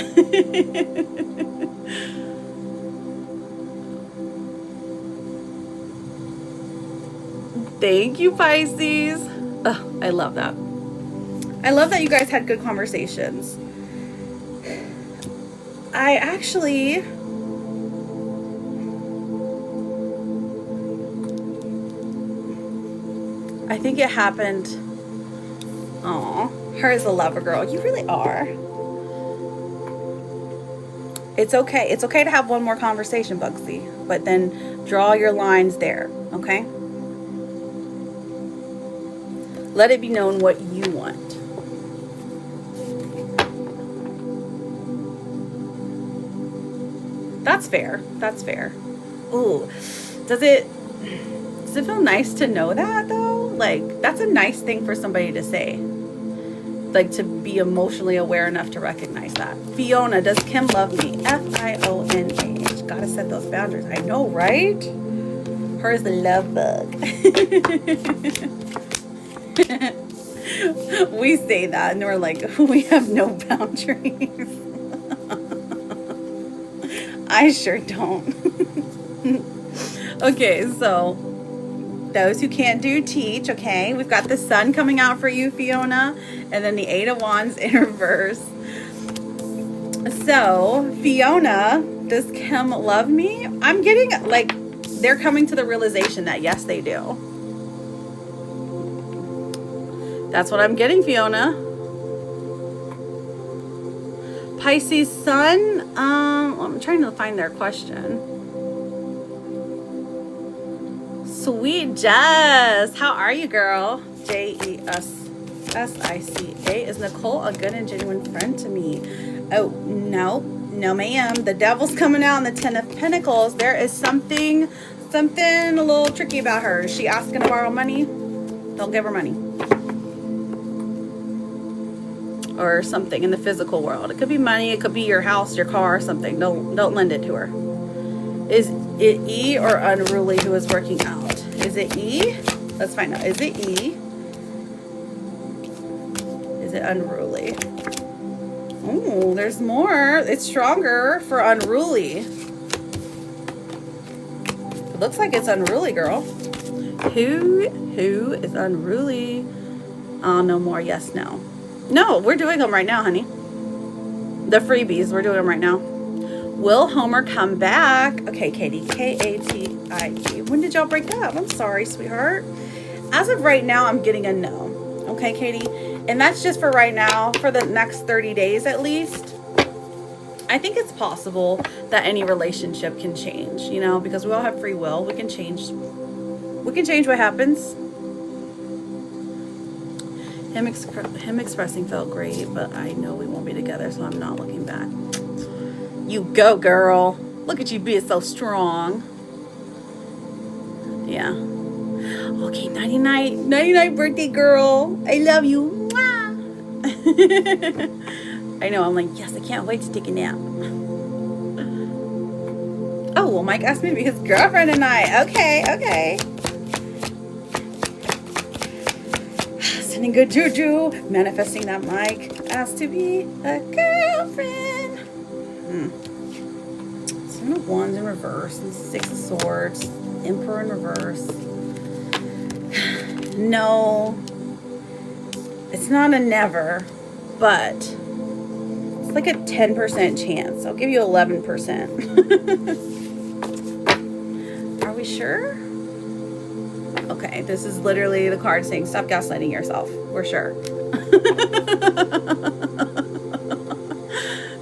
Thank you, Pisces. Oh, I love that. I love that you guys had good conversations. I think it happened. Aw, her is a lover girl. You really are. It's okay. It's okay to have one more conversation, Bugsy, but then draw your lines there, okay? Let it be known what you want. That's fair. That's fair. Ooh, does it feel nice to know that, though? Like, that's a nice thing for somebody to say. Like, to be emotionally aware enough to recognize that. Fiona, does Kim love me? F-I-O-N-A-H. Gotta set those boundaries. I know, right? Her is the love bug. We say that, and we're like, we have no boundaries. I sure don't. Okay, so those who can't do, teach, okay? We've got the sun coming out for you, Fiona, and then the Eight of Wands in reverse. So, Fiona, does Kim love me? I'm getting, like, they're coming to the realization that, yes, they do. That's what I'm getting, Fiona. Pisces sun. I'm trying to find their question. Sweet Jess, how are you, girl? Jessica. Is Nicole a good and genuine friend to me? Oh, no, ma'am. The devil's coming out in the Ten of Pentacles. There is something a little tricky about her. Is she asking to borrow money? Don't give her money. Or something in the physical world. It could be money, it could be your house, your car, or something. Don't lend it to her. Is it E or unruly who is working out? Is it E? Let's find out. Is it E? Is it unruly? Oh, there's more. It's stronger for unruly. It looks like it's unruly, girl. Who is unruly? Oh, no more. Yes, no. No, we're doing them right now, honey. The freebies, we're doing them right now. Will Homer come back? Okay, Katie, Katie. When did y'all break up? I'm sorry, sweetheart. As of right now, I'm getting a no. Okay, Katie? And that's just for right now, for the next 30 days at least. I think it's possible that any relationship can change, you know, because we all have free will. We can change what happens. Him expressing felt great, but I know we won't be together, so I'm not looking back. You go, girl. Look at you being so strong. Yeah. Okay, 99 birthday girl. I love you. Mwah. I know, I'm like, yes, I can't wait to take a nap. Oh, well, Mike asked me to be his girlfriend tonight. Okay. Sending good juju. Manifesting that Mike asked to be a girlfriend. Seven of Wands in reverse. And Six of Swords. Emperor in reverse. No. It's not a never. But it's like a 10% chance. I'll give you 11%. Are we sure? Okay, this is literally the card saying stop gaslighting yourself. We're sure.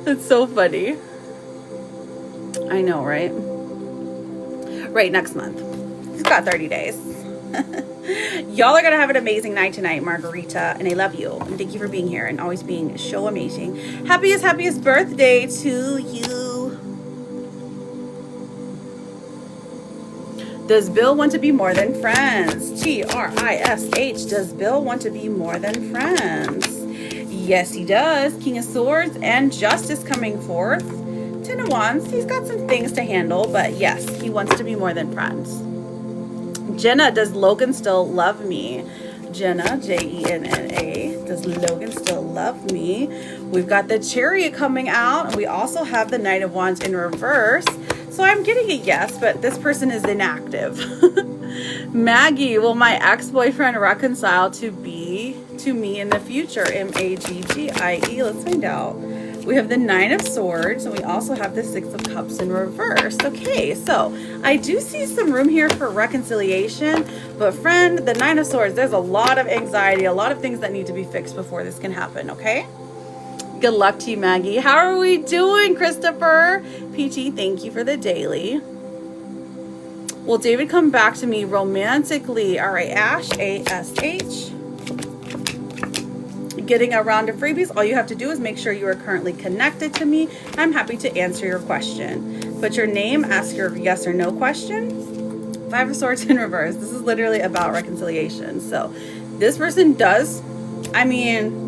That's so funny. I know, right? Right, next month. He's got 30 days. Y'all are going to have an amazing night tonight, Margarita, and I love you. And thank you for being here and always being so amazing. Happiest birthday to you. Does Bill want to be more than friends? T-R-I-S-H. Does Bill want to be more than friends? Yes, he does. King of Swords and Justice coming forth. Ten of Wands. He's got some things to handle, but yes, he wants to be more than friends. Jenna, does Logan still love me? Jenna, J-E-N-N-A. Does Logan still love me? We've got the Chariot coming out, and we also have the Knight of Wands in reverse. So I'm getting a yes, but this person is inactive. Maggie, will my ex-boyfriend reconcile to me in the future? M-A-G-G-I-E. Let's find out. We have the Nine of Swords, and we also have the Six of Cups in reverse. Okay, so I do see some room here for reconciliation, but friend, the Nine of Swords, there's a lot of anxiety, a lot of things that need to be fixed before this can happen, okay? Good luck to you, Maggie. How are we doing, Christopher? PT, thank you for the daily. Will David come back to me romantically? All right, Ash, A-S-H. Getting a round of freebies. All you have to do is make sure you are currently connected to me. I'm happy to answer your question. Put your name, ask your yes or no question. Five of Swords in reverse. This is literally about reconciliation. So this person does, I mean,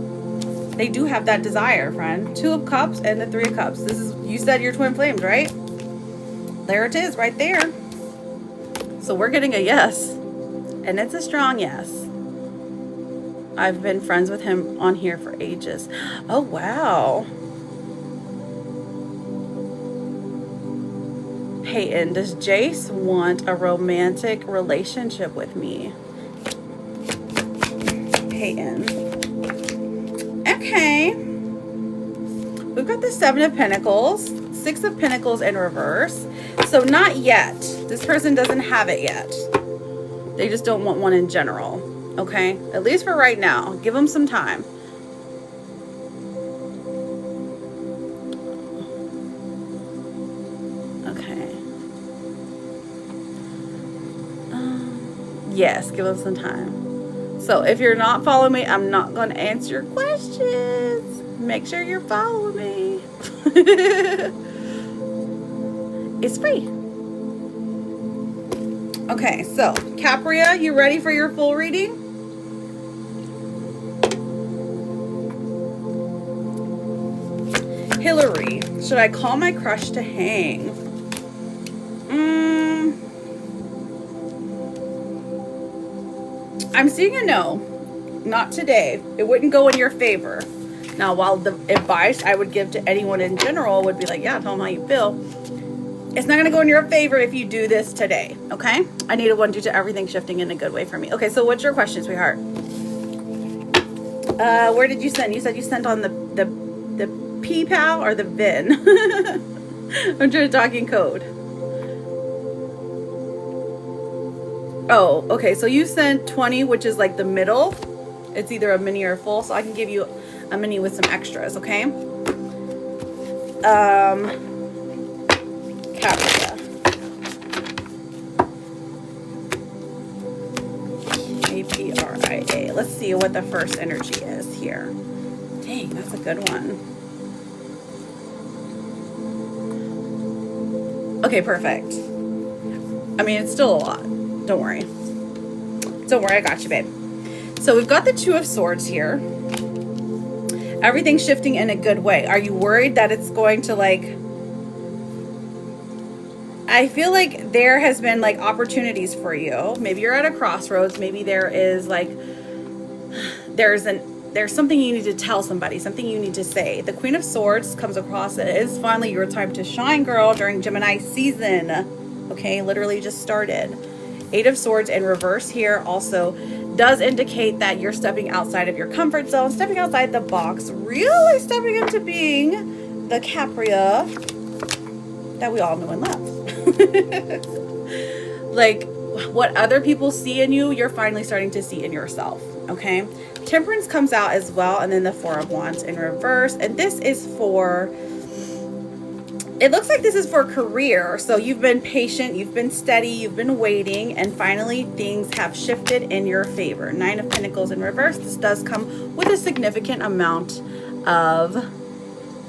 they do have that desire, friend. Two of Cups and the Three of Cups. This is, you said your twin flames, right? There it is, right there. So we're getting a yes. And it's a strong yes. I've been friends with him on here for ages. Oh, wow. Peyton, does Jace want a romantic relationship with me? Peyton. Okay. We've got the Seven of Pentacles, Six of Pentacles in reverse. So not yet. This person doesn't have it yet. They just don't want one in general. Okay, at least for right now. Give them some time. Yes, give them some time. So if you're not following me, I'm not going to answer your questions. Make sure you're following me. It's free. Okay, so Capria, you ready for your full reading? Hillary, should I call my crush to hang? I'm seeing a no. Not today. It wouldn't go in your favor. Now, while the advice I would give to anyone in general would be like, yeah, tell them how you feel. It's not going to go in your favor if you do this today, okay? I need a 1 due to everything shifting in a good way for me. Okay, so what's your question, sweetheart? Where did you send? You said you sent on the PayPal or the VIN? I'm trying to talk in code. Oh, okay, so you sent 20, which is like the middle. It's either a mini or full, so I can give you a mini with some extras, okay? Capria. APRIA. Let's see what the first energy is here. Dang, that's a good one. Okay, perfect. I mean, it's still a lot. Don't worry. Don't worry, I got you, babe. So we've got the 2 of Swords here. Everything's shifting in a good way. Are you worried that it's going to like... I feel like there has been like opportunities for you. Maybe you're at a crossroads. Maybe there is like... There's something you need to tell somebody. Something you need to say. The Queen of Swords comes across. It is finally your time to shine, girl, during Gemini season. Okay, literally just started. 8 of Swords in reverse here also does indicate that you're stepping outside of your comfort zone, stepping outside the box, really stepping into being the Capria that we all know and love. Like what other people see in you, you're finally starting to see in yourself, okay? Temperance comes out as well, and then the 4 of Wands in reverse, and this is for... It looks like this is for career. So you've been patient, you've been steady, you've been waiting, and finally things have shifted in your favor. 9 of Pentacles in reverse. This does come with a significant amount of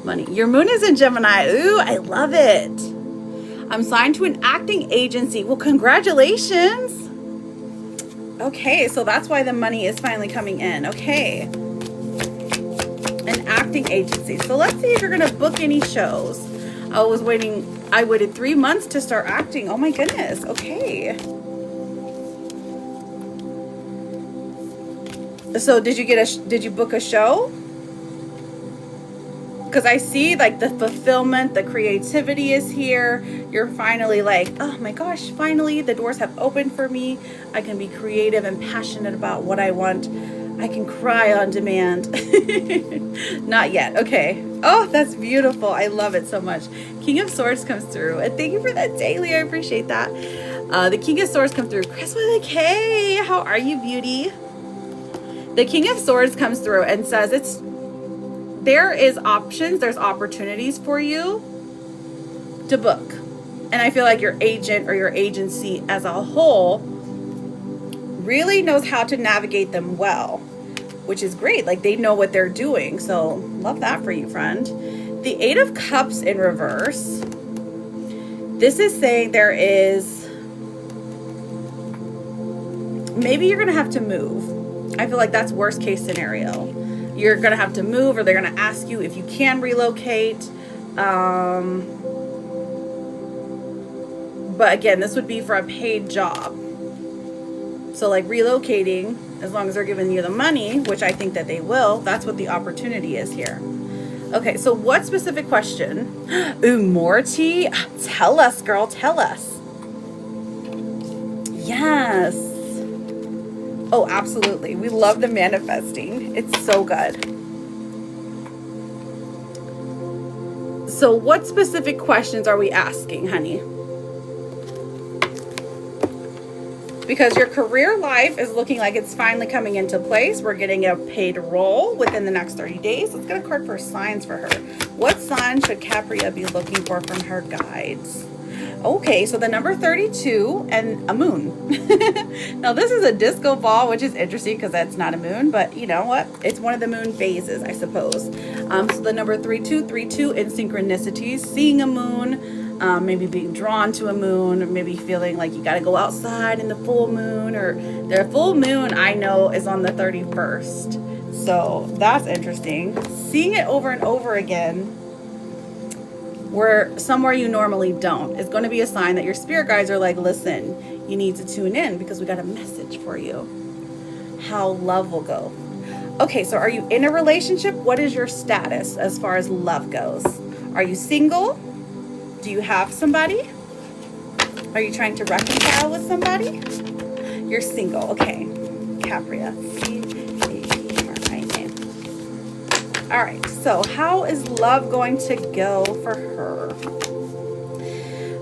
money. Your moon is in Gemini. Ooh, I love it. I'm signed to an acting agency. Well, congratulations. Okay, so that's why the money is finally coming in. Okay. An acting agency. So let's see if you're going to book any shows. I waited 3 months to start acting. Oh my goodness. Okay. So did you book a show? Because I see like the fulfillment, the creativity is here. You're finally like, oh my gosh, finally the doors have opened for me. I can be creative and passionate about what I want. I can cry on demand. Not yet. Okay. Oh, that's beautiful. I love it so much. King of Swords comes through. And thank you for that daily. I appreciate that. The King of Swords comes through. Chris with a K. How are you, beauty? The King of Swords comes through and says there is options. There's opportunities for you to book. And I feel like your agent or your agency as a whole really knows how to navigate them well, which is great. Like they know what they're doing. So love that for you, friend. The 8 of Cups in reverse. This is saying there is, maybe you're going to have to move. I feel like that's worst case scenario. You're going to have to move, or they're going to ask you if you can relocate. But again, this would be for a paid job. So like relocating, as long as they're giving you the money, which I think that they will, that's what the opportunity is here. Okay, so what specific question? Ooh, more tea? Tell us, girl, tell us. Yes. Oh, absolutely. We love the manifesting. It's so good. So what specific questions are we asking, honey? Because your career life is looking like it's finally coming into place. We're getting a paid role within the next 30 days. Let's get a card for signs for her. What sign should Capria be looking for from her guides? Okay, so the number 32 and a moon. Now this is a disco ball, which is interesting because that's not a moon, but you know what? It's one of the moon phases, I suppose. So the number 3232 in synchronicities, seeing a moon, maybe being drawn to a moon, maybe feeling like you got to go outside in the full moon, or the full moon I know is on the 31st. So that's interesting. Seeing it over and over again, where somewhere you normally don't, is going to be a sign that your spirit guides are like, listen, you need to tune in because we got a message for you. How love will go. Okay, so are you in a relationship? What is your status as far as love goes? Are you single? Do you have somebody? Are you trying to reconcile with somebody? You're single. Okay. Capria. All right, so how is love going to go for her?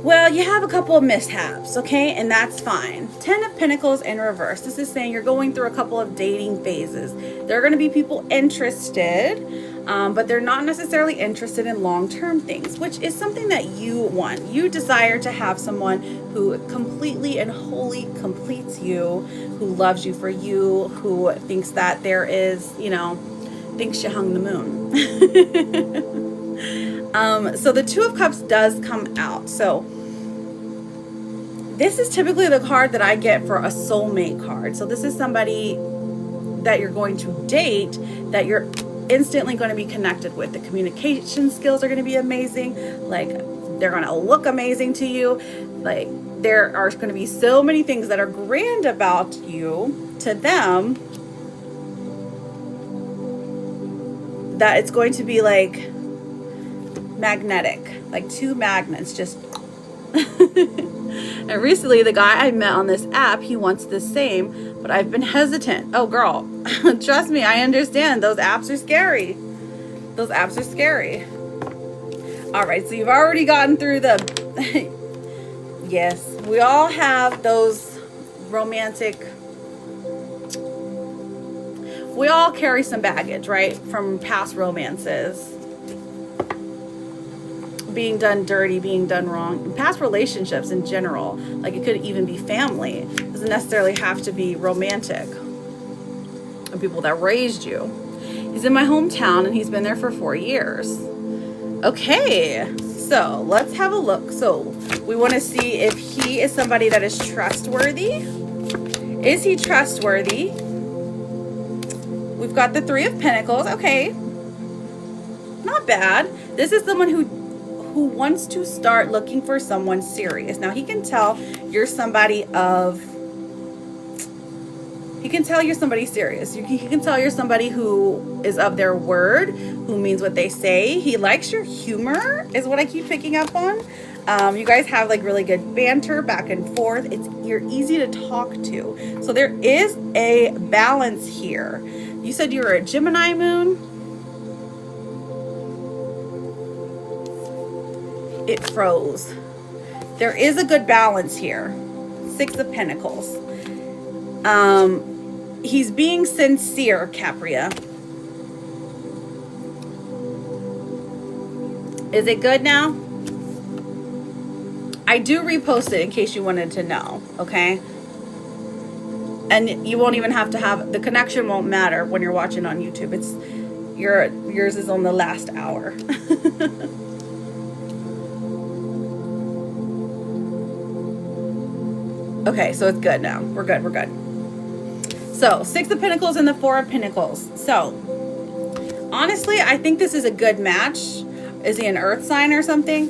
Well, you have a couple of mishaps, okay? And that's fine. 10 of Pentacles in reverse. This is saying you're going through a couple of dating phases. There are going to be people interested, but they're not necessarily interested in long-term things, which is something that you want. You desire to have someone who completely and wholly completes you, who loves you for you, who thinks that there is, you know, thinks you hung the moon. So the Two of Cups does come out. So this is typically the card that I get for a soulmate card. So this is somebody that you're going to date, that you're instantly going to be connected with. The communication skills are going to be amazing. Like, they're going to look amazing to you. Like, there are going to be so many things that are grand about you to them, that it's going to be like magnetic, like two magnets just. And recently the guy I met on this app, he wants the same, but I've been hesitant. Oh girl, trust me, I understand. Those apps are scary. Those apps are scary. All right, so you've already gotten through the yes, we all have those romantic. We all carry some baggage, right? From past romances. Being done dirty, being done wrong. Past relationships in general. Like, it could even be family. It doesn't necessarily have to be romantic. And people that raised you. He's in my hometown and he's been there for 4 years. Okay, so let's have a look. So we want to see if he is somebody that is trustworthy. Is he trustworthy? We've got the Three of Pentacles. Okay. Not bad. This is someone who wants to start looking for someone serious. Now, he can tell you're somebody of... He can tell you're somebody serious. He can tell you're somebody who is of their word, who means what they say. He likes your humor, is what I keep picking up on. You guys have like really good banter back and forth. You're easy to talk to. So there is a balance here. You said you were a Gemini moon. It froze. There is a good balance here. 6 of Pentacles. He's being sincere, Capria. Is it good now? I do repost it in case you wanted to know, okay? And you won't even have to have, the connection won't matter when you're watching on YouTube. It's yours is on the last hour. Okay, so it's good now. We're good, we're good. So 6 of Pentacles and the 4 of Pentacles. So honestly, I think this is a good match. Is he an earth sign or something?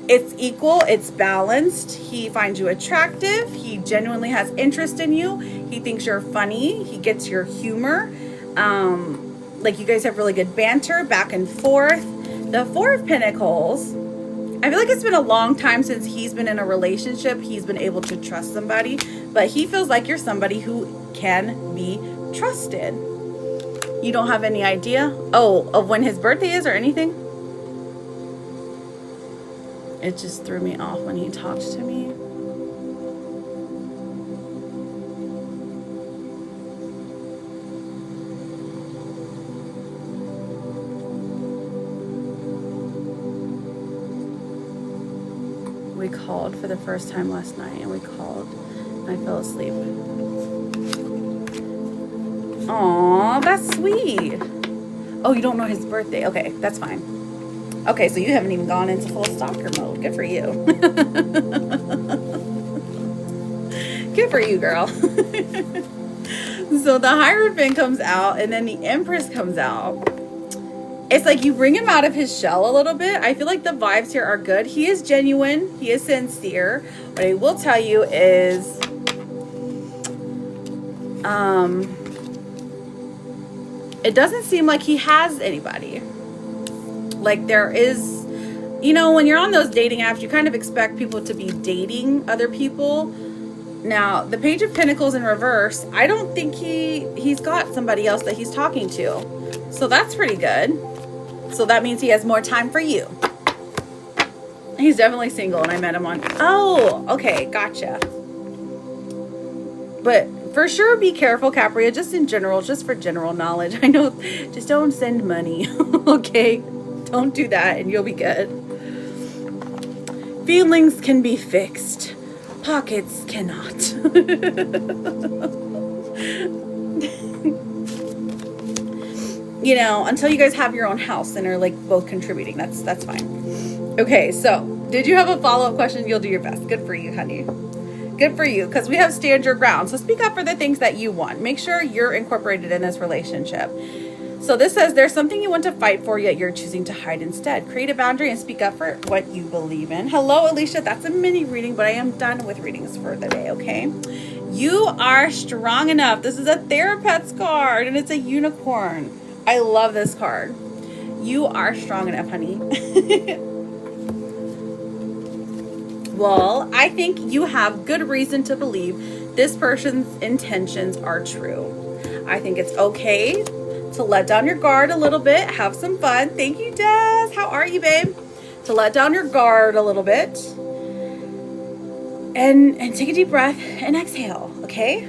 It's equal, it's balanced. He finds you attractive. He genuinely has interest in you. He thinks you're funny. He gets your humor. Like, you guys have really good banter back and forth. The 4 of Pentacles, I feel like it's been a long time since he's been in a relationship. He's been able to trust somebody, but he feels like you're somebody who can be trusted. You don't have any idea, of when his birthday is or anything? It just threw me off when he talked to me. called for the first time last night, and we called, and I fell asleep. Aw, that's sweet. Oh, you don't know his birthday. Okay, that's fine. Okay, so you haven't even gone into full stalker mode. Good for you. Good for you, girl. So the Hierophant comes out, and then the Empress comes out. It's like you bring him out of his shell a little bit. I feel like the vibes here are good. He is genuine. He is sincere. What I will tell you is, it doesn't seem like he has anybody. Like there is, you know, when you're on those dating apps, you kind of expect people to be dating other people. Now, the Page of Pentacles in reverse, I don't think he's got somebody else that he's talking to. So that's pretty good. So that means he has more time for you. He's definitely single, and I met him on... Oh, okay, gotcha. But for sure, be careful, Capria, just in general, just for general knowledge. I know, just don't send money, okay? Don't do that, and you'll be good. Feelings can be fixed. Pockets cannot. You know, until you guys have your own house and are like both contributing, that's fine. Okay, so did you have a follow-up question? You'll do your best. Good for you, honey. Good for you, because we have stand your ground. So speak up for the things that you want. Make sure you're incorporated in this relationship. So this says there's something you want to fight for, yet you're choosing to hide instead. Create a boundary and speak up for what you believe in. Hello, Alicia. That's a mini reading, but I am done with readings for the day, okay? You are strong enough. This is a Therapets card, and it's a unicorn. I love this card. You are strong enough, honey. Well, I think you have good reason to believe this person's intentions are true. I think it's okay to let down your guard a little bit. Have some fun. Thank you, Des. How are you, babe? To let down your guard a little bit. And take a deep breath and exhale, okay?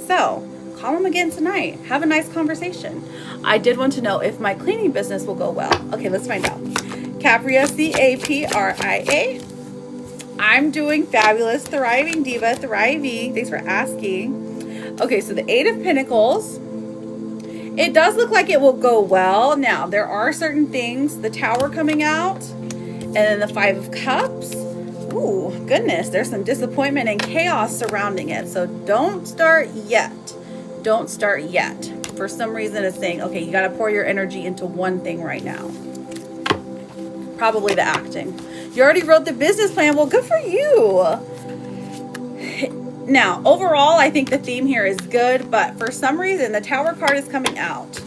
So, call him again tonight. Have a nice conversation. I did want to know if my cleaning business will go well. Okay, let's find out. Capria, C-A-P-R-I-A. I'm doing fabulous. Thriving Diva, thriving. Thanks for asking. Okay, so the Eight of Pentacles. It does look like it will go well. Now, there are certain things. The Tower coming out. And then the Five of Cups. Ooh, goodness. There's some disappointment and chaos surrounding it. So don't start yet. Don't start yet. For some reason, it's saying, okay, you got to pour your energy into one thing right now. Probably the acting. You already wrote the business plan. Well, good for you. Now, overall, I think the theme here is good, but for some reason, the Tower card is coming out.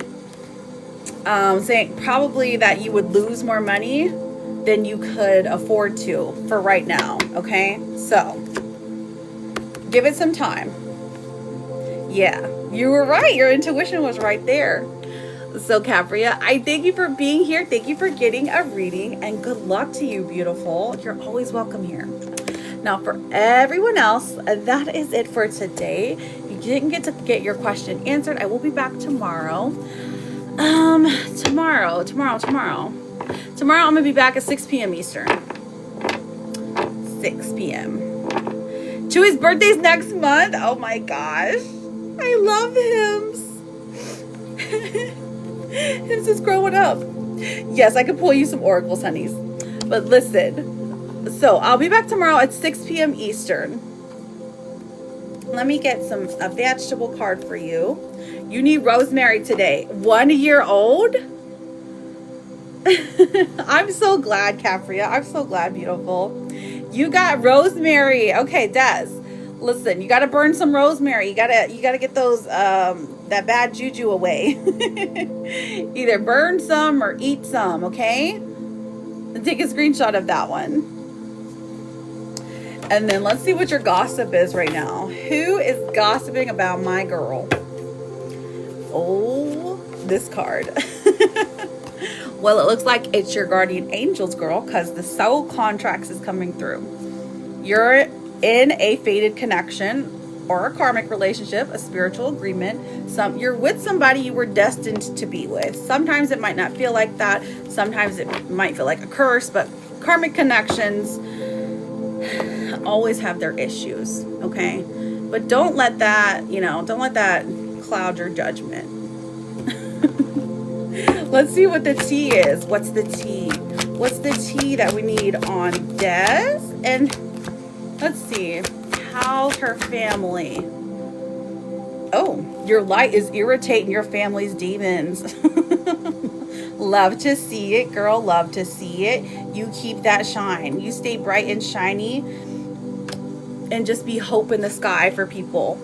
Saying probably that you would lose more money than you could afford to for right now, okay? So, give it some time. Yeah, you were right. Your intuition was right there. So, Capria, I thank you for being here. Thank you for getting a reading, and good luck to you, beautiful. You're always welcome here. Now, for everyone else, that is it for today. You didn't get to get your question answered. I will be back tomorrow. Tomorrow, I'm going to be back at 6 p.m. Eastern. 6 p.m. Chewy's birthday's next month. Oh, my gosh. I love him. Him since growing up. Yes, I could pull you some oracles, honeys. But listen, so I'll be back tomorrow at 6 p.m. Eastern. Let me get a vegetable card for you. You need rosemary today. 1 year old? I'm so glad, Capria. I'm so glad, beautiful. You got rosemary. Okay, Des. Listen, you got to burn some rosemary. You got to get those that bad juju away. Either burn some or eat some, okay? And take a screenshot of that one. And then let's see what your gossip is right now. Who is gossiping about my girl? Oh, this card. Well, it looks like it's your guardian angels, girl, because the soul contracts is coming through. You're in a fated connection or a karmic relationship, a spiritual agreement. You're with somebody you were destined to be with. Sometimes it might not feel like that. Sometimes it might feel like a curse, but karmic connections, always have their issues, okay? But don't let that, don't let that cloud your judgment. Let's see what the tea is. What's the tea? What's the tea that we need on Des? And let's see. How's her family? Oh, your light is irritating your family's demons. Love to see it, girl. Love to see it. You keep that shine. You stay bright and shiny and just be hope in the sky for people.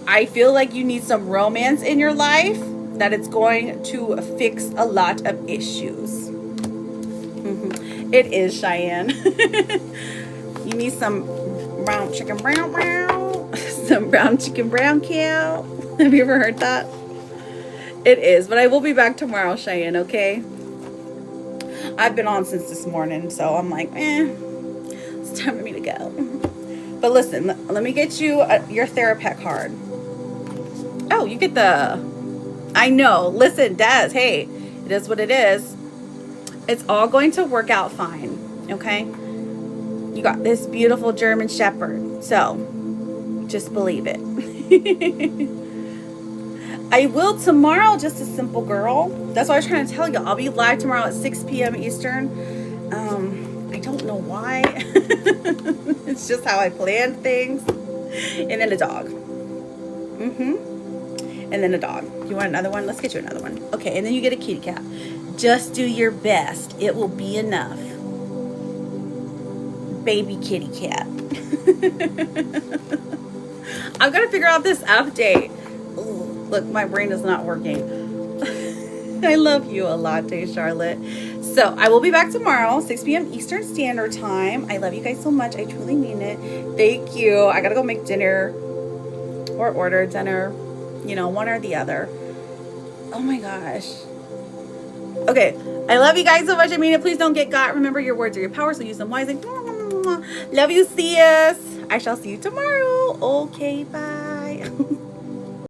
I feel like you need some romance in your life, that it's going to fix a lot of issues. It is, Cheyenne. You need some brown chicken, brown. Some brown chicken, brown cow. Have you ever heard that? It is, but I will be back tomorrow, Cheyenne, okay? I've been on since this morning, so I'm like, it's time for me to go. But listen, let me get you your Therapet card. Oh, you get the... I know. Listen, Des, hey, it is what it is. It's all going to work out fine, okay? You got this beautiful German Shepherd, so just believe it. I will tomorrow, just a simple girl. That's what I was trying to tell you. I'll be live tomorrow at 6 p.m. Eastern. I don't know why. It's just how I planned things. And then a dog. And then a dog. You want another one? Let's get you another one. Okay, and then you get a kitty cat. Just do your best. It will be enough. Baby kitty cat. I've got to figure out this update. Ooh, look, my brain is not working. I love you a latte, Charlotte. So I will be back tomorrow, 6 p.m. Eastern Standard Time. I love you guys so much. I truly mean it. Thank you. I got to go make dinner or order dinner. One or the other. Oh my gosh. Okay. I love you guys so much. I mean it. Please don't get got. Remember, your words are your power, so use them wisely. Love you, sis. I shall see you tomorrow. Okay, bye.